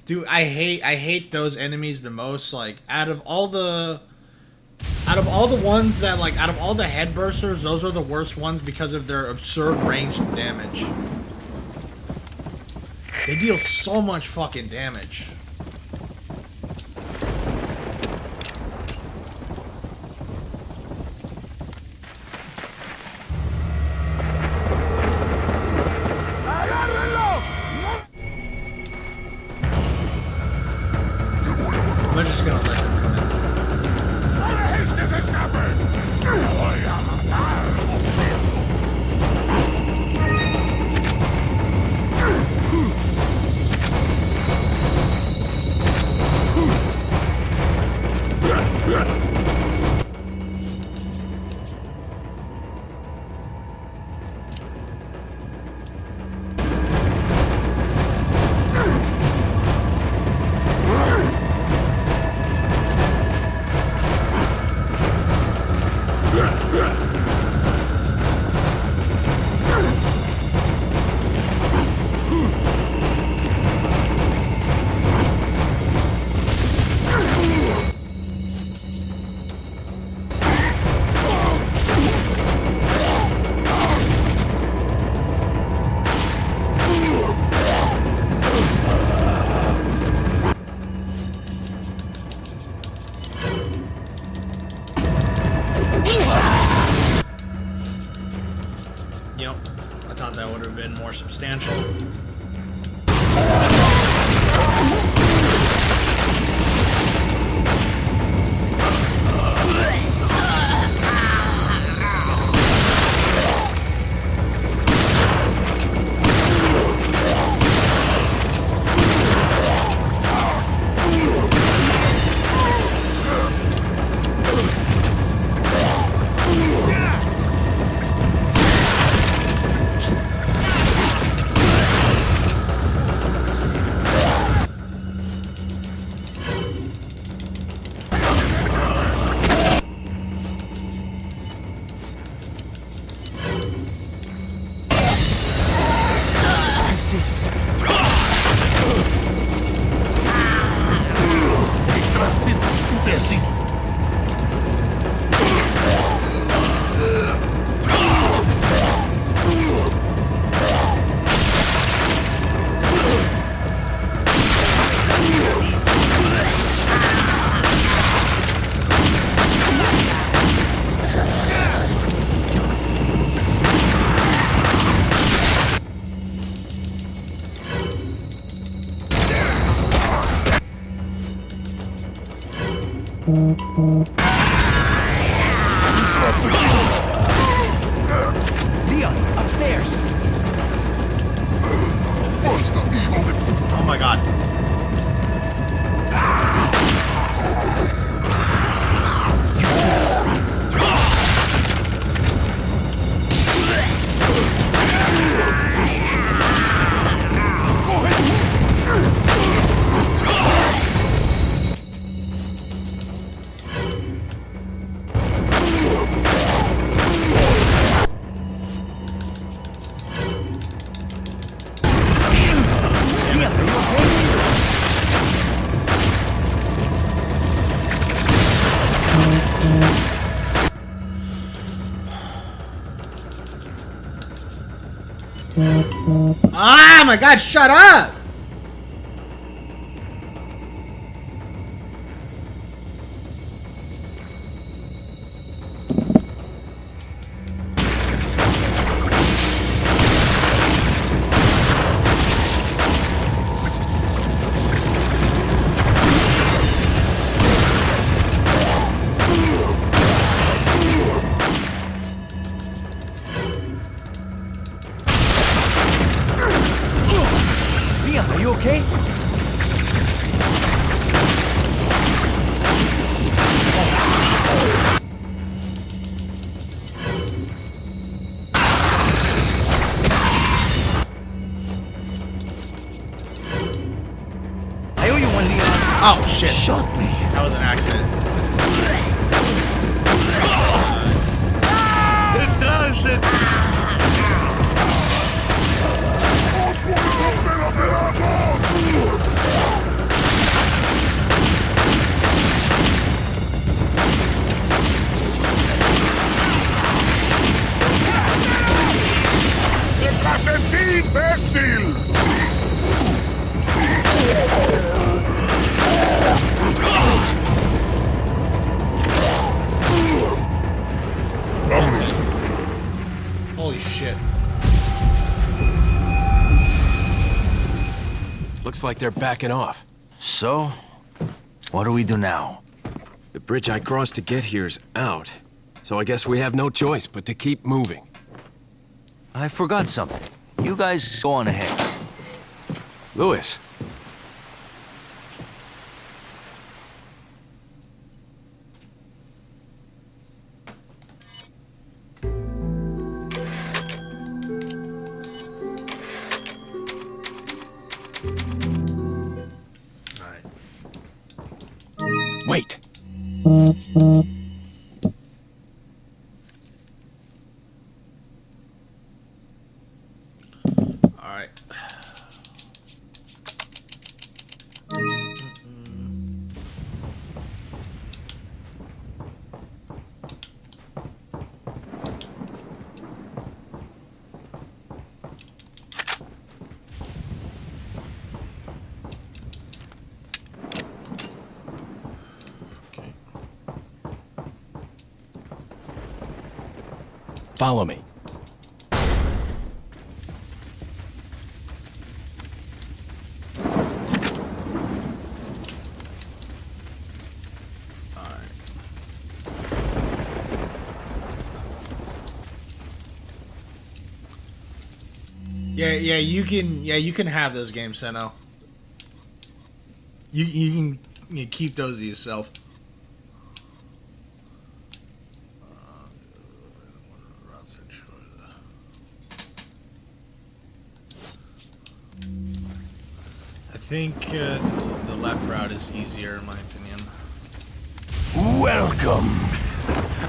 Dude, I hate those enemies the most. Like, out of all the ones that, like, out of all the headbursters, those are the worst ones because of their absurd range of damage. They deal so much fucking damage. I'm just gonna let them come in. Yep, I thought that would have been more substantial. Leon, upstairs. Oh my god. Ah, my god, shut up! Leon, are you okay? I owe you one, Leon. Oh shit. Shot me. That was an accident. Holy shit. Looks like they're backing off. So, what do we do now? The bridge I crossed to get here's out, so I guess we have no choice but to keep moving. I forgot something. You guys go on ahead. Louis. Wait. Alright. Follow me. Yeah, you can have those games, Seno. You can keep those to yourself. I think the left route is easier in my opinion. Welcome.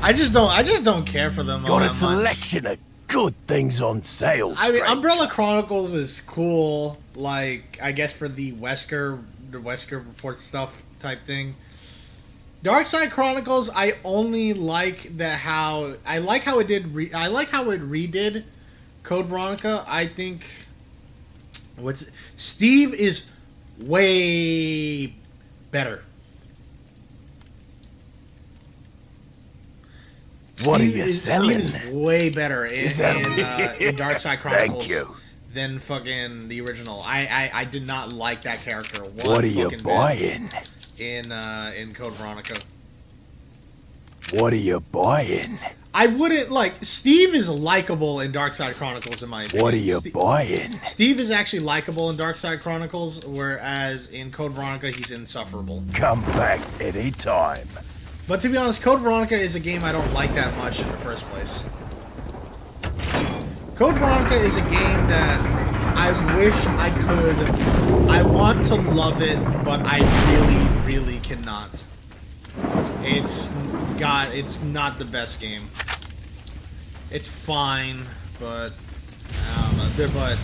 I just don't care for them. Got a selection of good things on sale. I mean, Umbrella Chronicles is cool, like I guess for the Wesker report stuff type thing. Dark Side Chronicles, I only like how it redid Code Veronica. I think Steve is way better. What are you selling? Steve is way better in Dark Side Chronicles Thank you. than fucking the original. I did not like that character. What are you buying? In Code Veronica. What are you buying? I wouldn't Steve is likable in Dark Side Chronicles in my opinion. What are you buying? Steve is actually likable in Dark Side Chronicles, whereas in Code Veronica he's insufferable. Come back anytime. But to be honest, Code Veronica is a game I don't like that much in the first place. Code Veronica is a game that I wish I could. I want to love it, but I really, really cannot. It's not the best game. It's fine, but I don't know. But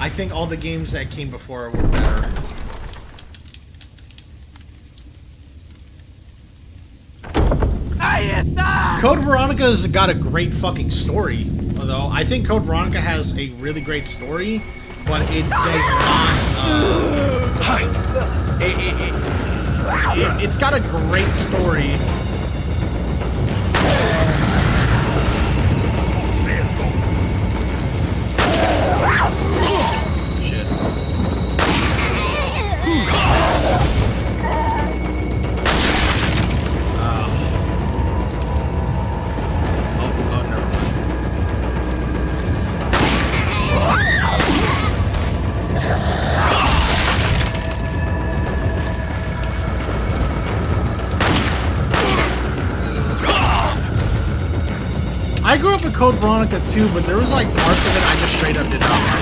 I think all the games that came before were better. Code Veronica's got a great fucking story, although I think Code Veronica has a really great story, but it does not. It's got a great story. Shit. I grew up with Code Veronica too, but there was like parts of it I just straight up did not like.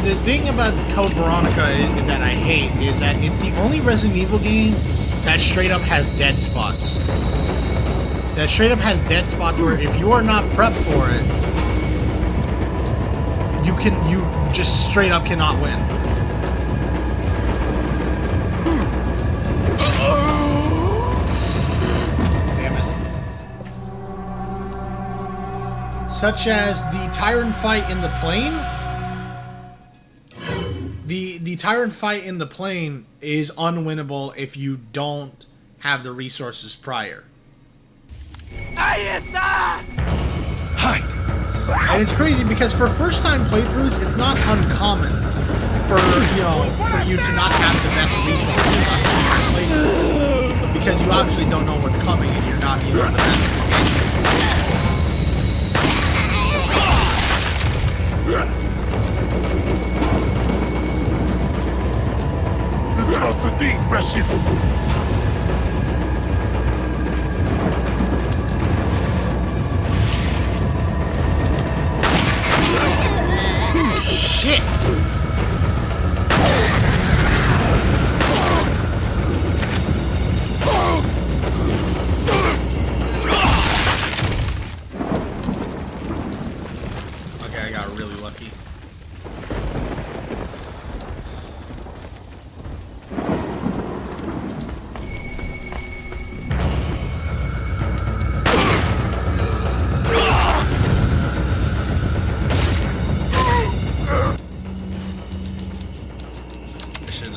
The thing about Code Veronica that I hate is that it's the only Resident Evil game that straight up has dead spots. That straight up has dead spots where if you are not prepped for it, you just straight up cannot win. Damn it. Such as the Tyrant fight in the plane. The Tyrant fight in the plane is unwinnable if you don't have the resources prior. And it's crazy because for first-time playthroughs, it's not uncommon for you to not have the best resources on first-time playthroughs, because you obviously don't know what's coming and you're not the best. Shit! Okay, I got really lucky. I should,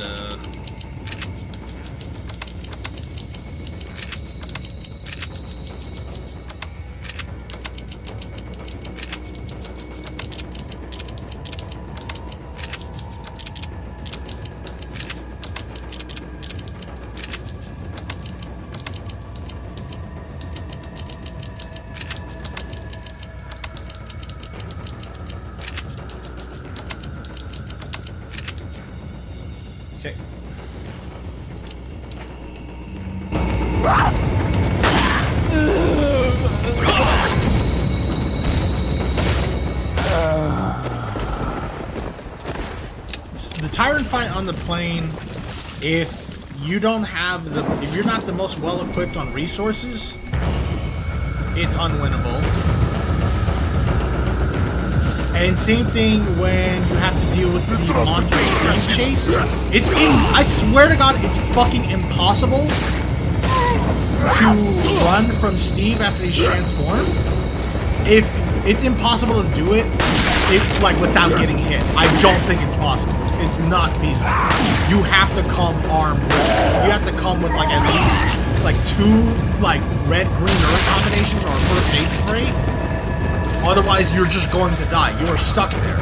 Okay. The Tyrant fight on the plane, if you're not the most well equipped on resources, it's unwinnable. And same thing when you have to deal with the monster Steve chase. I swear to God, it's fucking impossible to run from Steve after he's transformed. It's impossible to do it, without getting hit. I don't think it's possible. It's not feasible. You have to come armed with. You have to come with at least 2 red, green, earth combinations or a first aid spray. Otherwise, you're just going to die. You are stuck there.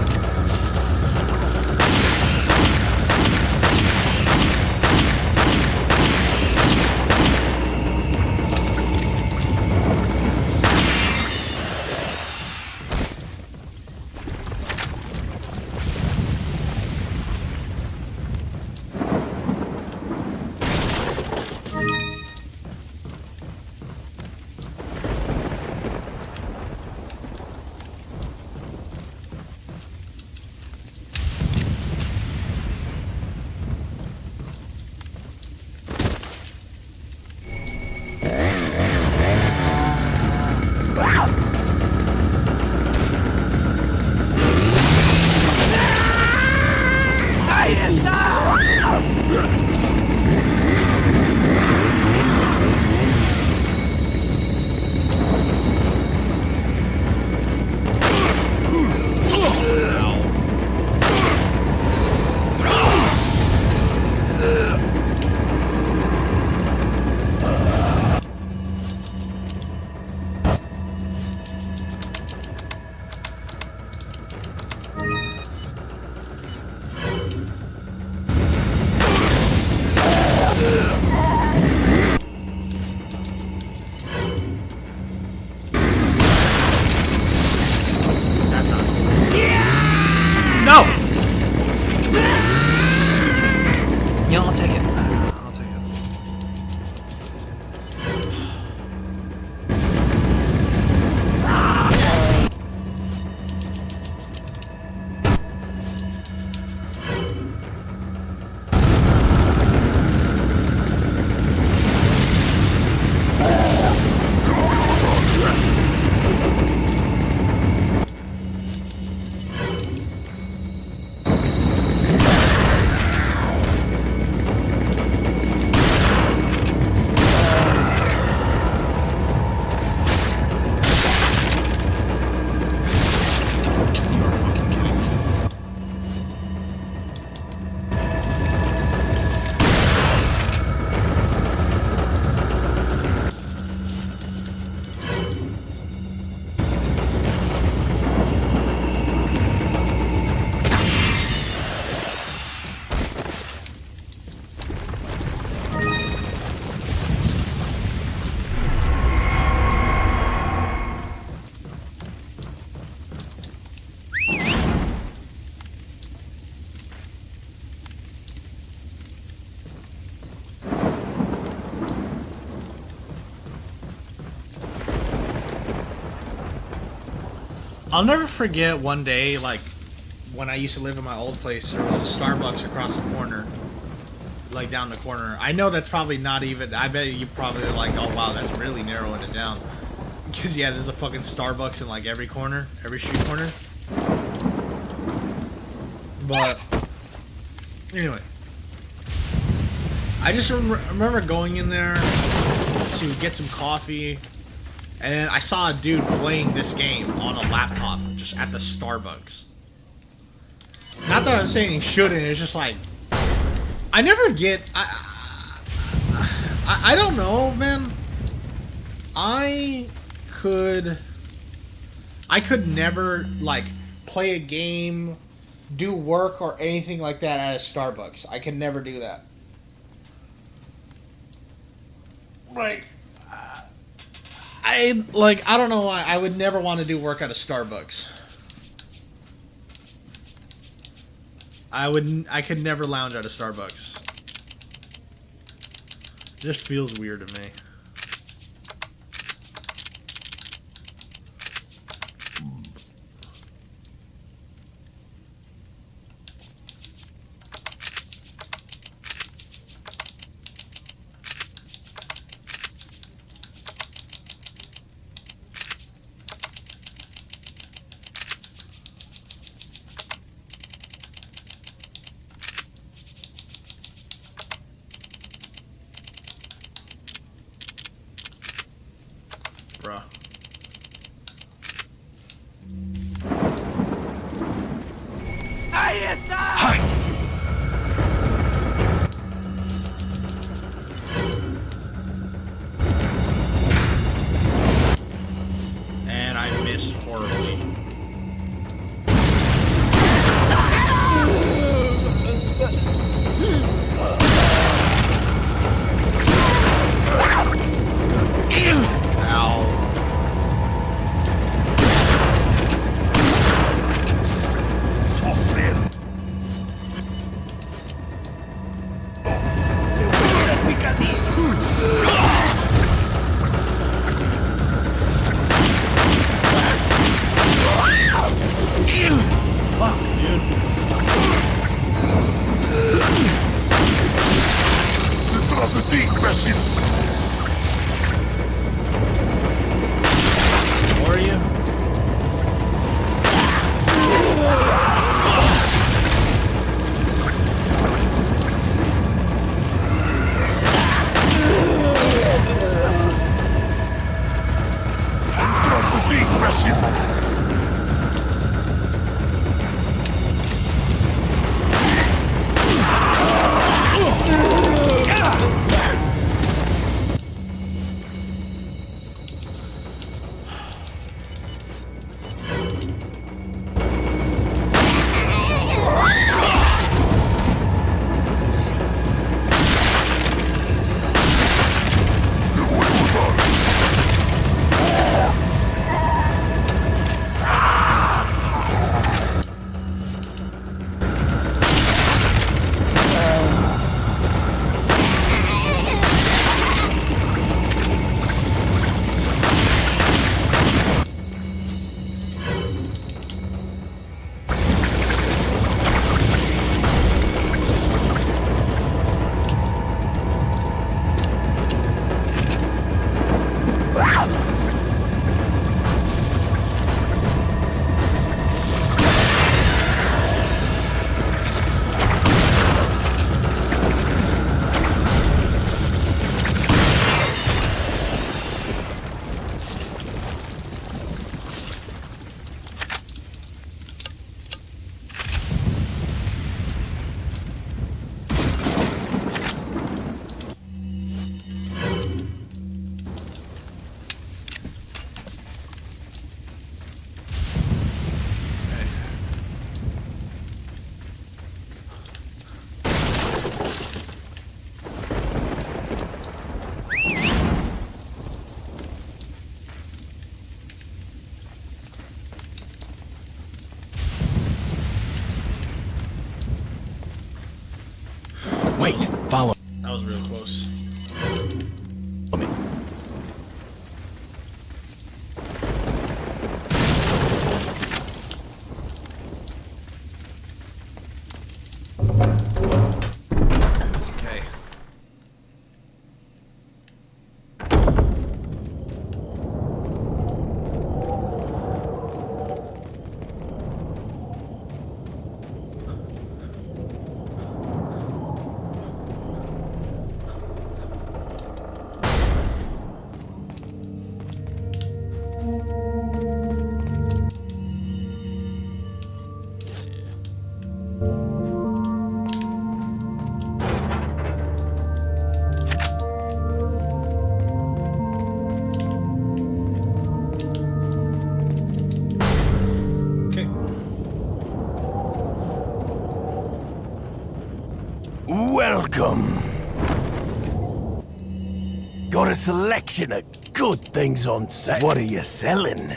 I'll never forget one day, like, when I used to live in my old place, there was a Starbucks across the corner. Like, down the corner. I know that's probably not even... I bet you probably like, oh, wow, that's really narrowing it down. Because, yeah, there's a fucking Starbucks in, like, every corner. Every street corner. But... Anyway. I just remember going in there to get some coffee. And then I saw a dude playing this game on a laptop. Just at the Starbucks. Not that I'm saying he shouldn't. It's just like... I never get... I don't know, man. I could never, like, play a game, do work, or anything like that at a Starbucks. I can never do that. Like, I don't know why. I would never want to do work at a Starbucks. I could never lounge at a Starbucks. It just feels weird to me. Bruh. And I missed horribly. Ow. Welcome. Got a selection of good things on sale. What are you selling?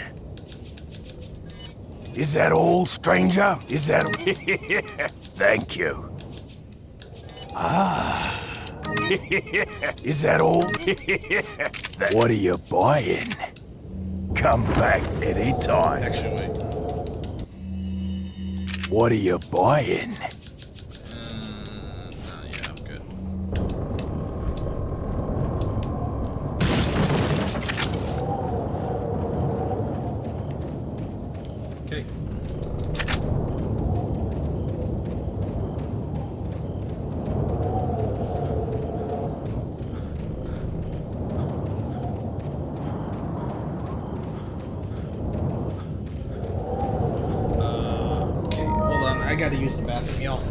Is that all, stranger? Is that... Thank you. Ah. Is that all? What are you buying? Come back anytime. Actually, wait. What are you buying? Yeah, I'm good. Okay. Okay, hold on. I gotta use the bathroom, y'all.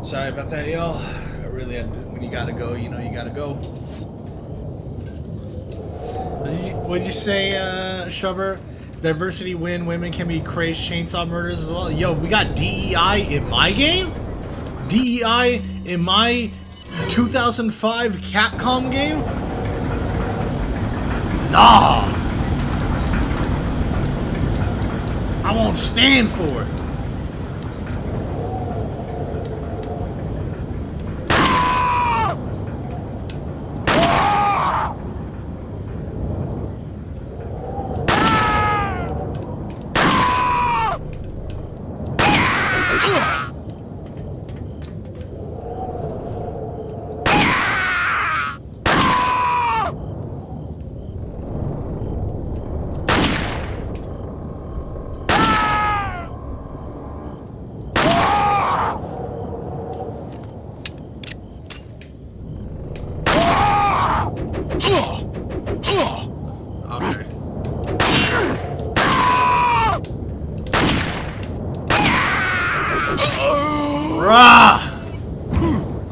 Sorry about that, y'all. I really had to, when you gotta go, you know you gotta go. What'd you say, Shubber? Diversity win, women can be crazed chainsaw murders as well. Yo, we got DEI in my game? DEI in my 2005 Capcom game? Nah! I won't stand for it.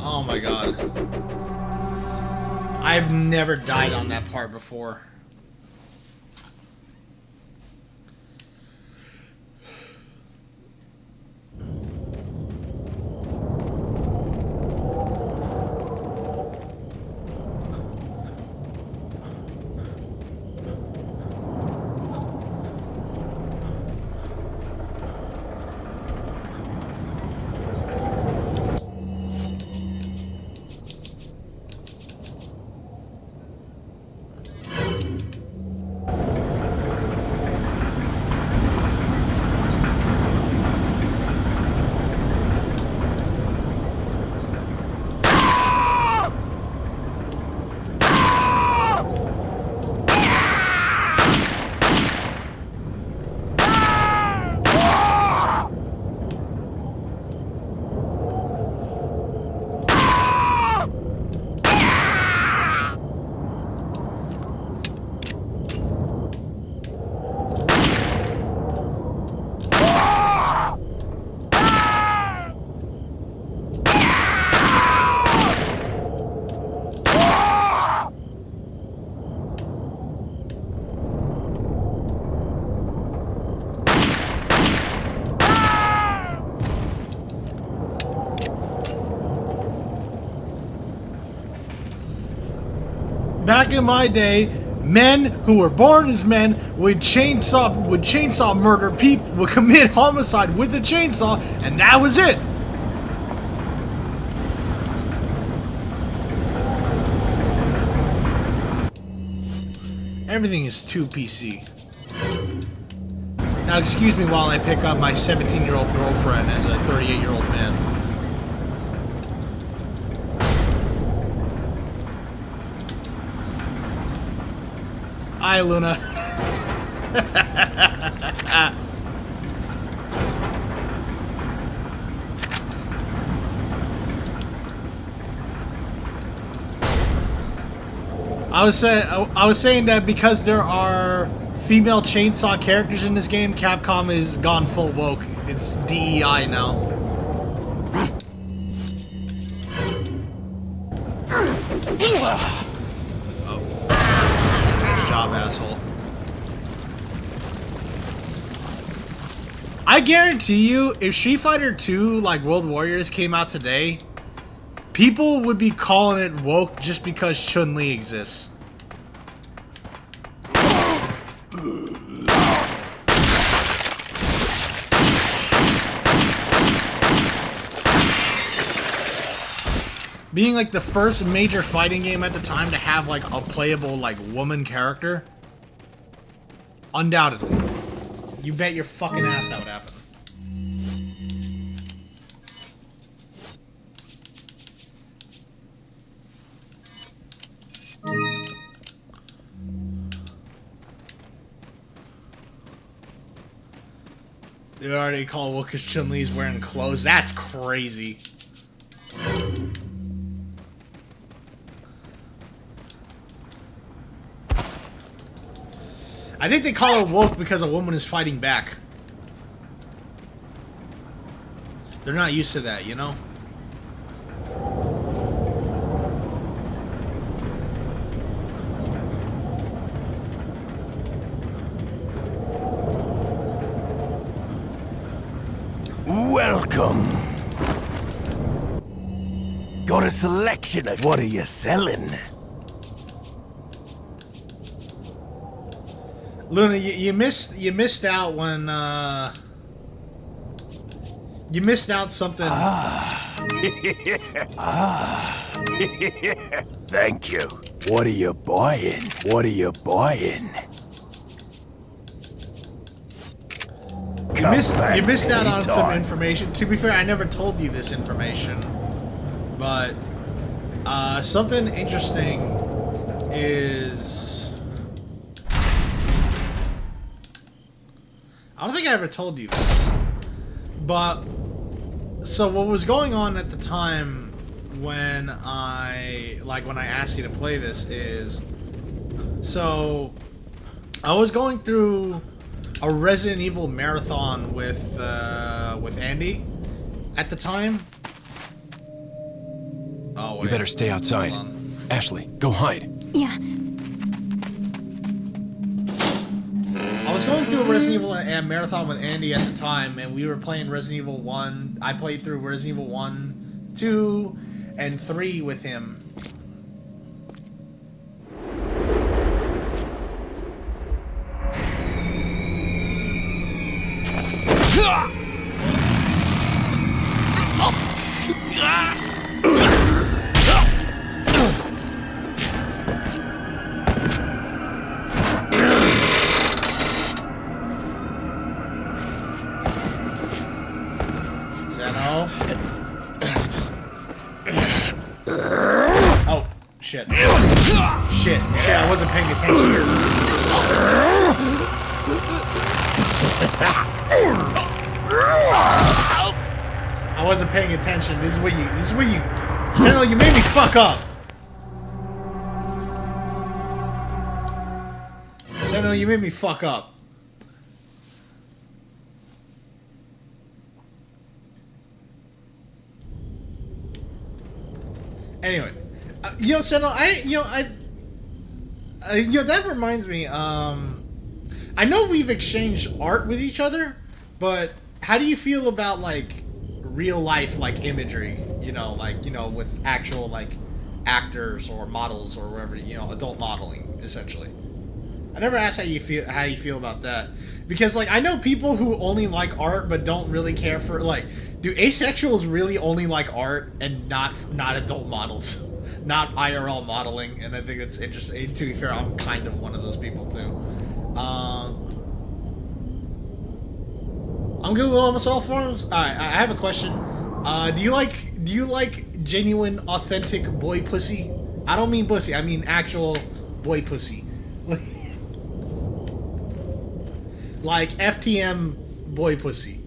Oh my god. I've never died on that part before. Back in my day, men who were born as men would chainsaw murder people, would commit homicide with a chainsaw, and that was it. Everything is too PC. Now excuse me while I pick up my 17-year-old girlfriend as a 38-year-old man. Hi, Luna. I was saying that because there are female chainsaw characters in this game, Capcom has gone full woke. It's DEI now. Job, asshole. I guarantee you, if Street Fighter 2 like World Warriors came out today, people would be calling it woke just because Chun-Li exists. Being like the first major fighting game at the time to have like a playable like woman character, undoubtedly, you bet your fucking ass that would happen. They already call well because Chun-Li's wearing clothes. That's crazy. I think they call it woke because a woman is fighting back. They're not used to that, you know? welcome. Got a selection of what are you selling? Luna, you missed out when you missed out something. Thank you. What are you buying? What are you buying? You missed out on some information. To be fair, I never told you this information, but something interesting is I don't think I ever told you this, but so what was going on at the time when I asked you to play this is, so I was going through a Resident Evil marathon with Andy at the time. Oh wait. You better stay outside. Ashley, go hide. Yeah. I was going through a Resident Evil marathon with Andy at the time, and we were playing Resident Evil 1. I played through Resident Evil 1, 2, and 3 with him. Oh, shit. Shit, I wasn't paying attention. I wasn't paying attention. This is where you, General, you made me fuck up. General, you made me fuck up. Anyway, Sentinel, that reminds me, I know we've exchanged art with each other, but how do you feel about, like, real life, like, imagery, with actual, like, actors or models or whatever, adult modeling, essentially? I never asked how you feel about that, because, like, I know people who only like art but don't really care for, like, do asexuals really only like art and not adult models, not IRL modeling? And I think it's interesting. To be fair, I'm kind of one of those people too. I'm good with almost all forms. All right, I have a question. Do you like genuine, authentic boy pussy? I don't mean pussy. I mean actual boy pussy. Like FTM boy pussy,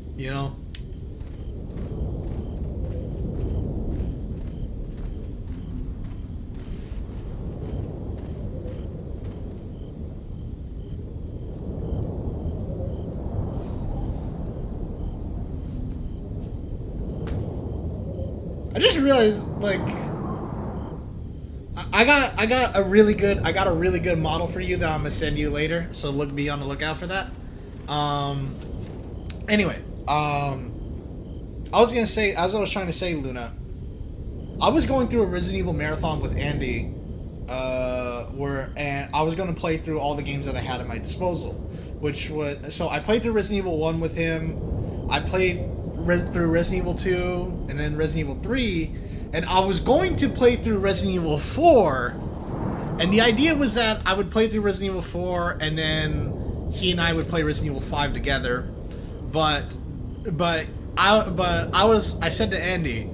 I just realized, like, I got a really good model for you that I'm gonna send you later. So be on the lookout for that. Anyway, I was trying to say, Luna, I was going through a Resident Evil marathon with Andy, and I was going to play through all the games that I had at my disposal, so I played through Resident Evil 1 with him, I played through Resident Evil 2, and then Resident Evil 3, and I was going to play through Resident Evil 4, and the idea was that I would play through Resident Evil 4, and then he and I would play Resident Evil 5 together, but I said to Andy,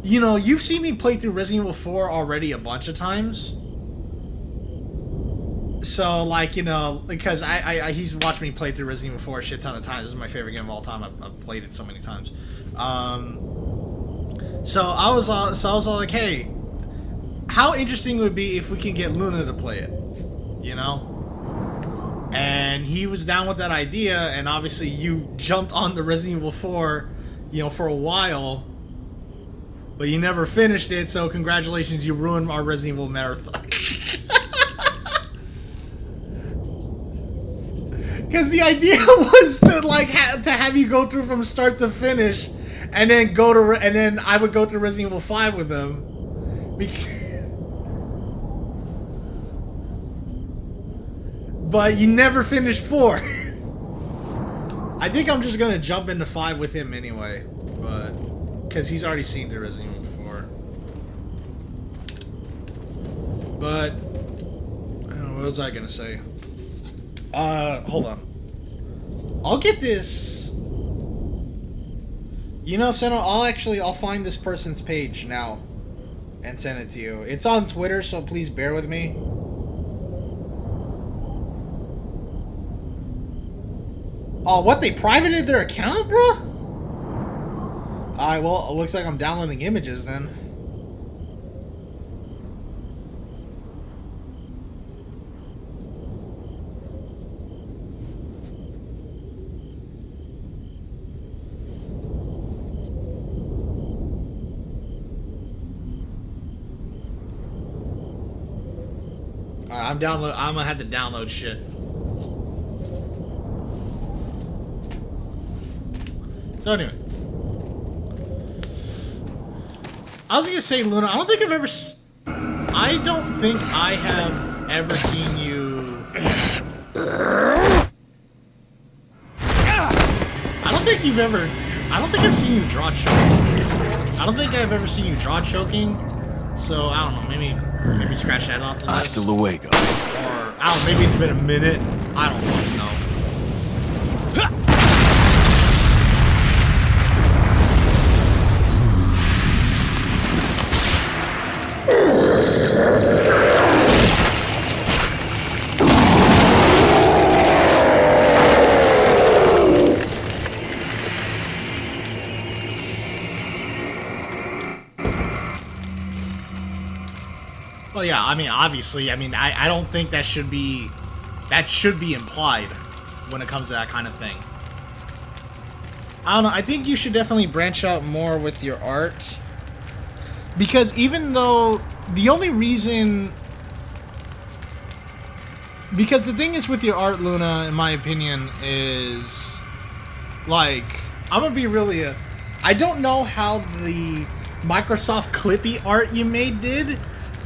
you've seen me play through Resident Evil 4 already a bunch of times. So, like, because he's watched me play through Resident Evil 4 a shit ton of times. This is my favorite game of all time. I've played it so many times. So I was all like, hey, how interesting would it be if we can get Luna to play it, And he was down with that idea, and obviously you jumped on the Resident Evil 4, for a while, but you never finished it, so congratulations, you ruined our Resident Evil marathon. Because the idea was to, like, to have you go through from start to finish, and then and then I would go through Resident Evil 5 with them. But you never finished 4. I think I'm just gonna jump into 5 with him anyway, but because he's already seen the Resident Evil 4. But I don't know, what was I gonna say? Hold on. I'll get this. You know, Senna, I'll find this person's page now and send it to you. It's on Twitter, so please bear with me. Oh, what? They privated their account, bro? Alright, well, it looks like I'm downloading images then. I'm gonna have to download shit. So anyway, I was gonna say, Luna, I don't think I have ever seen you. I don't think I've seen you draw choking. I don't think I've ever seen you draw choking. So I don't know, maybe scratch that off the list. Hasta luego. Or I don't know, maybe it's been a minute. I don't fucking know. Well, yeah, I mean, obviously, I mean, I don't think that should be implied when it comes to that kind of thing. I don't know, I think you should definitely branch out more with your art. Because even though the only reason... Because the thing is with your art, Luna, in my opinion, is... Like, I'm gonna be really... I don't know how the Microsoft Clippy art you made did,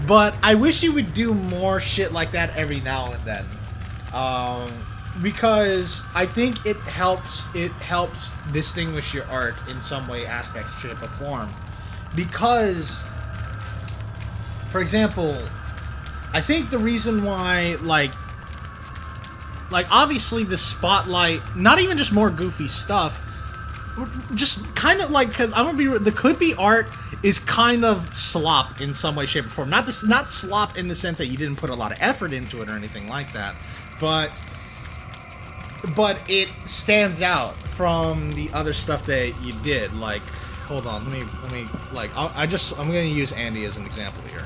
but I wish you would do more shit like that every now and then. Because I think it helps distinguish your art in some way, aspect, shape, or form. Because, for example, I think the reason why, like obviously the spotlight, not even just more goofy stuff, just kind of like, because I'm gonna be, the Clippy art is kind of slop in some way, shape, or form. Not slop in the sense that you didn't put a lot of effort into it or anything like that, but it stands out from the other stuff that you did. Like, hold on, let me like, I'm gonna use Andy as an example here.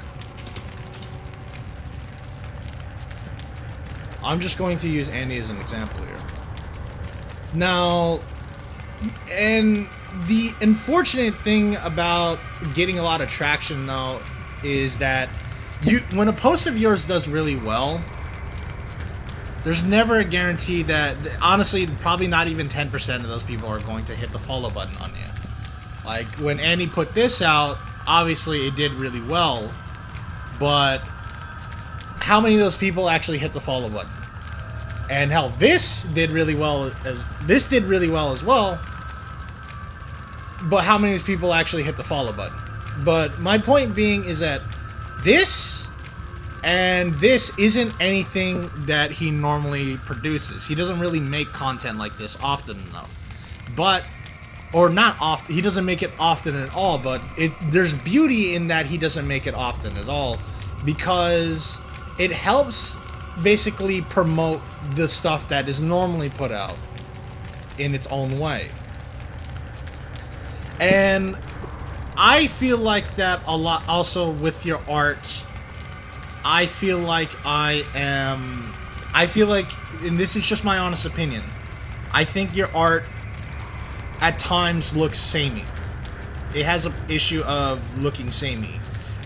I'm just going to use Andy as an example here. Now, and the unfortunate thing about getting a lot of traction, though, is that when a post of yours does really well, there's never a guarantee that, honestly, probably not even 10% of those people are going to hit the follow button on you. Like, when Andy put this out, obviously it did really well, but how many of those people actually hit the follow button? And hell, this did really well as well, but how many of these people actually hit the follow button? But my point being is that this and this isn't anything that he normally produces. He doesn't really make content like this often enough. Or not often, he doesn't make it often at all, but there's beauty in that he doesn't make it often at all, because it helps basically promote the stuff that is normally put out in its own way. And I feel like that a lot also with your art. I feel like, and this is just my honest opinion, I think your art at times looks samey. It has an issue of looking samey.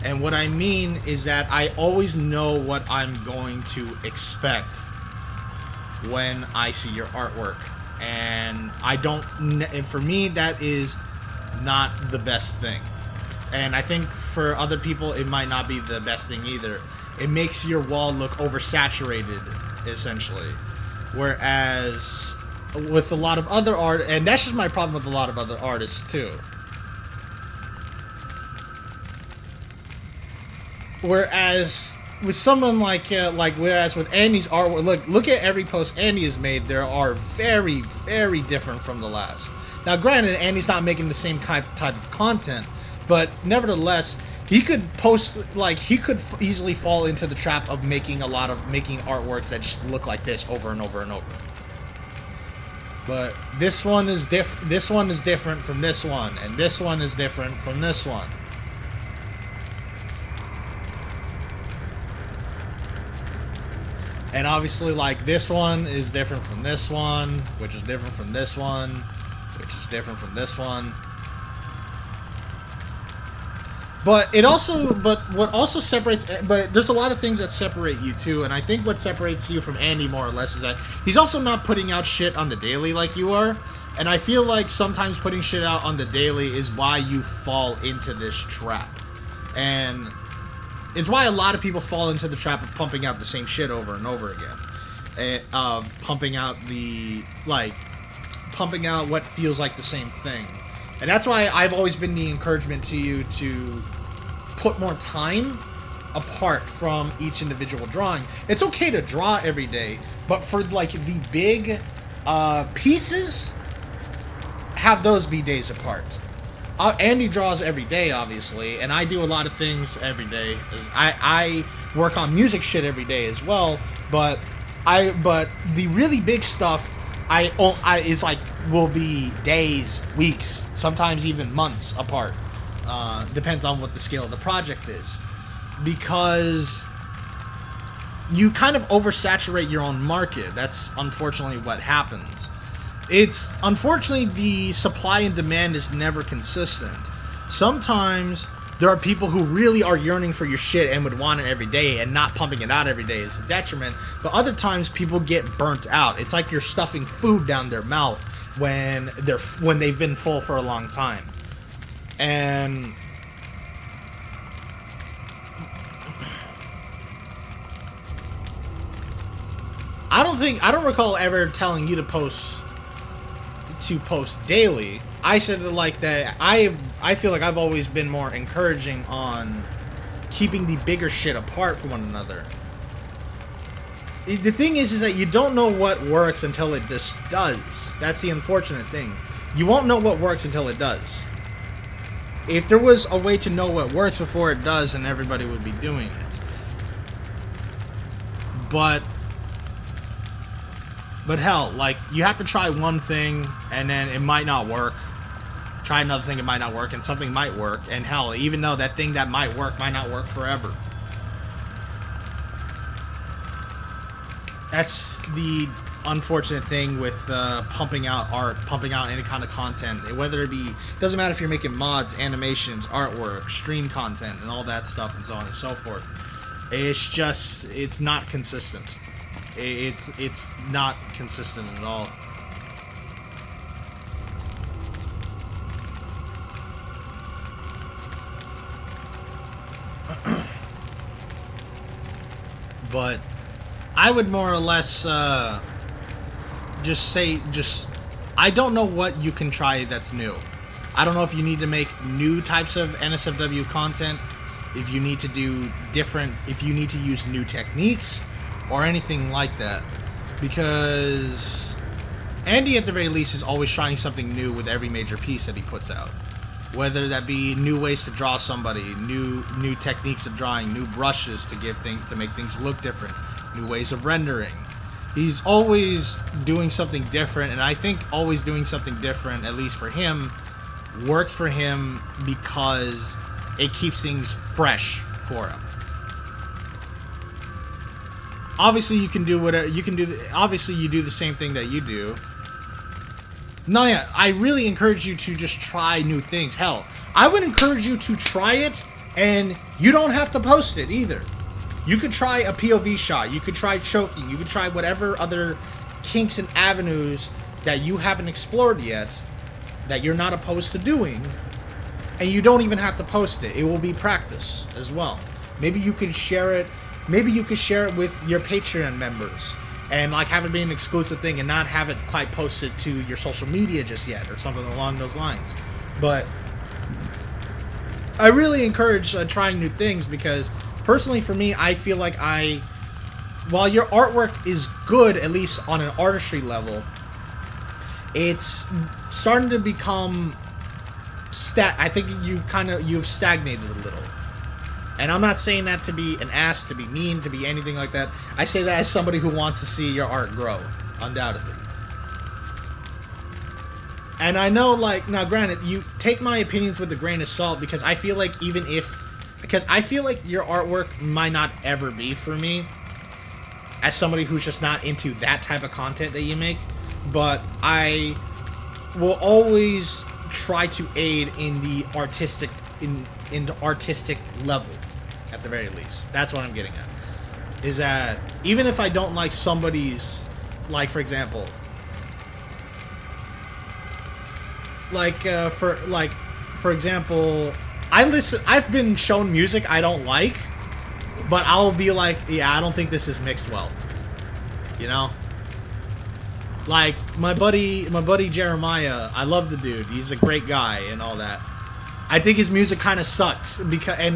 And what I mean is that I always know what I'm going to expect when I see your artwork. And and for me, that is not the best thing. And I think for other people, it might not be the best thing either. It makes your wall look oversaturated, essentially. Whereas with a lot of other art, and that's just my problem with a lot of other artists too. Whereas with someone whereas with Andy's artwork, look at every post Andy has made. There are very, very different from the last. Now, granted, Andy's not making the same type of content, but nevertheless, he could easily fall into the trap of making artworks that just look like this over and over and over. But this one is different from this one, and this one is different from this one. And obviously, like, this one is different from this one, which is different from this one, which is different from this one. But what also separates, but there's a lot of things that separate you too, and I think what separates you from Andy more or less is that he's also not putting out shit on the daily like you are, and I feel like sometimes putting shit out on the daily is why you fall into this trap, and it's why a lot of people fall into the trap of pumping out the same shit over and over again, of pumping out what feels like the same thing. And that's why I've always been the encouragement to you to put more time apart from each individual drawing. It's okay to draw every day, but for like the big pieces, have those be days apart. Andy draws every day, obviously, and I do a lot of things every day. I work on music shit every day as well, but the really big stuff will be days, weeks, sometimes even months apart. Depends on what the scale of the project is. Because you kind of oversaturate your own market. That's unfortunately what happens. Unfortunately, the supply and demand is never consistent. Sometimes there are people who really are yearning for your shit and would want it every day, and not pumping it out every day is a detriment. But other times people get burnt out. It's like you're stuffing food down their mouth when they've been full for a long time. And I don't recall ever telling you to post daily. I said that, like, that I feel like I've always been more encouraging on keeping the bigger shit apart from one another. The thing is that you don't know what works until it just does. That's the unfortunate thing. You won't know what works until it does. If there was a way to know what works before it does, then everybody would be doing it. But hell, like, you have to try one thing, and then it might not work. Try another thing, it might not work, and something might work. And hell, even though that thing that might work might not work forever. That's the unfortunate thing with pumping out art, pumping out any kind of content. Whether it be, doesn't matter if you're making mods, animations, artwork, stream content, and all that stuff, and so on and so forth. It's not consistent. It's not consistent at all. But I would more or less just say, I don't know what you can try that's new. I don't know if you need to make new types of NSFW content, if you need to do different, if you need to use new techniques, or anything like that. Because Andy, at the very least, is always trying something new with every major piece that he puts out. Whether that be new ways to draw somebody, new techniques of drawing, new brushes to make things look different, new ways of rendering. He's always doing something different, and I think always doing something different, at least for him, works for him because it keeps things fresh for him. Obviously, you can do whatever you can do. Obviously, you do the same thing that you do. No, yeah, I really encourage you to just try new things. Hell, I would encourage you to try it, and you don't have to post it either. You could try a POV shot. You could try choking. You could try whatever other kinks and avenues that you haven't explored yet, that you're not opposed to doing, and you don't even have to post it. It will be practice as well. Maybe you can share it. Maybe you could share it with your Patreon members and like have it be an exclusive thing and not have it quite posted to your social media just yet or something along those lines. But I really encourage trying new things because personally for me, I feel like while your artwork is good, at least on an artistry level, it's starting to become I think you've stagnated a little. And I'm not saying that to be an ass, to be mean, to be anything like that. I say that as somebody who wants to see your art grow, undoubtedly. And I know, like, now granted, you take my opinions with a grain of salt because I feel like because I feel like your artwork might not ever be for me as somebody who's just not into that type of content that you make. But I will always try to aid in the artistic, in the artistic level. At the very least, that's what I'm getting at. Is that even if I don't like somebody's, like for example, for example, I've been shown music I don't like, but I'll be like, yeah, I don't think this is mixed well. You know? Like my buddy Jeremiah, I love the dude. He's a great guy and all that. I think his music kind of sucks and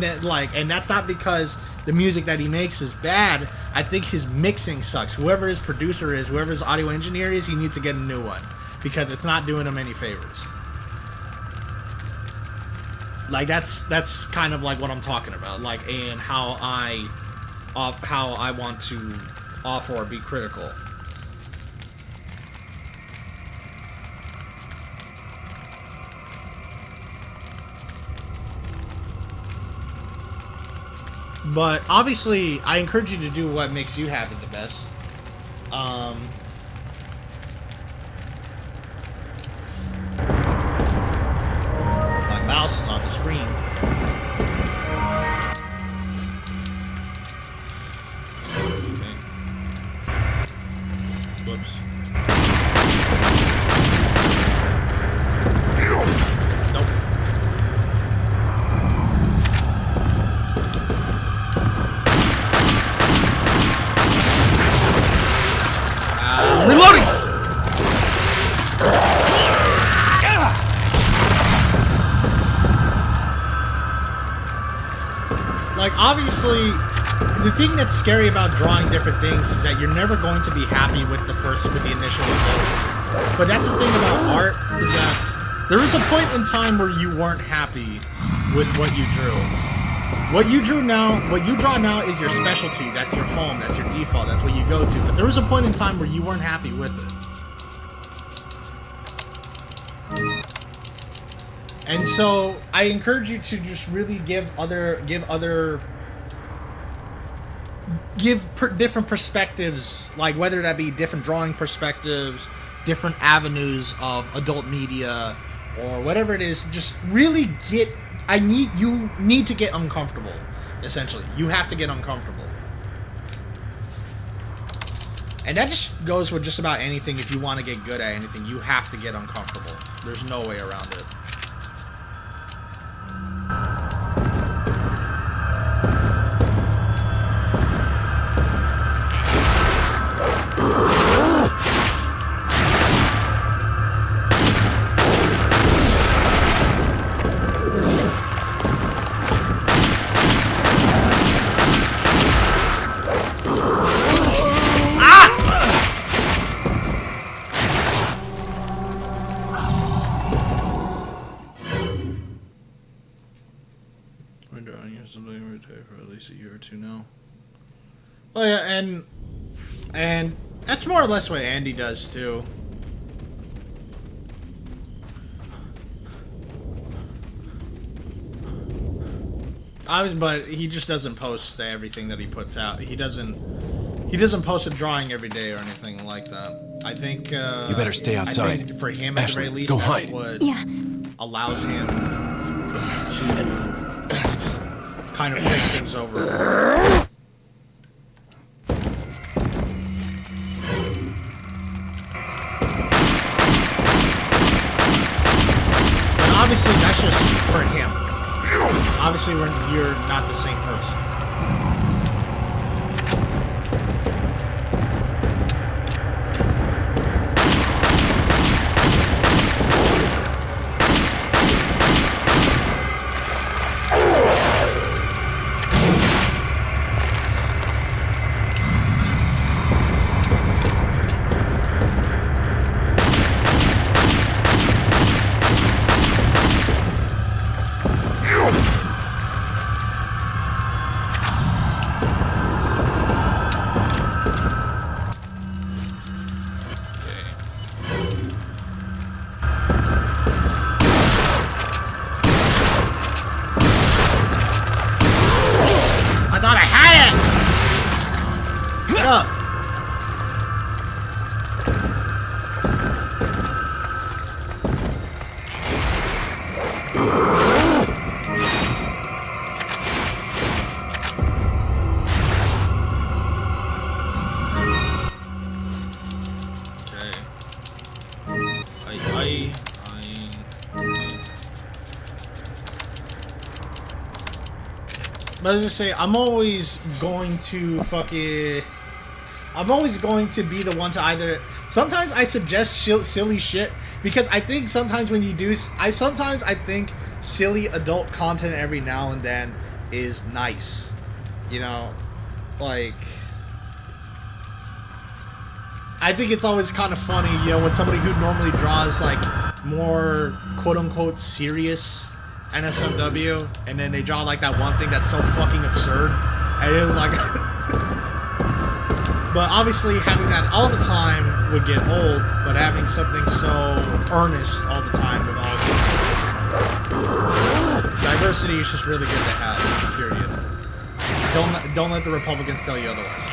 that's not because the music that he makes is bad. I think his mixing sucks. Whoever his producer is, whoever his audio engineer is, he needs to get a new one because it's not doing him any favors. Like that's kind of like what I'm talking about, like, and how I want to offer or be critical. But obviously, I encourage you to do what makes you happy the best. My mouse is on the screen. Okay. Whoops. Nope. Reloading! Like, obviously, the thing that's scary about drawing different things is that you're never going to be happy with the initial results. But that's the thing about art, is that there is a point in time where you weren't happy with what you drew. What you draw now is your specialty, that's your home, that's your default, that's what you go to. But there was a point in time where you weren't happy with it. And so I encourage you to just really give different perspectives, like whether that be different drawing perspectives, different avenues of adult media, or whatever it is. Just really you need to get uncomfortable, essentially. You have to get uncomfortable. And that just goes with just about anything. If you want to get good at anything, you have to get uncomfortable. There's no way around it. For at least a year or two now. Well, yeah, and that's more or less what Andy does too. But he just doesn't post everything that he puts out. He doesn't post a drawing every day or anything like that. I think you better stay outside. I think for him, at the very least, go that's hide. what allows him to kind of think things over. But obviously, that's just for him. obviously you're not the same person. But as I say, I'm always going to be the one to either... Sometimes I suggest silly shit, because I think sometimes when you do... I think silly adult content every now and then is nice. You know? Like... I think it's always kind of funny, you know, when somebody who normally draws, like, more quote-unquote serious NSFW, and then they draw like that one thing that's so fucking absurd, and it was like but obviously having that all the time would get old, but having something so earnest all the time would also... Diversity is just really good to have, period. Don't let the Republicans tell you otherwise.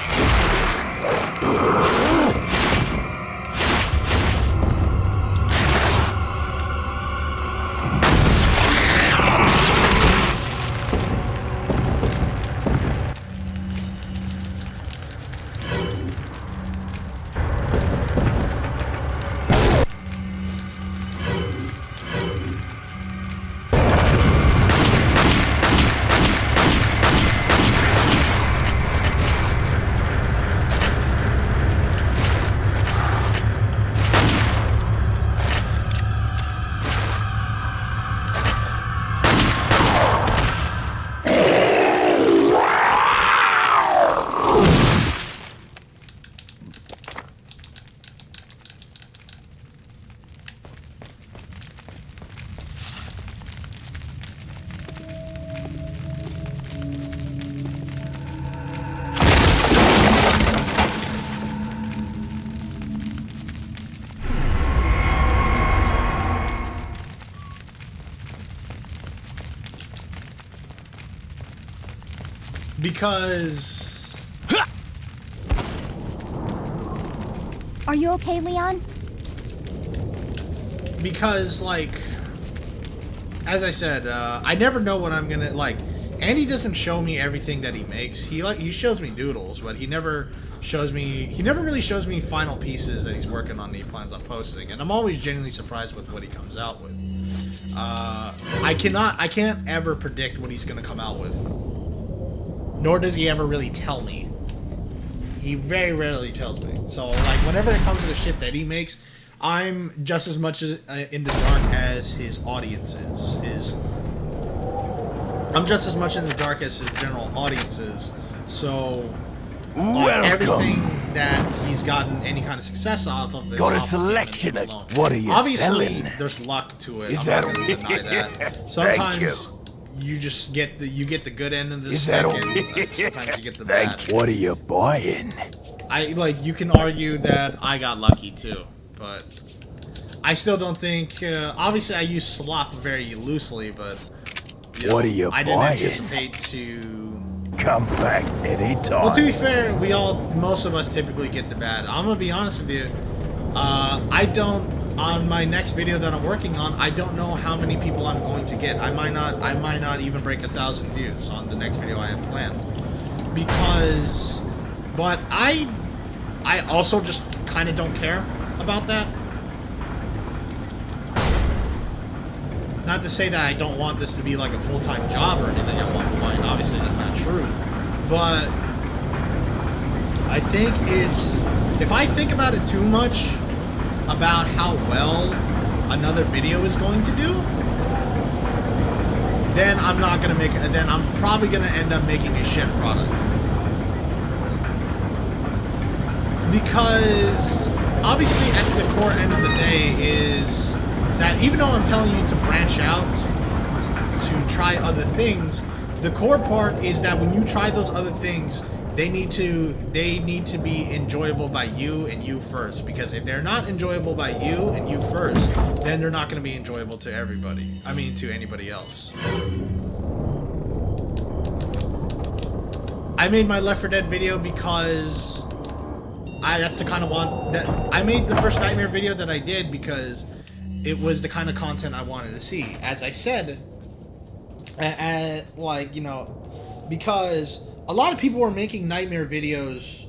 Because... Are you okay, Leon? Because, like... As I said, I never know what I'm gonna... Like, Andy doesn't show me everything that he makes. He shows me doodles, but he never shows me... He never really shows me final pieces that he's working on that he plans on posting. And I'm always genuinely surprised with what he comes out with. I can't ever predict what he's gonna come out with. Nor does he ever really tell me. He very rarely tells me. So, like, whenever it comes to the shit that he makes, I'm just as much in the dark as his audience is. I'm just as much in the dark as his general audience is. So, everything that he's gotten any kind of success off of is got a selection of what are you Obviously, selling? there's luck to it. Is I'm that not gonna deny that. Sometimes you just get the good end of the stick, and sometimes you get the bad. What are you buying? You can argue that I got lucky too, but I still don't think. Obviously, I use sloth very loosely, but what are you I didn't buying? anticipate to come back anytime. Well, to be fair, most of us typically get the bad. I'm gonna be honest with you. I don't. On my next video that I'm working on, I don't know how many people I'm going to get. I might not even break 1,000 views on the next video I have planned. But I also just kind of don't care about that. not to say that I don't want this to be like a full-time job or anything at one point. Obviously, that's not true. But I think it's, if I think about it too much about how well another video is going to do, then I'm not gonna make it. Then I'm probably gonna end up making a shit product. Because obviously, at the core end of the day is that even though I'm telling you to branch out, to try other things, the core part is that when you try those other things, they need to be enjoyable by you and you first. Because if they're not enjoyable by you and you first, then they're not going to be enjoyable to everybody. I mean, to anybody else. I made my Left 4 Dead video because that's the kind of one that I made. The first Nightmare video that I did because it was the kind of content I wanted to see. As I said, like, you know, because a lot of people were making Nightmare videos,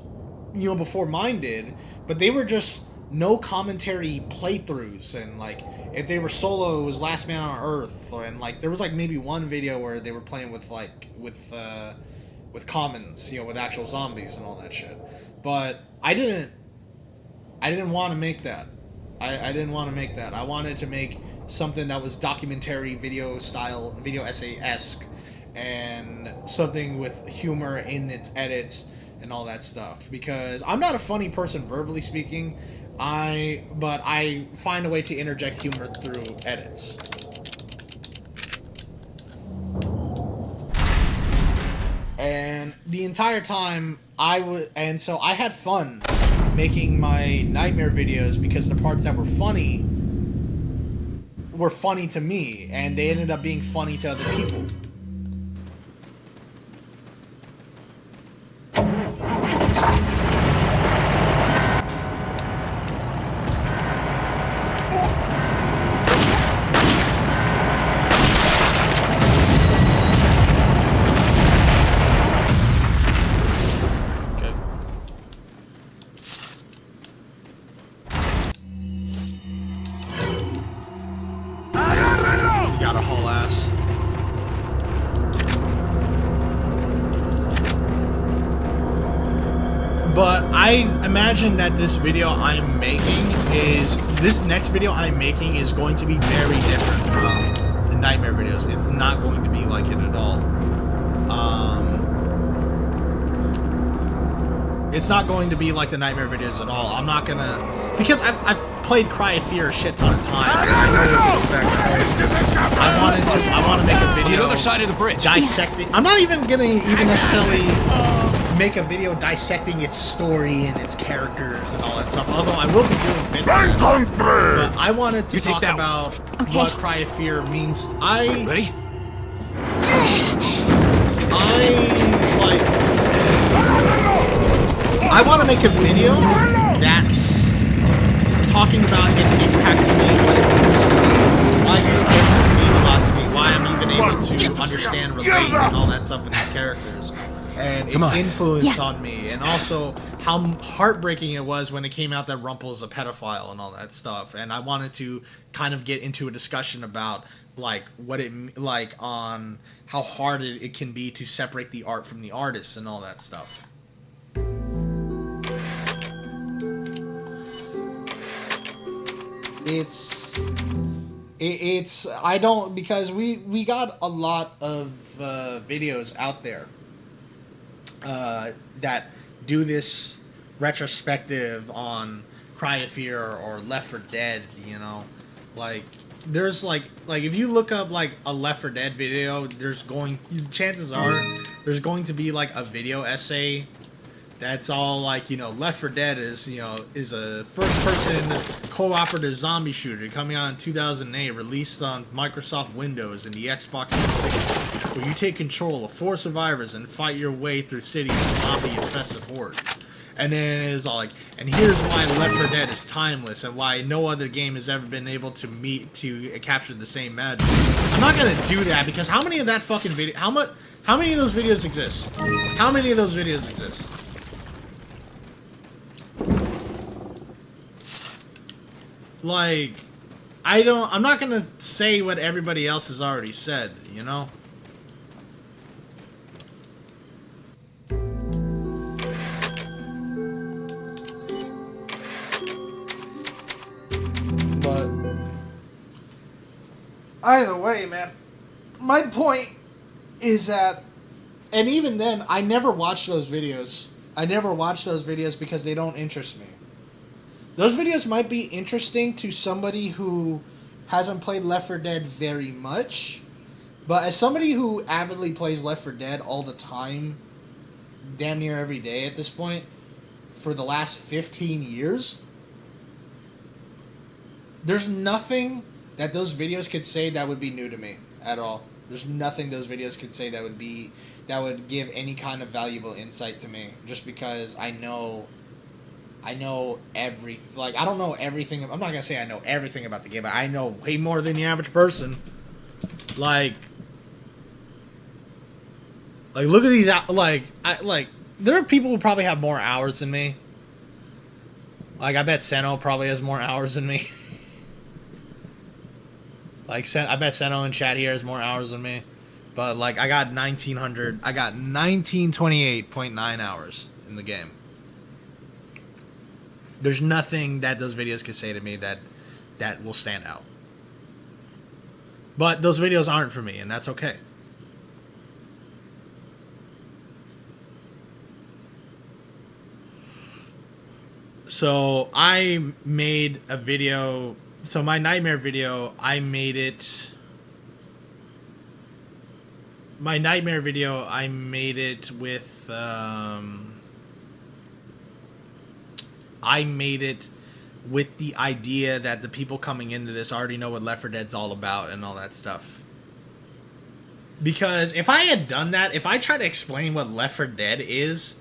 you know, before mine did, but they were just no commentary playthroughs, and like if they were solo, it was Last Man on Earth, and like there was like maybe one video where they were playing with like with commons, you know, with actual zombies and all that shit. But I didn't want to make that. I didn't want to make that. I wanted to make something that was documentary video style, video essay-esque, and something with humor in its edits and all that stuff. Because I'm not a funny person verbally speaking, but I find a way to interject humor through edits. And the entire time so I had fun making my Nightmare videos because the parts that were funny to me, and they ended up being funny to other people. But I imagine that this next video I'm making is going to be very different from the Nightmare videos. It's not going to be like it at all. It's not going to be like the Nightmare videos at all. I'm not gonna, because I've played Cry of Fear a shit ton of times. I know what to expect. I want to make a video on the other side of the bridge, dissecting. I'm not even gonna necessarily make a video dissecting its story and its characters and all that stuff. Although I will be doing bits of it. But I wanted to talk about what Cry of Fear means. Ready? I want to make a video that's talking about its impact to me, what it means to me, why these characters mean a lot to me, why I'm even able to understand, relate, and all that stuff in these characters. And its influence on me, and also how heartbreaking it was when it came out that Rumple's a pedophile and all that stuff. And I wanted to kind of get into a discussion about like on how hard it can be to separate the art from the artist and all that stuff. I don't, because we got a lot of videos out there that do this retrospective on Cry of Fear or Left 4 Dead, you know, like there's like if you look up like a Left 4 Dead video, chances are there's going to be like a video essay that's all like, you know, Left 4 Dead is a first-person cooperative zombie shooter coming out in 2008, released on Microsoft Windows and the Xbox 360, where you take control of 4 survivors and fight your way through cities of zombie-infested hordes. And then it is all like, and here's why Left 4 Dead is timeless and why no other game has ever been able to capture the same magic. I'm not gonna do that because how many of that fucking video? How many of those videos exist? How many of those videos exist? Like, I'm not gonna say what everybody else has already said, you know? But either way, man, my point is that, and even then, I never watched those videos. I never watched those videos because they don't interest me. Those videos might be interesting to somebody who hasn't played Left 4 Dead very much, but as somebody who avidly plays Left 4 Dead all the time, damn near every day at this point, for the last 15 years, there's nothing that those videos could say that would be new to me at all. There's nothing those videos could say that would give any kind of valuable insight to me, just because I know I don't know everything. I'm not going to say I know everything about the game, but I know way more than the average person. Like look at these, there are people who probably have more hours than me. Like, I bet Seno probably has more hours than me. I bet Seno in chat here has more hours than me. But, like, I got 1928.9 hours in the game. There's nothing that those videos could say to me that will stand out. But those videos aren't for me, and that's okay. So I made a video. So my nightmare video, I made it with the idea that the people coming into this already know what Left 4 Dead's all about and all that stuff. Because if I had done that, if I tried to explain what Left 4 Dead is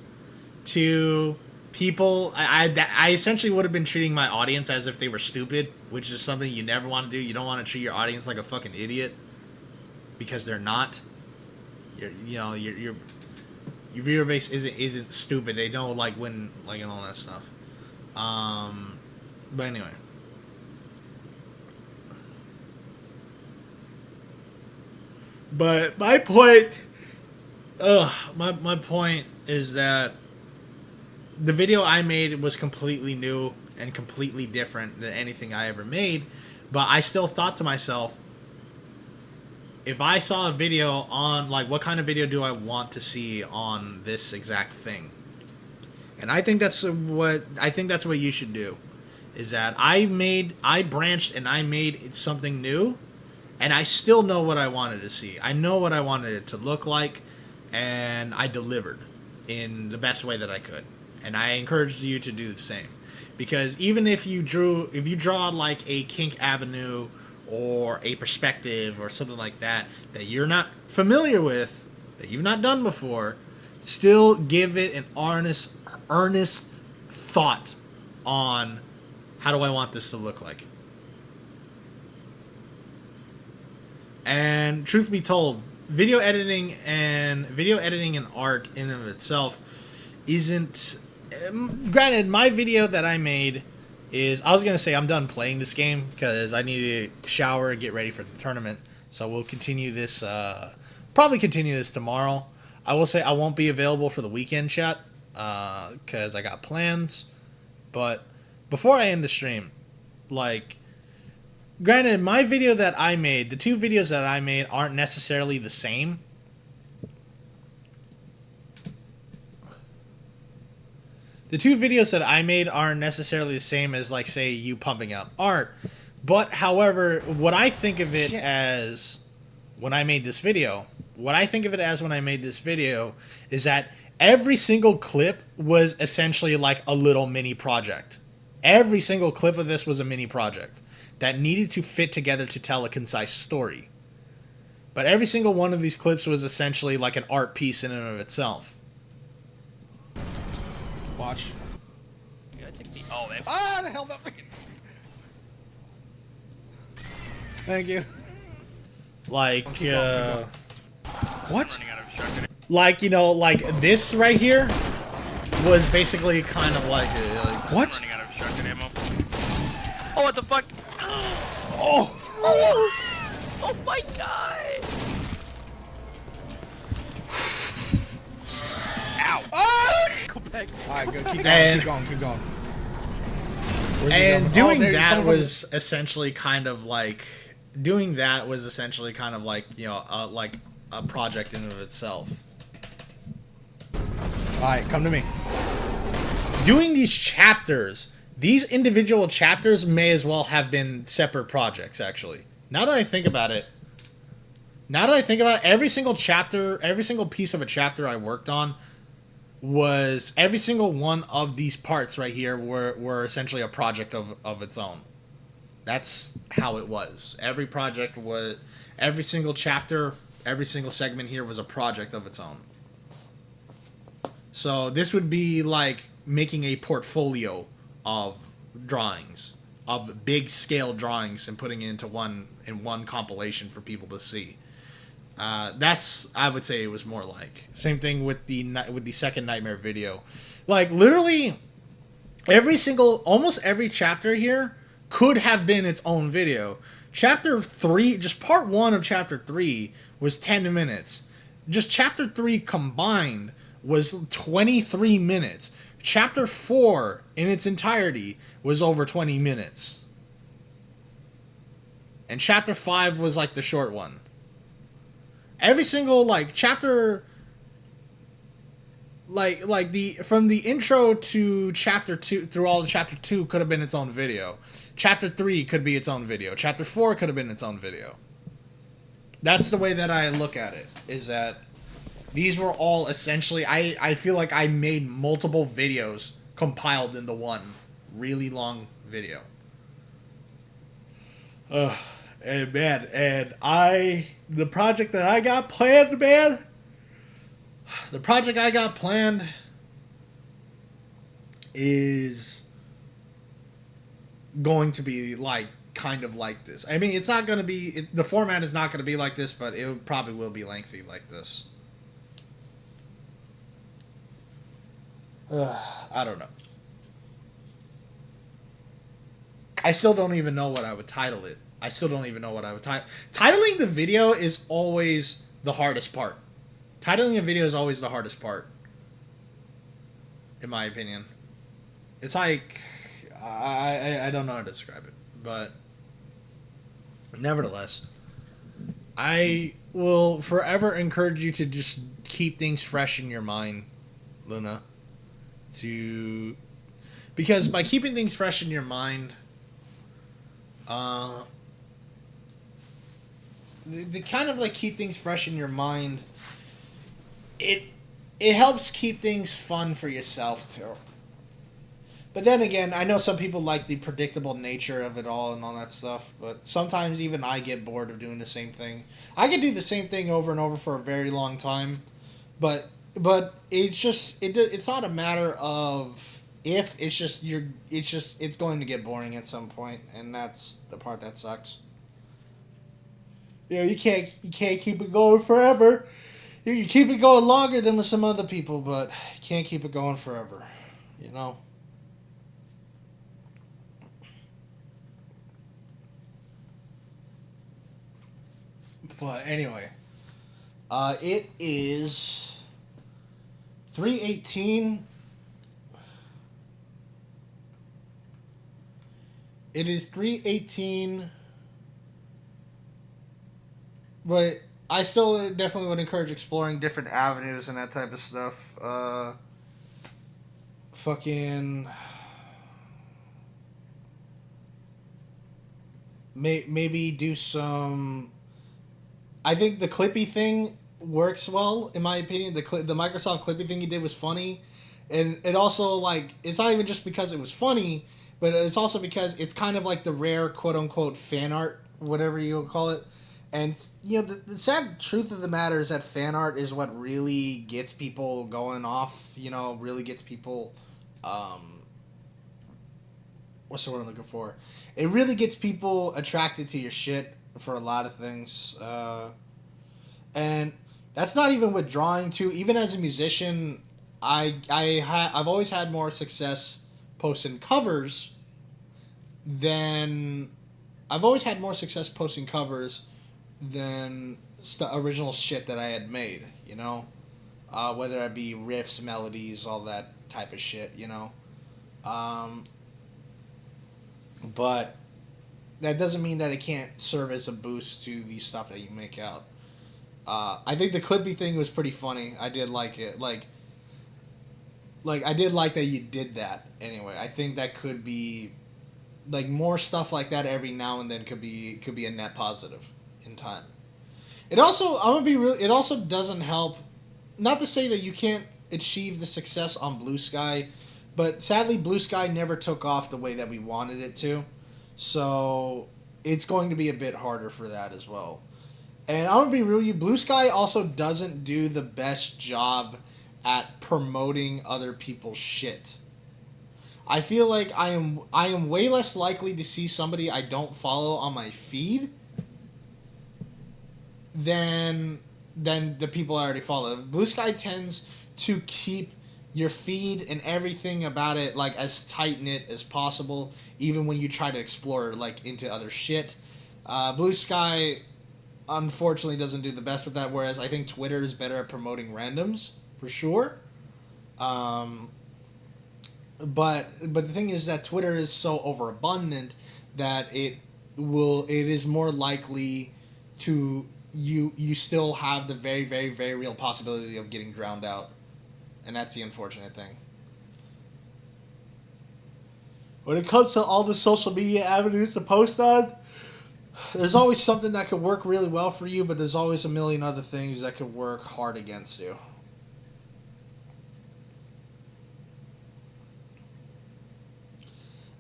to people, I essentially would have been treating my audience as if they were stupid, which is something you never want to do. You don't want to treat your audience like a fucking idiot, because they're not. Your viewer base isn't stupid. They know when and all that stuff. But anyway. But my point is that the video I made was completely new and completely different than anything I ever made, but I still thought to myself, if I saw a video on, what kind of video do I want to see on this exact thing? And I think that's what you should do, is that I branched and I made something new, and I still know what I wanted to see. I know what I wanted it to look like, and I delivered in the best way that I could. And I encourage you to do the same, because even if you draw like a kink avenue or a perspective or something like that you're not familiar with, that you've not done before, still give it an earnest thought on how do I want this to look like. And truth be told, video editing and art in and of itself isn't. Granted, my video that I made is, I was going to say I'm done playing this game because I need to shower and get ready for the tournament. So we'll continue this, probably continue this tomorrow. I will say I won't be available for the weekend chat because I got plans. But before I end the stream, granted, my video that I made, the two videos that I made aren't necessarily the same. The two videos that I made aren't necessarily the same as, say, you pumping out art. But, however, what I think of it as when I made this video is that every single clip was essentially like a little mini project. Every single clip of this was a mini project that needed to fit together to tell a concise story. But every single one of these clips was essentially like an art piece in and of itself. Watch. You gotta take the. Oh, that's. Ah, the hell up. Thank you. What? This right here was basically kind of what? Running out of shotgun ammo. Oh, what the fuck? Oh! Oh my god! Ow! Oh! Go back. Alright, good. Keep going, keep going. And doing that was essentially kind of like... Doing that was essentially kind of like, you know, like a project in and of itself. Alright, come to me. Doing these chapters, these individual chapters may as well have been separate projects, actually. Now that I think about it, every single chapter, every single piece of a chapter I worked on was, every single one of these parts right here were essentially a project of its own. That's how it was. Every project was, every single chapter, every single segment here was a project of its own. So this would be like making a portfolio of drawings, of big scale drawings, and putting it into one compilation for people to see. That's, I would say it was more like. Same thing with the second Nightmare video. Like literally almost every chapter here could have been its own video. Chapter 3, just part 1 of chapter 3 was 10 minutes. Just chapter 3 combined was 23 minutes. Chapter 4 in its entirety was over 20 minutes. And chapter 5 was like the short one. Every single like chapter, like the from the intro to chapter 2 through all of chapter 2 could have been its own video. Chapter 3 could be its own video. Chapter 4 could have been its own video. That's the way that I look at it, is that these were all essentially, I feel like I made multiple videos compiled into one really long video. And man, the project that I got planned, man, is going to be like, kind of like this. I mean, it's not going to be, the format is not going to be like this, but it probably will be lengthy like this. I don't know. I still don't even know what I would title it. Titling the video is always the hardest part. Titling a video is always the hardest part, in my opinion. It's like, I don't know how to describe it, but nevertheless, I will forever encourage you to just keep things fresh in your mind, Luna. Because by keeping things fresh in your mind, the kind of like keep things fresh in your mind, it helps keep things fun for yourself too. But then again, I know some people like the predictable nature of it all and all that stuff, but sometimes even I get bored of doing the same thing. I could do the same thing over and over for a very long time, but it's just, it's not a matter of if, it's just it's going to get boring at some point, and that's the part that sucks. You know, you can't keep it going forever. You can keep it going longer than with some other people, but you can't keep it going forever, you know? But anyway, it is 3:18. It is 3:18. But I still definitely would encourage exploring different avenues and that type of stuff. Maybe do some... I think the Clippy thing works well, in my opinion. The Microsoft Clippy thing he did was funny. And it also, like, it's not even just because it was funny, but it's also because it's kind of like the rare quote-unquote fan art, whatever you call it. And, you know, the sad truth of the matter is that fan art is what really gets people going off, you know, really gets people, what's the word I'm looking for? It really gets people attracted to your shit for a lot of things. And that's not even with drawing, too. Even as a musician, I've always had more success posting covers than I've always had more success posting covers than original shit that I had made, you know? Whether it be riffs, melodies, all that type of shit, you know? But that doesn't mean that it can't serve as a boost to the stuff that you make out. I think the Clippy thing was pretty funny. I did like it. Like I did like that you did that. Anyway, I think that could be like more stuff like that every now and then could be a net positive in time. It also, I'm gonna be real. It also doesn't help. Not to say that you can't achieve the success on Blue Sky, but sadly Blue Sky never took off the way that we wanted it to. So it's going to be a bit harder for that as well. And I'm gonna be real with you, Blue Sky also doesn't do the best job at promoting other people's shit. I feel like I am way less likely to see somebody I don't follow on my feed than the people I already follow. Blue Sky tends to keep your feed and everything about it like as tight knit as possible, even when you try to explore like into other shit. Blue Sky unfortunately doesn't do the best with that, whereas I think Twitter is better at promoting randoms for sure. But the thing is that Twitter is so overabundant that it is more likely to you still have the very, very, very real possibility of getting drowned out. And that's the unfortunate thing. When it comes to all the social media avenues to post on, there's always something that could work really well for you, but there's always a million other things that could work hard against you.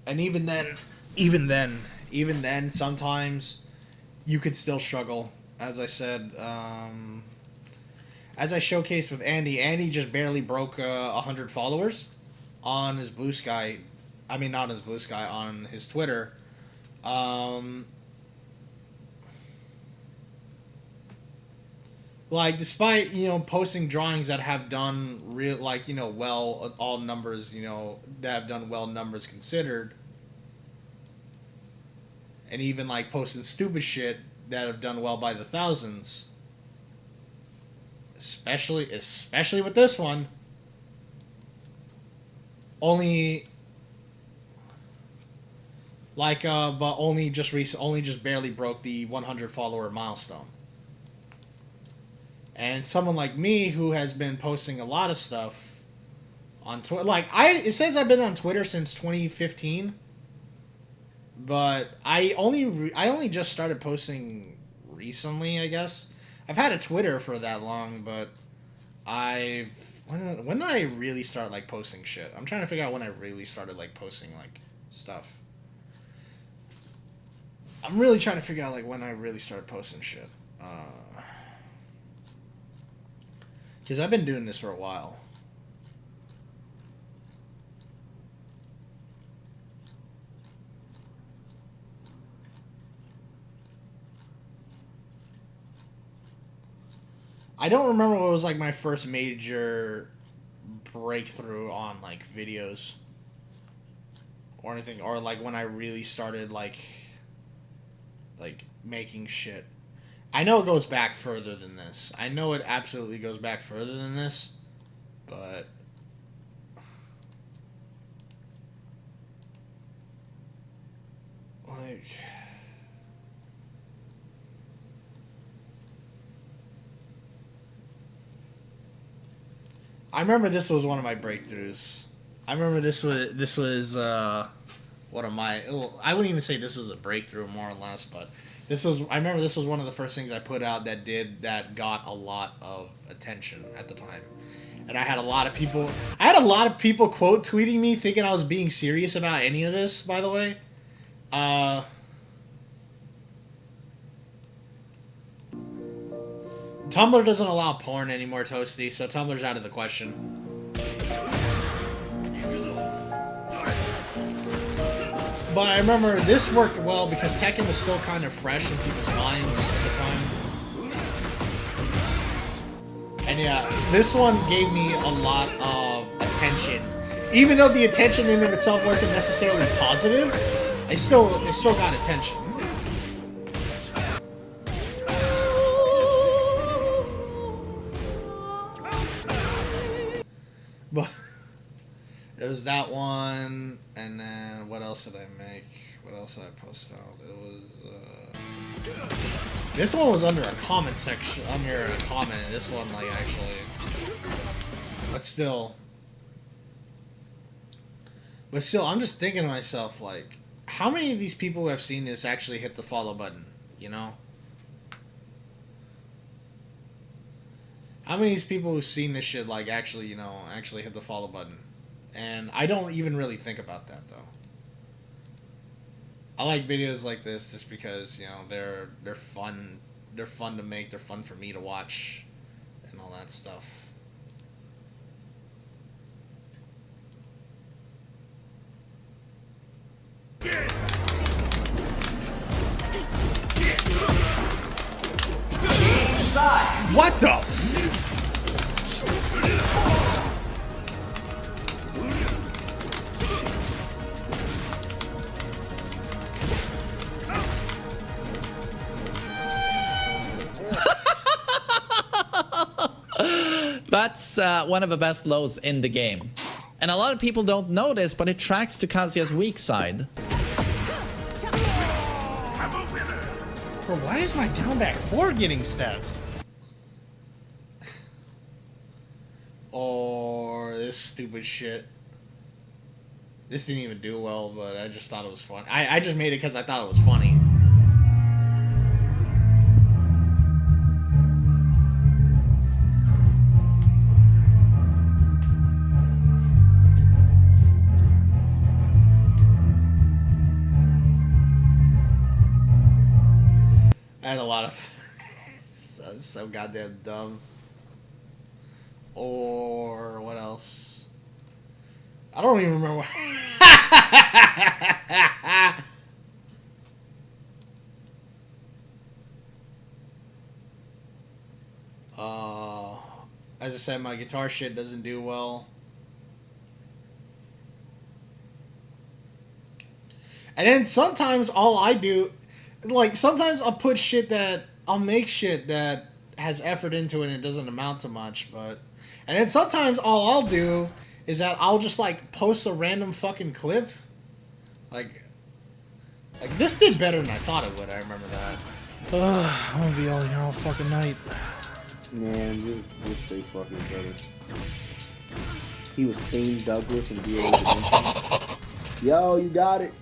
And even then, sometimes you could still struggle. As I said, as I showcased with Andy just barely broke 100 followers on his Blue Sky. I mean, not on his Blue Sky, on his Twitter. Like, despite, posting drawings that have done well, all numbers, that have done well, numbers considered, and even, like, posting stupid shit that have done well by the thousands, especially with this one, only just barely broke the 100 follower milestone. And someone like me who has been posting a lot of stuff on Twitter, it says I've been on Twitter since 2015, but I only just started posting recently, I guess. I've had a Twitter for that long, but when did I really start posting shit? I'm trying to figure out when I really started posting stuff. I'm really trying to figure out when I really started posting shit. Because I've been doing this for a while. I don't remember what was my first major breakthrough on videos or anything, or when I really started making shit. I know it goes back further than this. I know it absolutely goes back further than this, but I remember this was one of my breakthroughs. I remember this was one of my, I wouldn't even say this was a breakthrough, more or less, but I remember this was one of the first things I put out that got a lot of attention at the time. And I had a lot of people quote tweeting me thinking I was being serious about any of this, by the way. Tumblr doesn't allow porn anymore, Toasty, so Tumblr's out of the question. But I remember this worked well because Tekken was still kind of fresh in people's minds at the time. And yeah, this one gave me a lot of attention. Even though the attention in and of itself wasn't necessarily positive, it still got attention. It was that one, and then what else did I make? What else did I post out? It was this one was under a comment section, under a comment. This one, like, actually, but still, I'm just thinking to myself, like, how many of these people who have seen this actually hit the follow button? You know, how many of these people who've seen this shit, like, actually, you know, actually hit the follow button? And I don't even really think about that, though. I like videos like this just because, you know, they're fun. They're fun to make. They're fun for me to watch, and all that stuff. What the? That's one of the best lows in the game. And a lot of people don't know this, but it tracks to Kazuya's weak side. Bro, why is my down back 4 getting stabbed? Or this stupid shit. This didn't even do well, but I just thought it was fun. I just made it because I thought it was funny. I had a lot of so goddamn dumb. Or what else? I don't even remember. As I said, my guitar shit doesn't do well. And then sometimes all I do, like, sometimes I'll put shit that, I'll make shit that has effort into it and it doesn't amount to much, but, and then sometimes all I'll do is that I'll just, like, post a random fucking clip. Like this did better than I thought it would, I remember that. I'm gonna be all here all fucking night. Man, this say fucking better. He was Thane Douglas and D.A. Dimension. Yo, you got it.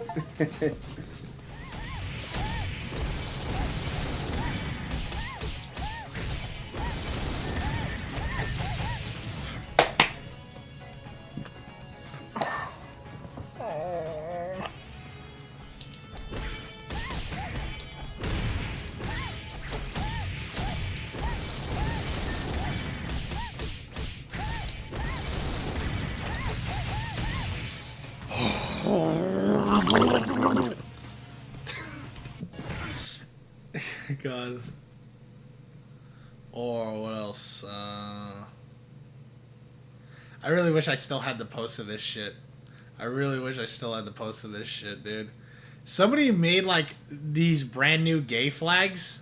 God. Or what else? I really wish I still had the post of this shit. I really wish I still had the post of this shit, dude. Somebody made, like, these brand new gay flags.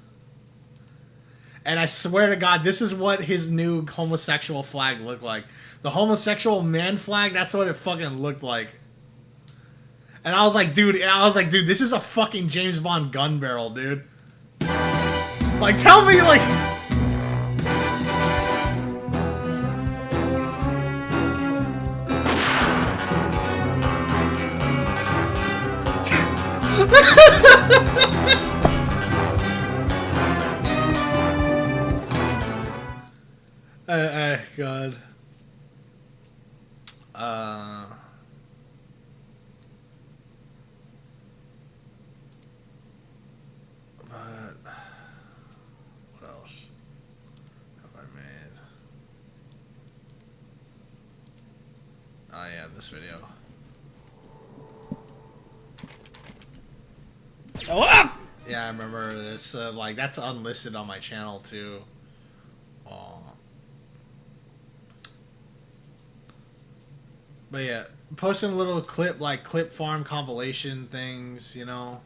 And I swear to God, this is what his new homosexual flag looked like. The homosexual man flag, that's what it fucking looked like. And I was like, dude, this is a fucking James Bond gun barrel, dude. Like, tell me, like... God. What else have I made? Oh yeah, this video. Oh, ah! Yeah, I remember this. Like, that's unlisted on my channel too. But yeah, posting a little clip, like clip farm compilation things, you know.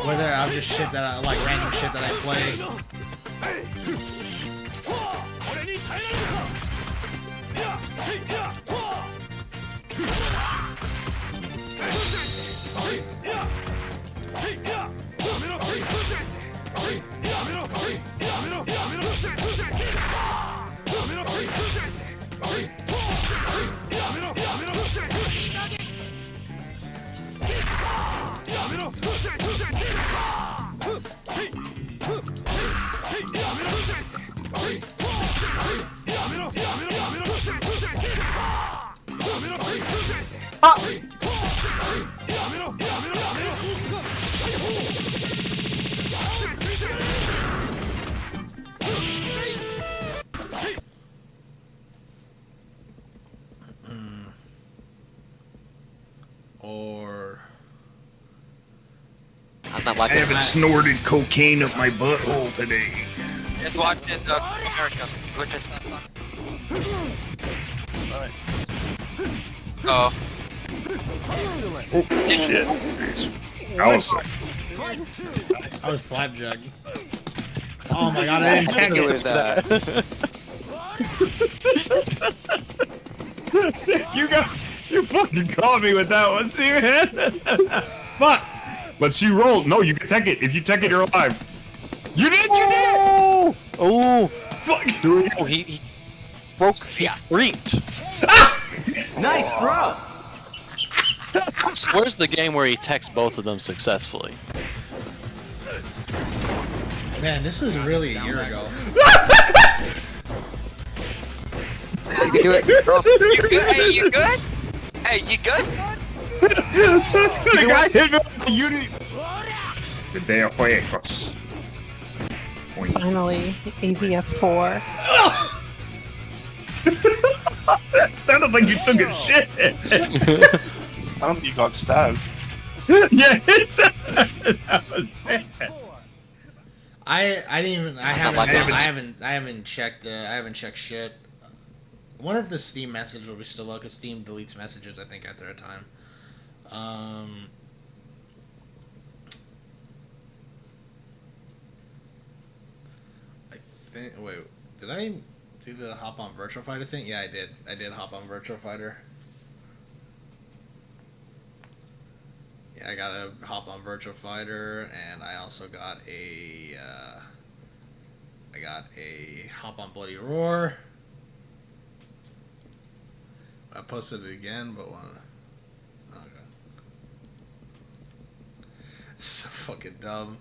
Whether I'm just shit that I like, random shit that I play. Or I'm not I watching. haven't snorted cocaine up my butthole today. Just watching America, which is. Oh. Oh shit! Awesome. I was flapjack. Oh my god, I didn't text You fucking caught me with that one, see, man? Fuck! But she rolled. No, you can tech it. If you tech it, you're alive. You did! You did it! Oh! Fuck! Oh, he broke. He reaped. Nice throw! Where's the game where he techs both of them successfully? Man, this is really a year ago. You can do it, bro. You good? Hey, you good? Hey, you good? The guy hit me with the unity. The day of juegos. Finally, AVF4. That sounded like you took a shit. I don't think you got stabbed. Yeah, that was bad. I haven't checked shit. I wonder if the Steam message will be still up, because Steam deletes messages, I think, after a time. I think, wait, did I do the hop on Virtual Fighter thing? Yeah, I did. I did hop on Virtual Fighter. Yeah, I got a hop on Virtual Fighter, and I also got a, hop on Bloody Roar. I posted it again, but one. Oh god, so fucking dumb.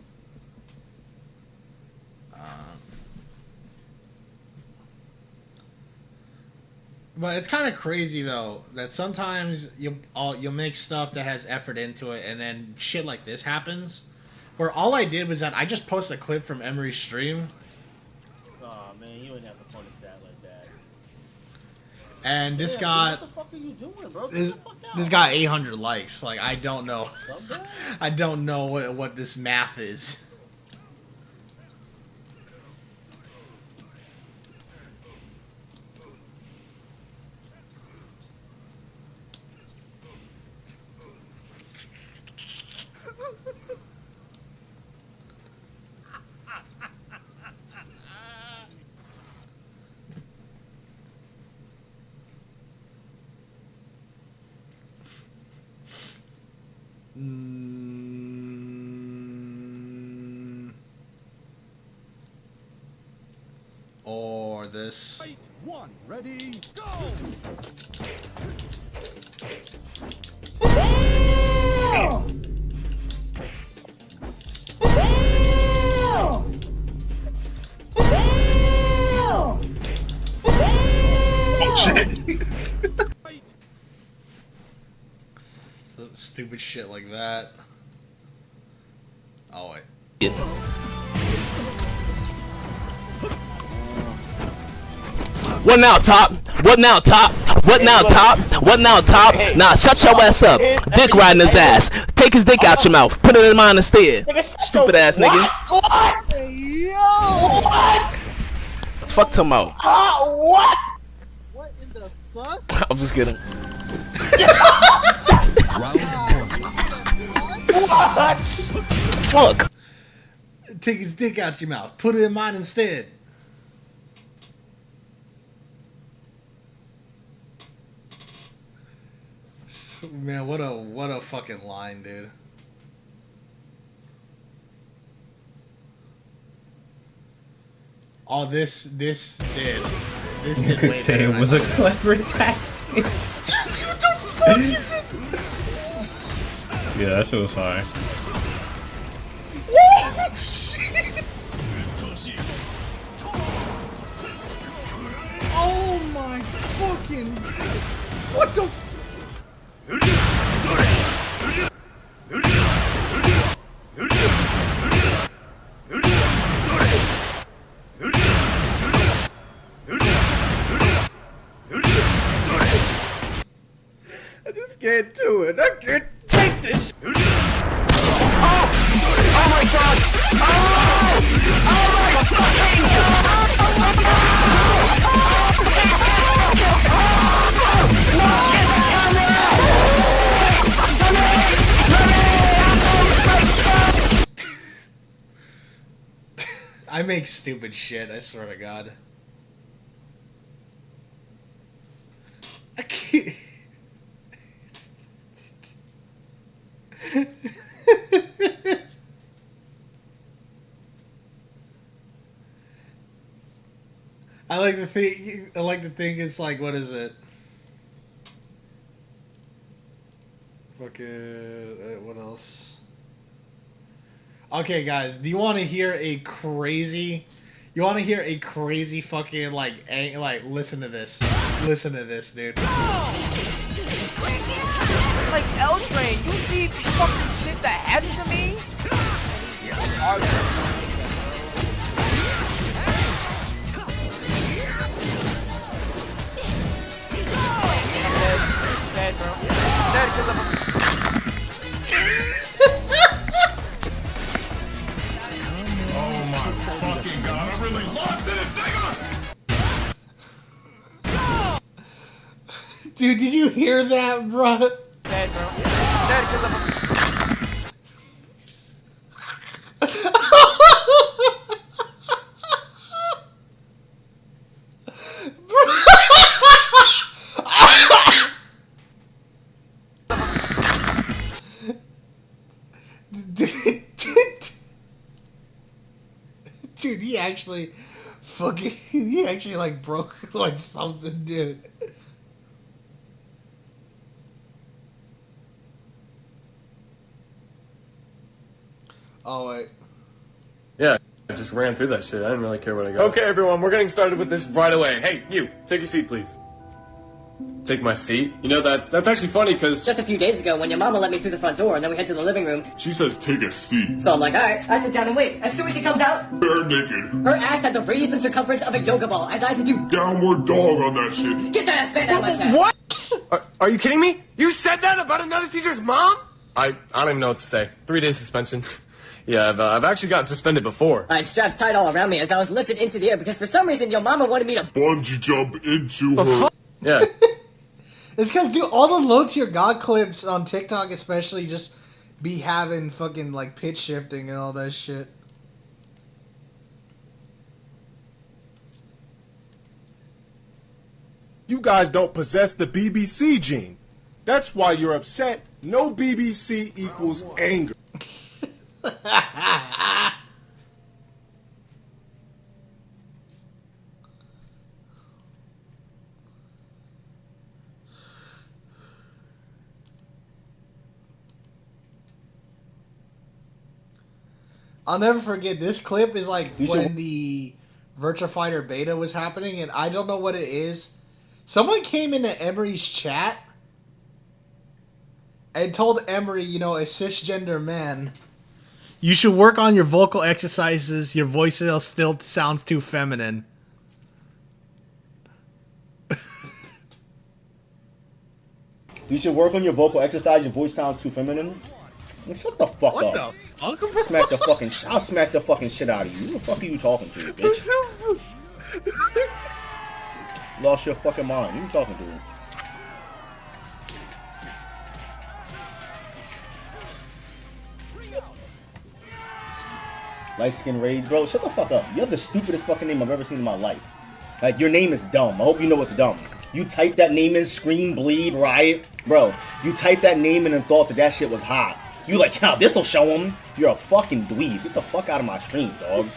But it's kind of crazy though that sometimes you'll make stuff that has effort into it, and then shit like this happens, where all I did was that I just posted a clip from Emery's stream. Oh man, you wouldn't have to punish that like that. And this got what the fuck are you doing, bro? this got 800 likes. Like I don't know, I don't know what this math is. Or this. Fight one, ready, go! Oh shit! Stupid shit like that. Oh wait. What now, Top? What now, Top? What now, Top? What now, Top? Nah, shut your ass up. Dick riding his ass. Take his dick out your mouth. Put it in mine instead. Stupid ass nigga. What? Yo! What? Fuck Tomo. What? What in the fuck? I'm just kidding. What? Fuck. Take his dick out your mouth. Put it in mine instead. Man, what a fucking line, dude. Oh, this did You could way say better it than was I a thought. clever tactic. What the fuck is this? Yeah, that shit was fire. Oh, shit. Oh my fucking... What the... I just can't do it. I can't take this. Oh! Oh my god! Oh! I make stupid shit, I swear to God. I can't... I like to think it's like, what is it? Fucking, what else? Okay, guys, do you want to hear a crazy... You want to hear a crazy fucking, like, listen to this. Listen to this, dude. Like L Train, you see the fucking shit that happened to me? Dead, bro. Dead because I'm Oh my fucking god, I really lost it! Dude, did you hear that, bro? dead, bro. Dead because I'm Dude, he actually like broke like something, dude. Oh wait. Yeah, I just ran through that shit. I didn't really care what I got. Okay, everyone, we're getting started with this right away. Hey, you, take your seat, please. Take my seat? You know, that's actually funny, because... Just a few days ago, when your mama let me through the front door, and then we head to the living room. She says take a seat. So I'm like, alright, I sit down and wait. As soon as she comes out, Bare naked. her ass had the radius and circumference of a yoga ball, as I had to do... Downward dog on that shit. Get that ass back out of my chest. What? Are you kidding me? You said that about another teacher's mom? I don't even know what to say. 3-day suspension. Yeah, I've actually gotten suspended before. I had straps tied all around me as I was lifted into the air because for some reason your mama wanted me to... Bungee jump into her. Yeah. It's because, dude, all the low tier god clips on TikTok especially just be having fucking, like, pitch shifting and all that shit. You guys don't possess the BBC gene. That's why you're upset. No BBC equals anger. I'll never forget, this clip is like when the Virtua Fighter beta was happening, and I don't know what it is. Someone came into Emery's chat and told Emery, you know, a cisgender man, you should work on your vocal exercises, your voice still sounds too feminine. You should work on your vocal exercise, your voice sounds too feminine. Well, shut the fuck up. What the fuck, bro? I'll smack the fucking shit out of you. Who the fuck are you talking to, bitch? Lost your fucking mind. Who you talking to? Light skin rage, bro. Shut the fuck up. You have the stupidest fucking name I've ever seen in my life. Like, your name is dumb. I hope you know it's dumb. You type that name in, Scream, Bleed, Riot. Bro, you type that name in and thought that shit was hot. You like, yo, this'll show him. You're a fucking dweeb. Get the fuck out of my stream, dog.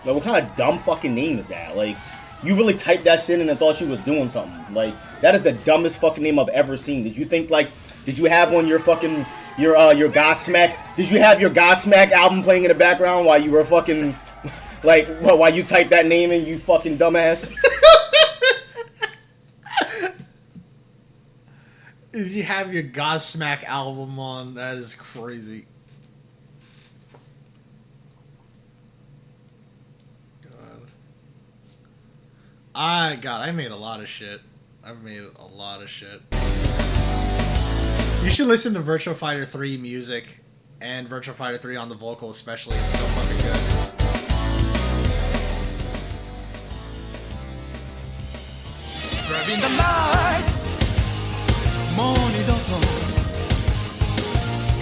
Like, what kind of dumb fucking name is that? Like, you really typed that shit in and thought she was doing something. Like, that is the dumbest fucking name I've ever seen. Did you think, like, did you have on your fucking, your Godsmack? Did you have your Godsmack album playing in the background while you were fucking, like, while you typed that name in, you fucking dumbass? Did you have your Godsmack album on? That is crazy. God, I made a lot of shit. I've made a lot of shit. You should listen to Virtua Fighter 3 music and Virtua Fighter 3 on the vocal especially. It's so fucking good. Grabbing the light もう二度と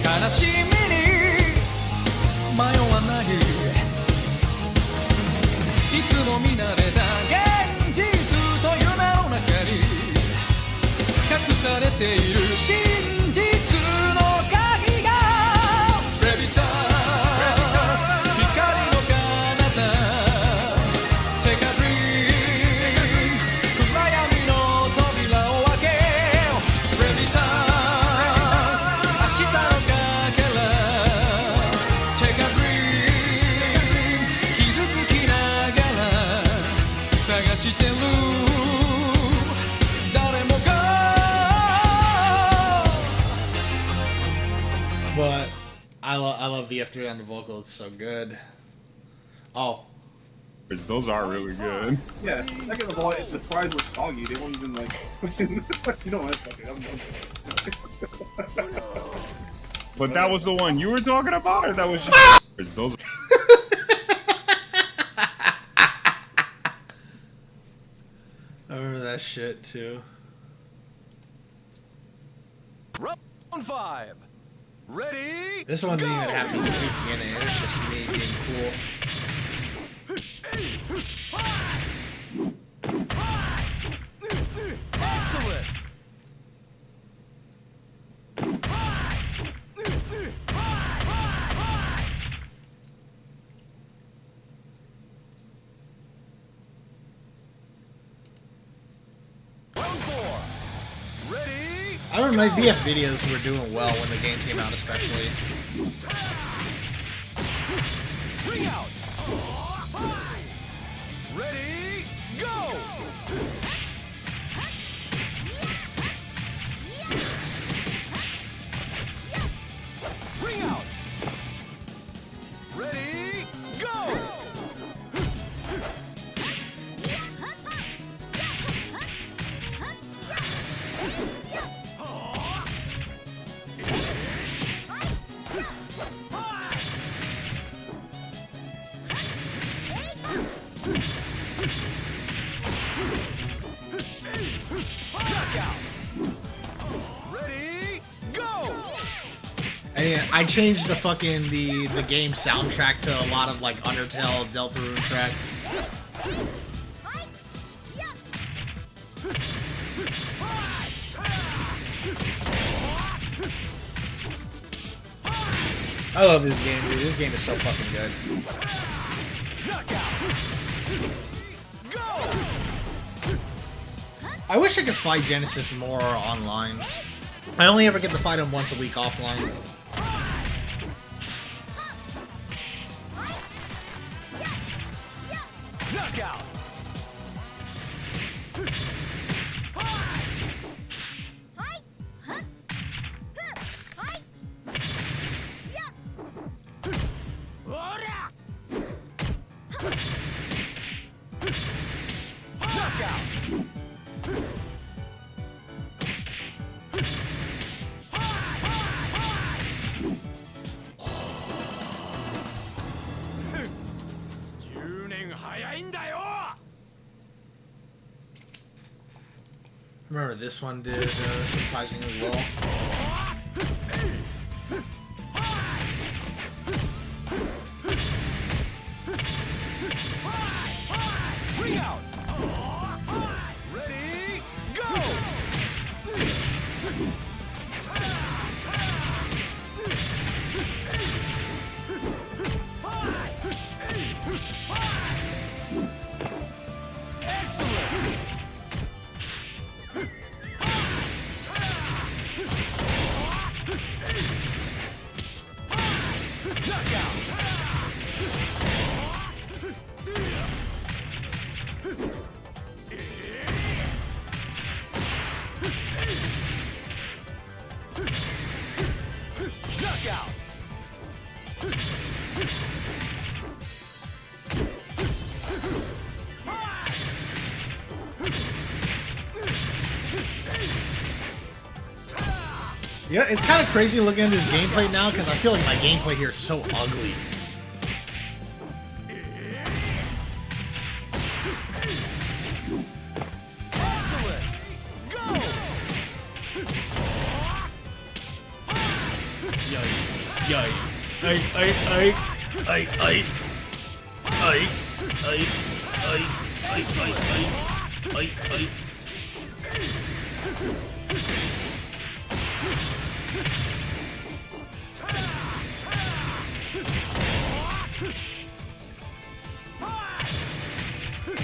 悲しみに迷わないいつも見慣れた現実と夢の中に隠されている真実の鍵がレビター光の彼方 Take a dream 暗闇の扉を開けレビター明日のかけら Take a dream 傷つきながら探してる誰もが But I love VF3 on the vocal. It's so good. Oh, those are really good. Yeah, second of all, it's the fries were soggy. They weren't even like. You know what? Okay, I'm done. But that was the one you were talking about, or that was just those. I remember that shit too. Round 5. Ready? This one didn't even have me speaking in it. It was just me being cool. Excellent. Round 4. Ready? I remember my VF videos were doing well when the game came out, especially. Ring out. Ready? Go. Ring out. Ready? Go. I changed the fucking the game soundtrack to a lot of like Undertale Deltarune tracks. I love this game, dude. This game is so fucking good. I wish I could fight Genesis more online. I only ever get to fight him once a week offline. Knockout. Remember this one did surprisingly well. Ring out. Ready, go. Excellent. Knockout. Knockout. Yeah, it's kind of crazy looking at this gameplay now because I feel like my gameplay here is so ugly. Excellent. Go. Yay. Yay. Ay, ay, ay. Ay, ay. Ay. Ay. Ay. Ay, ay, ay. Ay, ay.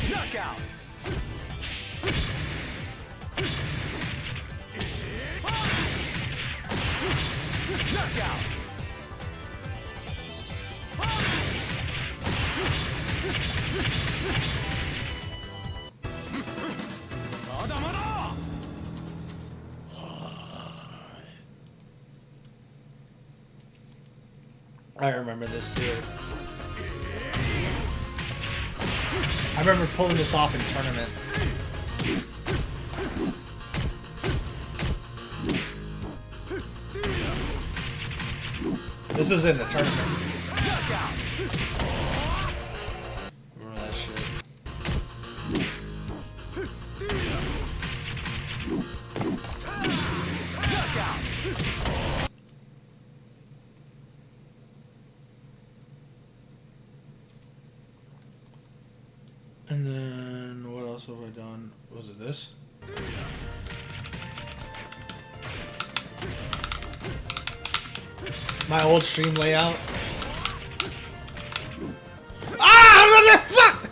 Knockout. Knockout. I remember this too. I remember pulling this off in tournament. This was in the tournament. Remember that shit. And then what else have I done? Was it this? My old stream layout. Ah! Fuck!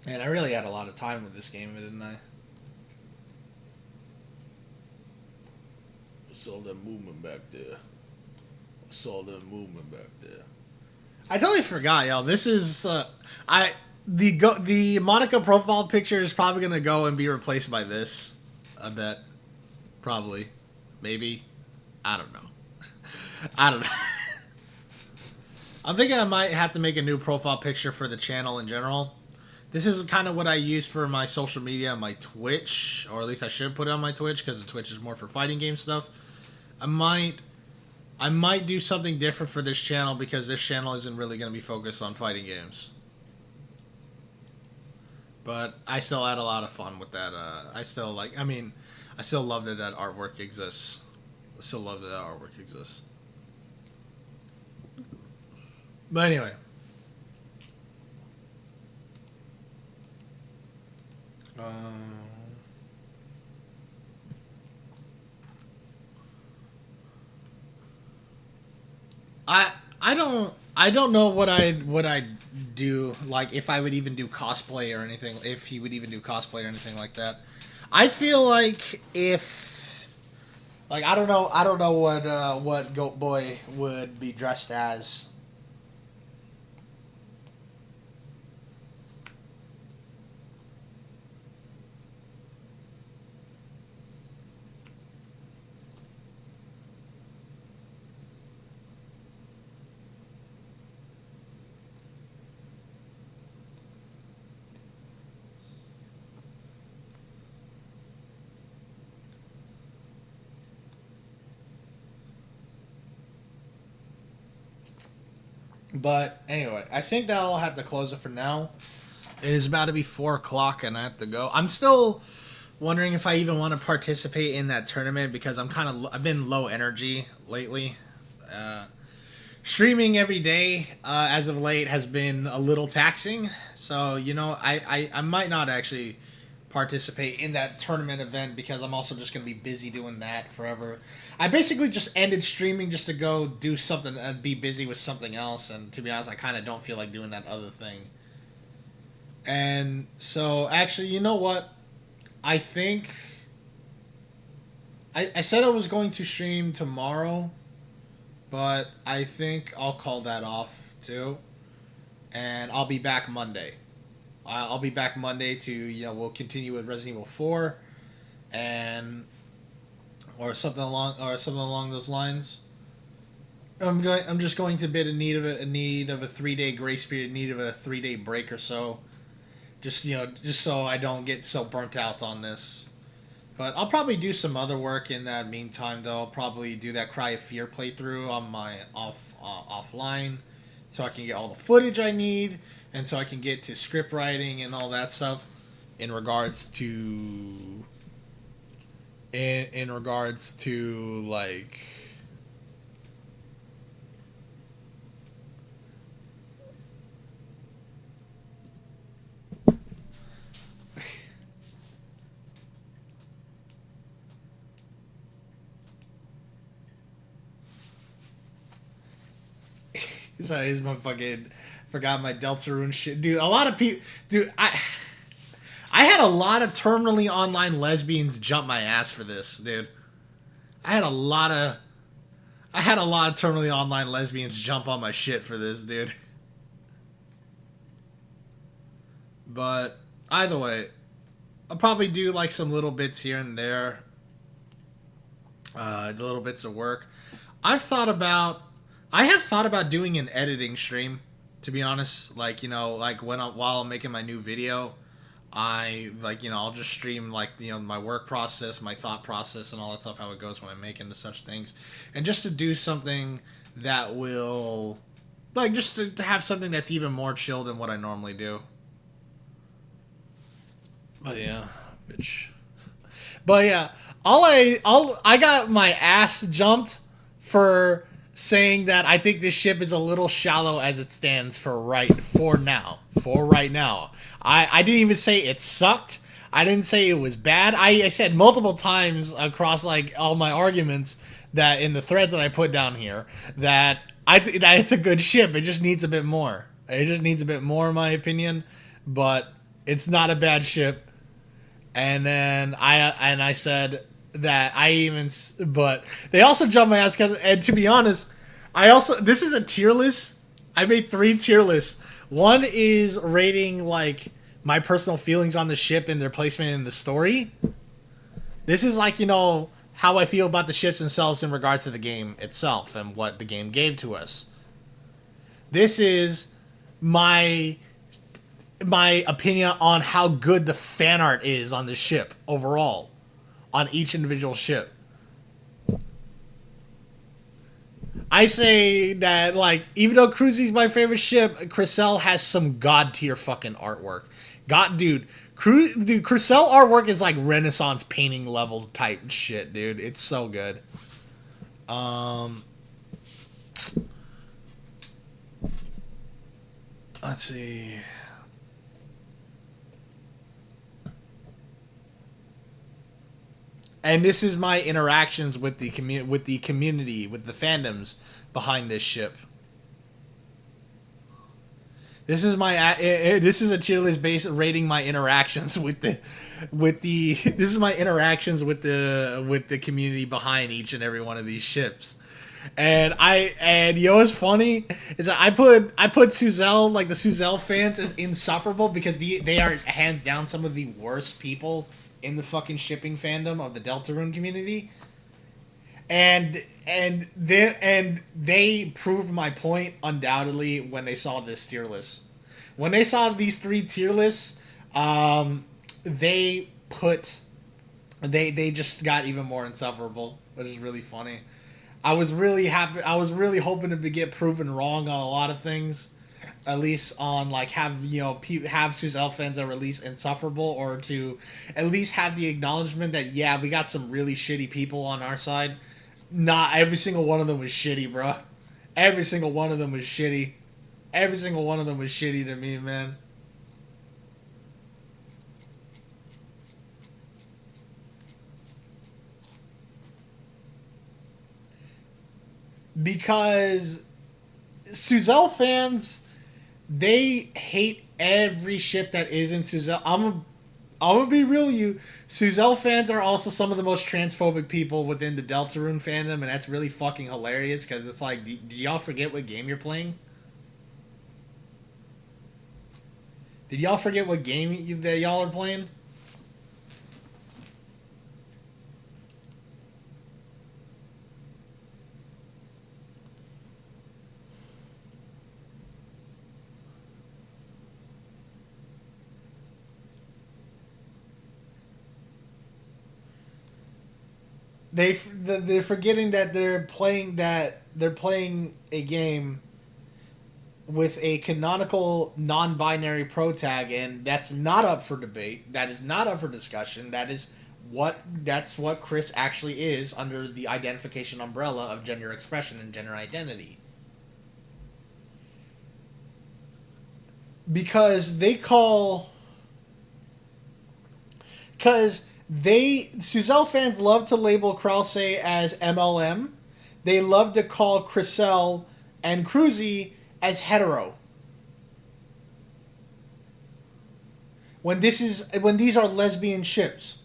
Man, I really had a lot of time with this game, didn't I? I saw that movement back there. I saw that movement back there. I totally forgot, y'all. This is the Monica profile picture is probably gonna go and be replaced by this. I bet. Probably. Maybe. I don't know. I don't know. I'm thinking I might have to make a new profile picture for the channel in general. This is kind of what I use for my social media on my Twitch, or at least I should put it on my Twitch because the Twitch is more for fighting game stuff. I might do something different for this channel because this channel isn't really going to be focused on fighting games. But I still had a lot of fun with that. I still love that that artwork exists. I still love that that artwork exists. But anyway. I don't know what I'd do, like if I would even do cosplay or anything, if he would even do cosplay or anything like that. I feel like if, like, I don't know what Goat Boy would be dressed as. But anyway, I think that'll have to close it for now. It is about to be 4 o'clock and I have to go. I'm still wondering if I even want to participate in that tournament because I've been low energy lately. Streaming every day as of late has been a little taxing. So, you know, I might not actually participate in that tournament event because I'm also just going to be busy doing that forever. I basically just ended streaming just to go do something and be busy with something else. And to be honest, I kind of don't feel like doing that other thing. And so, actually, you know what? I think I said I was going to stream tomorrow, but I think I'll call that off too, and I'll be back Monday. I'll be back Monday to, you know, we'll continue with Resident Evil 4, and or something along those lines. I'm just going to bid a need of a 3-day grace period, need of a 3-day break or so. Just so I don't get so burnt out on this. But I'll probably do some other work in that meantime, though. I'll probably do that Cry of Fear playthrough on my offline, so I can get all the footage I need, and so I can get to script writing and all that stuff. In regards to like. So he's my fucking forgot my Deltarune shit, dude. A lot of people, dude. I had a lot of terminally online lesbians jump my ass for this, dude. I had a lot of terminally online lesbians jump on my shit for this, dude. But either way, I'll probably do like some little bits here and there, little bits of work. I have thought about doing an editing stream, to be honest. Like, you know, like while I'm making my new video, I'll just stream, like, you know, my work process, my thought process, and all that stuff, how it goes when I'm making such things. And just to do something that will, like, just to have something that's even more chill than what I normally do. But yeah, bitch. But yeah, I got my ass jumped for saying that I think this ship is a little shallow as it stands for right now. I didn't even say it sucked. I didn't say it was bad. I said multiple times across like all my arguments that in the threads that I put down here that that it's a good ship. It just needs a bit more. It just needs a bit more, in my opinion. But it's not a bad ship. And then I said that but they also jumped my ass, and to be honest, this is a tier list. I made 3 tier lists. One is rating like my personal feelings on the ship and their placement in the story. This is like, you know, how I feel about the ships themselves in regards to the game itself and what the game gave to us. This is my opinion on how good the fan art is on the ship overall, on each individual ship. I say that, like, even though Cruzy's my favorite ship, Crystal has some god tier fucking artwork. Dude, Crystal artwork is like Renaissance painting level type shit, dude. It's so good. Let's see. And this is my interactions with the community, with the fandoms behind this ship. This is a tier list based rating my interactions with the community behind each and every one of these ships. And you know what's funny is that I put Suzelle, like the Suzelle fans, as insufferable because they are hands down some of the worst people in the fucking shipping fandom of the Deltarune community. And they proved my point undoubtedly when they saw this tier list. When they saw these 3 tier lists, they just got even more insufferable, which is really funny. I was really happy. I was really hoping to get proven wrong on a lot of things, at least on like have have Suzelle fans that release Insufferable, or to at least have the acknowledgement that yeah, we got some really shitty people on our side. Not every single one of them was shitty, bro. Every single one of them was shitty. Every single one of them was shitty to me, man. Because Suzelle fans, they hate every ship that isn't Suzelle. I'm gonna be real with you. Suzelle fans are also some of the most transphobic people within the Deltarune fandom, and that's really fucking hilarious because it's like, do y'all forget what game you're playing? Did y'all forget what game that y'all are playing? They're forgetting that they're playing a game with a canonical non-binary protag, and that's not up for debate. That is not up for discussion. That's what Chris actually is under the identification umbrella of gender expression and gender identity. Because Suzelle fans love to label Krause as MLM. They love to call Chriselle and Cruzy as hetero. When these are lesbian ships.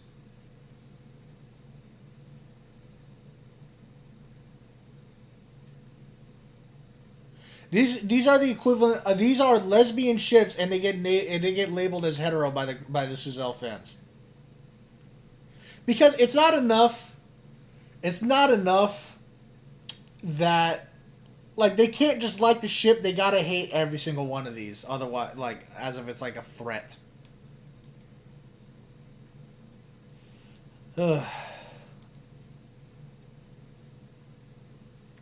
These are the equivalent. These are lesbian ships, and they get labeled as hetero by the Suzelle fans. Because it's not enough. It's not enough that, like, they can't just like the ship. They gotta hate every single one of these. Otherwise, like, as if it's like a threat. Either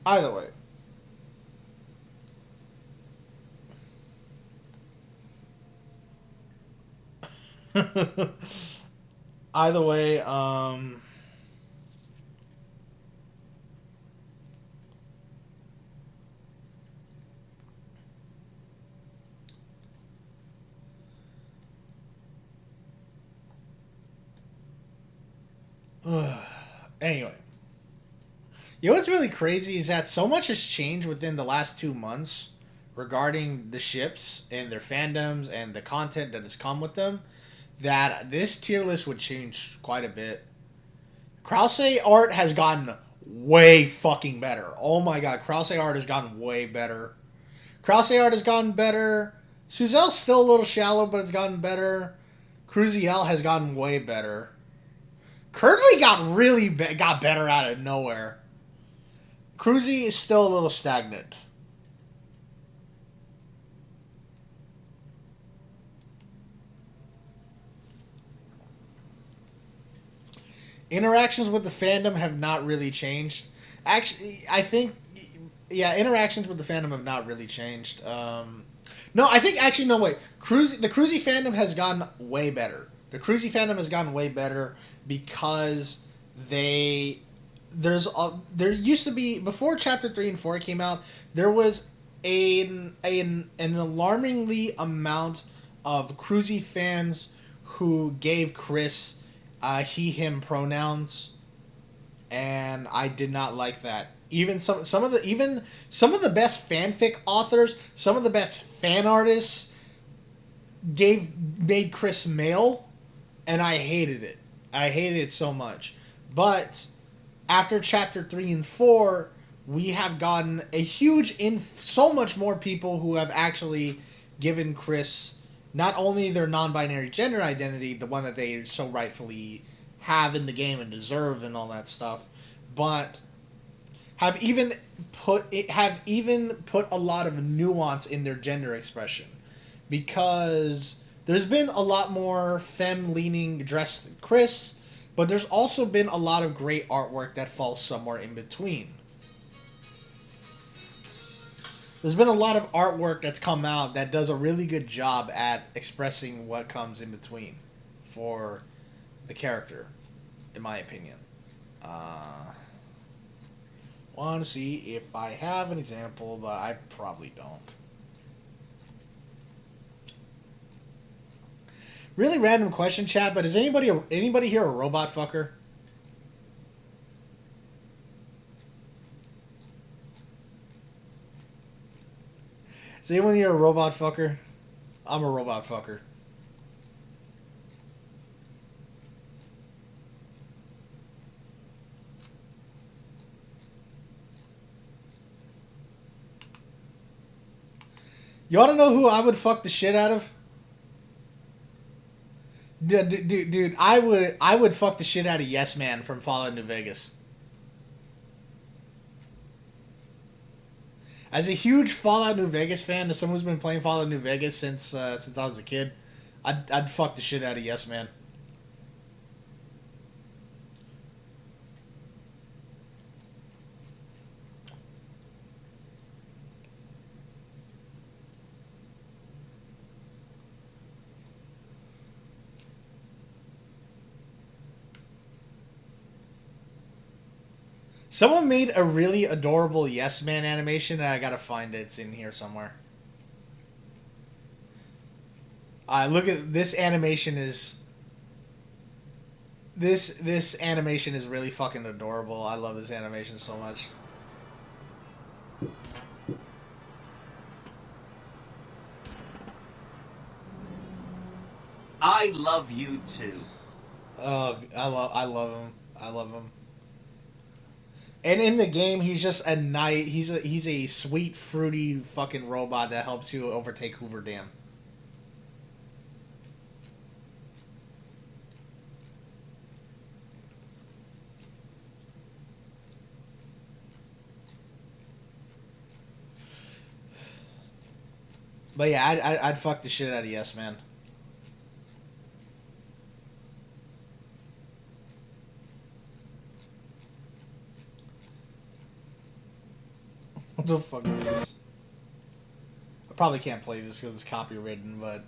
way. Either way, anyway. You know what's really crazy is that so much has changed within the last 2 months regarding the ships and their fandoms and the content that has come with them, that this tier list would change quite a bit. Krause art has gotten way fucking better. Oh my god, Krause art has gotten way better. Krause art has gotten better. Suzelle's still a little shallow, but it's gotten better. Cruziel has gotten way better. Curdley got better out of nowhere. Cruzy is still a little stagnant. Interactions with the fandom have not really changed. Actually, I think, yeah, interactions with the fandom have not really changed. No, I think, actually, no, wait. The Cruzy fandom has gotten way better. The Cruzy fandom has gotten way better because there used to be, before Chapter 3 and 4 came out, there was an alarmingly amount of Cruzy fans who gave Chris he, him pronouns, and I did not like that. Even some of the best fanfic authors, some of the best fan artists made Chris male, and I hated it. I hated it so much. But after Chapter 3 and 4, we have gotten a huge so much more people who have actually given Chris not only their non-binary gender identity, the one that they so rightfully have in the game and deserve and all that stuff, but have even put a lot of nuance in their gender expression, because there's been a lot more femme-leaning dressed Chris, but there's also been a lot of great artwork that falls somewhere in between. There's been a lot of artwork that's come out that does a really good job at expressing what comes in between for the character, in my opinion. Want to see if I have an example, but I probably don't. Really random question, chat, but is anybody here a robot fucker? Is anyone here a robot fucker? I'm a robot fucker. You want to know who I would fuck the shit out of? Dude, I would fuck the shit out of Yes Man from Fallout New Vegas. As a huge Fallout New Vegas fan, as someone who's been playing Fallout New Vegas since I was a kid, I'd fuck the shit out of Yes Man. Someone made a really adorable Yes Man animation, and I gotta find it. It's in here somewhere. Look at this animation is... This animation is really fucking adorable. I love this animation so much. I love you too. Oh, I love him. I love him. And in the game, he's just a knight. He's a sweet, fruity fucking robot that helps you overtake Hoover Dam. But yeah, I'd fuck the shit out of Yes Man. What the fuck is this? I probably can't play this because it's copywritten, but...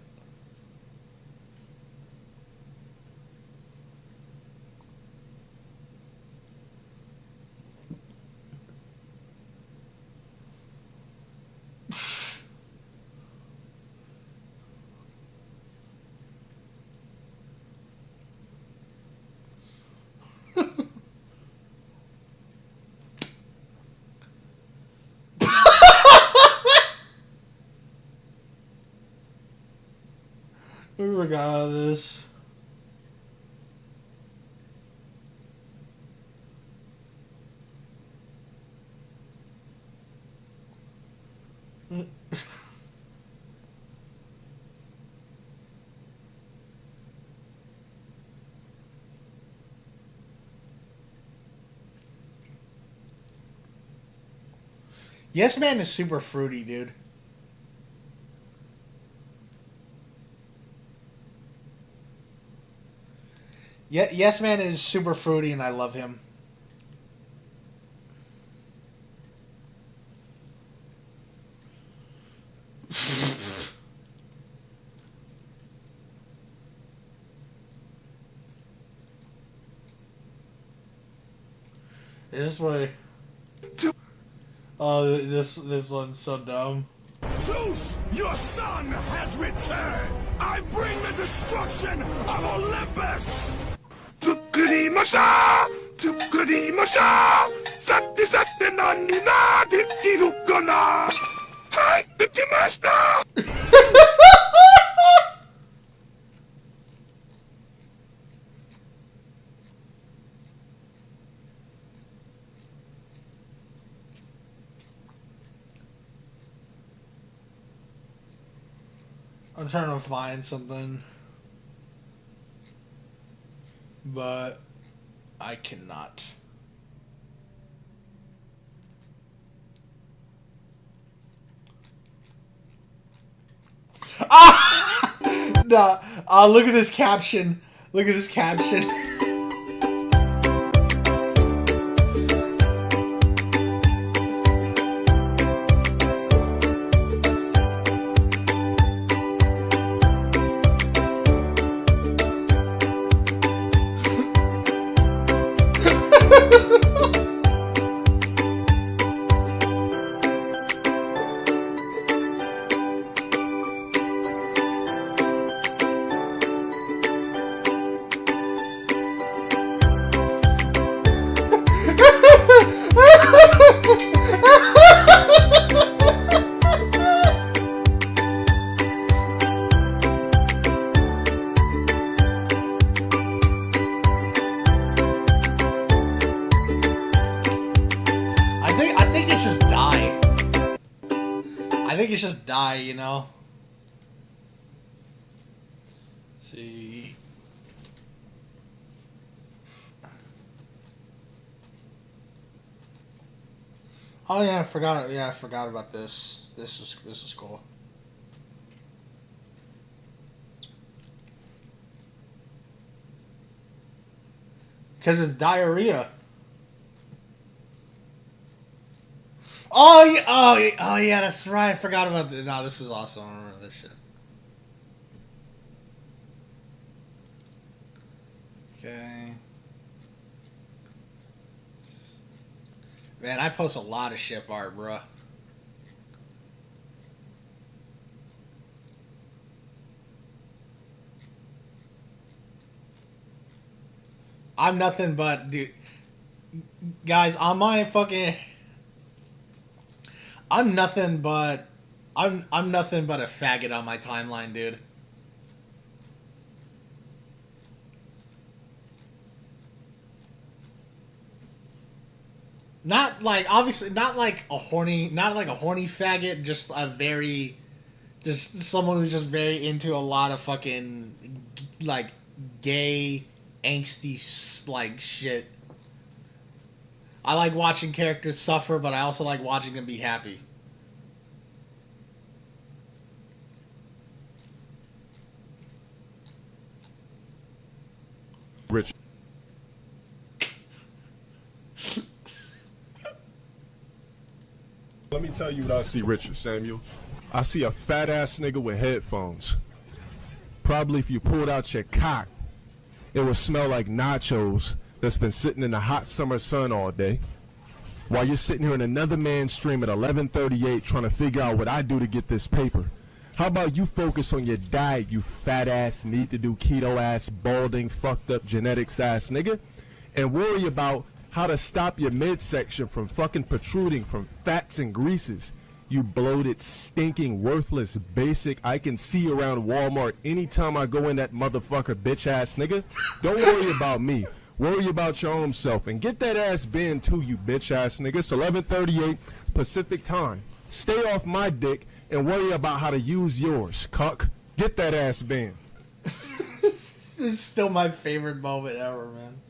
We forgot all this. Yes Man is super fruity, dude. Yeah, Yes Man is super fruity, and I love him. This way. Oh, this one's so dumb. Zeus, your son has returned! I bring the destruction of Olympus! Tsukurimasha! Tsukurimasha! Satte satte nani na dekiru kana? Hai, dekimashita! I'm trying to find something, but I cannot. Ah! Nah. Look at this caption. Look at this caption. die, you know? Let's see. Oh yeah, I forgot. Yeah, I forgot about this. This is cool. Because it's diarrhea. Oh yeah, oh yeah, that's right. I forgot about this. No, this is awesome. I remember this shit. Okay. Man, I post a lot of ship art, bruh. I'm nothing but, dude. Guys, on my fucking... I'm nothing but a faggot on my timeline, dude. Not like, obviously, not like a horny faggot, just someone who's just very into a lot of fucking, like, gay, angsty, like, shit. I like watching characters suffer, but I also like watching them be happy. Rich. Let me tell you what I see, Richard Samuel. I see a fat ass nigga with headphones. Probably if you pulled out your cock, it would smell like nachos that's been sitting in the hot summer sun all day. While you're sitting here in another man's stream at 11:38 trying to figure out what I do to get this paper. How about you focus on your diet, you fat ass, need to do keto ass, balding, fucked up genetics ass nigga, and worry about how to stop your midsection from fucking protruding from fats and greases. You bloated, stinking, worthless, basic, I can see around Walmart anytime I go in that motherfucker bitch ass nigga. Don't worry about me. Worry about your own self and get that ass bent too, you bitch ass nigga. It's 11:38 Pacific time. Stay off my dick and worry about how to use yours, cuck. Get that ass bent. This is still my favorite moment ever, man.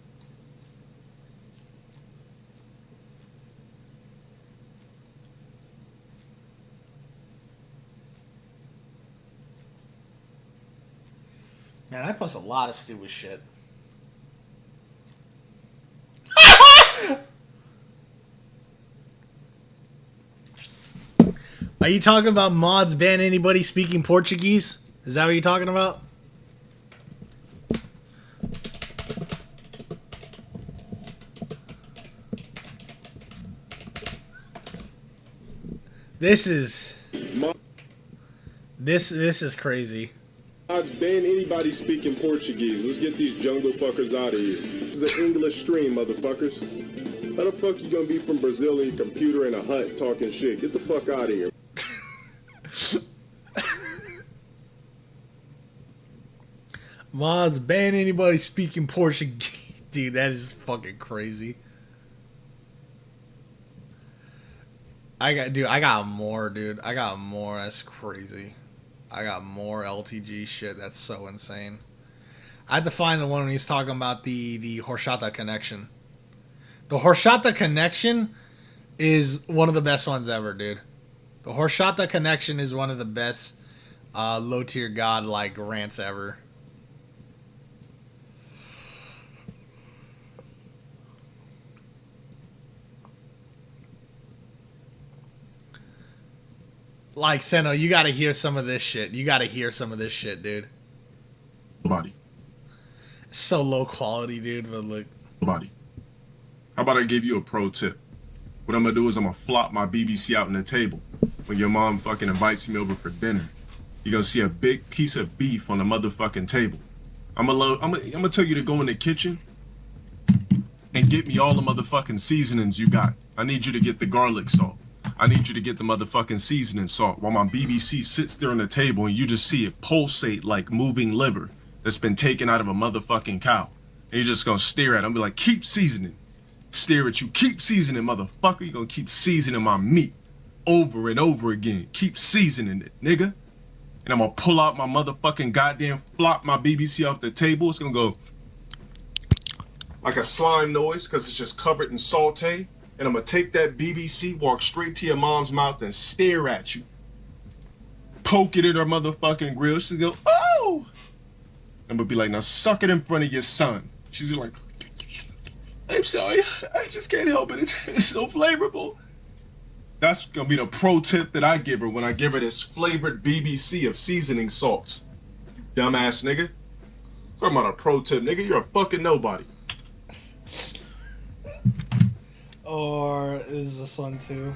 Man, I post a lot of stupid shit. Are you talking about mods ban anybody speaking Portuguese? Is that what you're talking about? This is crazy. Mods ban anybody speaking Portuguese. Let's get these jungle fuckers out of here. This is an English stream, motherfuckers. How the fuck you gonna be from Brazil and your computer in a hut talking shit? Get the fuck out of here. Mods ban anybody speaking Portuguese. Dude, that is fucking crazy. I got more, dude. I got more. That's crazy. I got more LTG shit. That's so insane. I had to find the one when he's talking about the Horchata connection. The Horchata connection is one of the best ones ever, dude. The Horchata connection is one of the best low tier god like rants ever. Like, Seno, you gotta hear some of this shit. You gotta hear some of this shit, dude. Body. So low quality, dude, but look. Body. How about I give you a pro tip? What I'm gonna do is I'm gonna flop my BBC out on the table. When your mom fucking invites me over for dinner, you're gonna see a big piece of beef on the motherfucking table. I'm gonna tell you to go in the kitchen and get me all the motherfucking seasonings you got. I need you to get the garlic salt. I need you to get the motherfucking seasoning salt while my BBC sits there on the table and you just see it pulsate like moving liver that's been taken out of a motherfucking cow. And you're just gonna stare at it and be like, keep seasoning. Stare at you, keep seasoning, motherfucker. You're gonna keep seasoning my meat. over and over again. Keep seasoning it, nigga. And I'm gonna pull out my motherfucking goddamn flop my BBC off the table. It's gonna go like a slime noise because it's just covered in saute. And I'm gonna take that BBC, walk straight to your mom's mouth and stare at you. Poke it in her motherfucking grill. She'll go, oh! I'm gonna be like, now suck it in front of your son. She's like, I'm sorry, I just can't help it. It's so flavorful. That's gonna be the pro tip that I give her when I give her this flavored BBC of seasoning salts. You dumbass nigga. Talking about a pro tip, nigga. You're a fucking nobody. Or is this one too?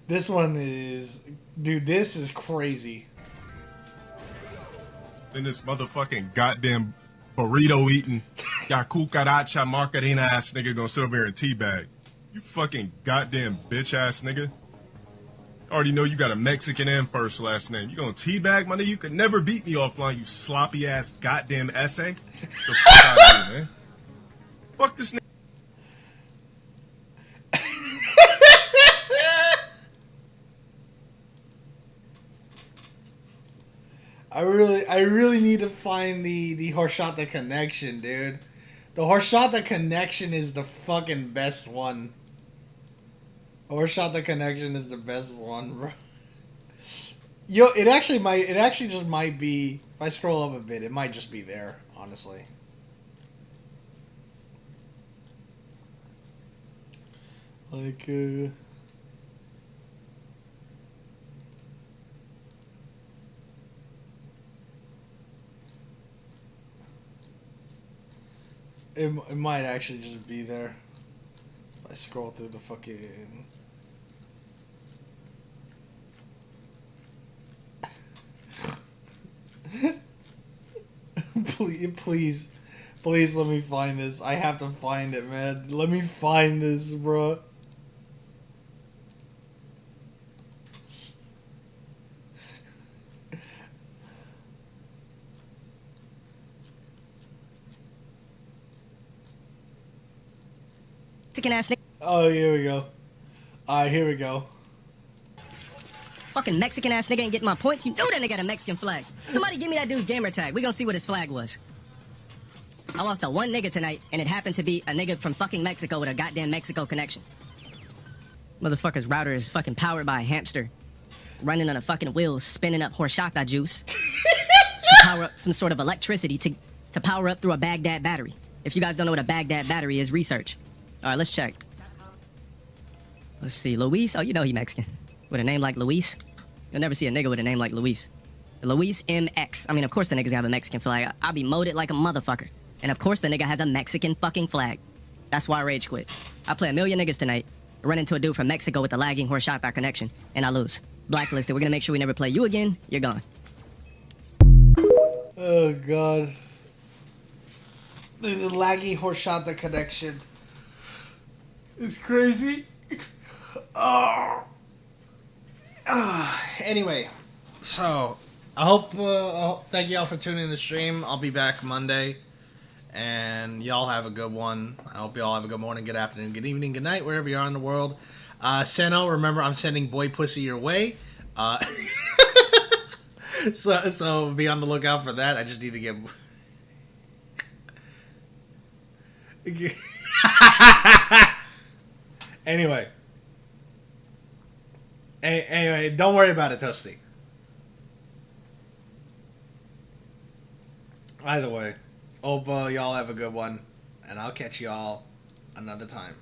This one is, dude, this is crazy. Then this motherfucking goddamn burrito eating, ya cucaracha margarina ass nigga gonna sit over here and teabag. You fucking goddamn bitch ass nigga. I already know you got a Mexican and first last name. You gonna teabag, my nigga? You could never beat me offline, you sloppy ass goddamn essay. The fuck out of here, man. Fuck this nigga. I really need to find the horchata connection, dude. The horchata connection is the fucking best one. Horchata connection is the best one, bro. Yo, it actually just might be, if I scroll up a bit, it might just be there, honestly. Like, It might actually just be there. If I scroll through the fucking... please let me find this. I have to find it, man. Let me find this, bro. Mexican ass nigga. Oh, here we go. Alright, here we go. Fucking Mexican ass nigga ain't getting my points. You know that nigga got a Mexican flag. Somebody give me that dude's gamer tag. We gonna see what his flag was. I lost to one nigga tonight, and it happened to be a nigga from fucking Mexico with a goddamn Mexico connection. Motherfucker's router is fucking powered by a hamster. Running on a fucking wheel, spinning up horchata juice. To power up some sort of electricity to power up through a Baghdad battery. If you guys don't know what a Baghdad battery is, research. Alright, let's check. Let's see, Luis? Oh, you know he Mexican. With a name like Luis? You'll never see a nigga with a name like Luis. Luis MX. I mean, of course the niggas have a Mexican flag. I'll be moded like a motherfucker. And of course the nigga has a Mexican fucking flag. That's why I rage quit. I play a million niggas tonight, run into a dude from Mexico with a lagging horchata connection, and I lose. Blacklisted. We're gonna make sure we never play you again. You're gone. Oh, God. The laggy horchata connection. It's crazy. Oh. Anyway, so I hope thank y'all for tuning in the stream. I'll be back Monday, and y'all have a good one. I hope y'all have a good morning, good afternoon, good evening, good night, wherever you are in the world. Seno, remember I'm sending boy pussy your way. So be on the lookout for that. I just need to get. Anyway, don't worry about it, Toasty. Either way, hope y'all have a good one, and I'll catch y'all another time.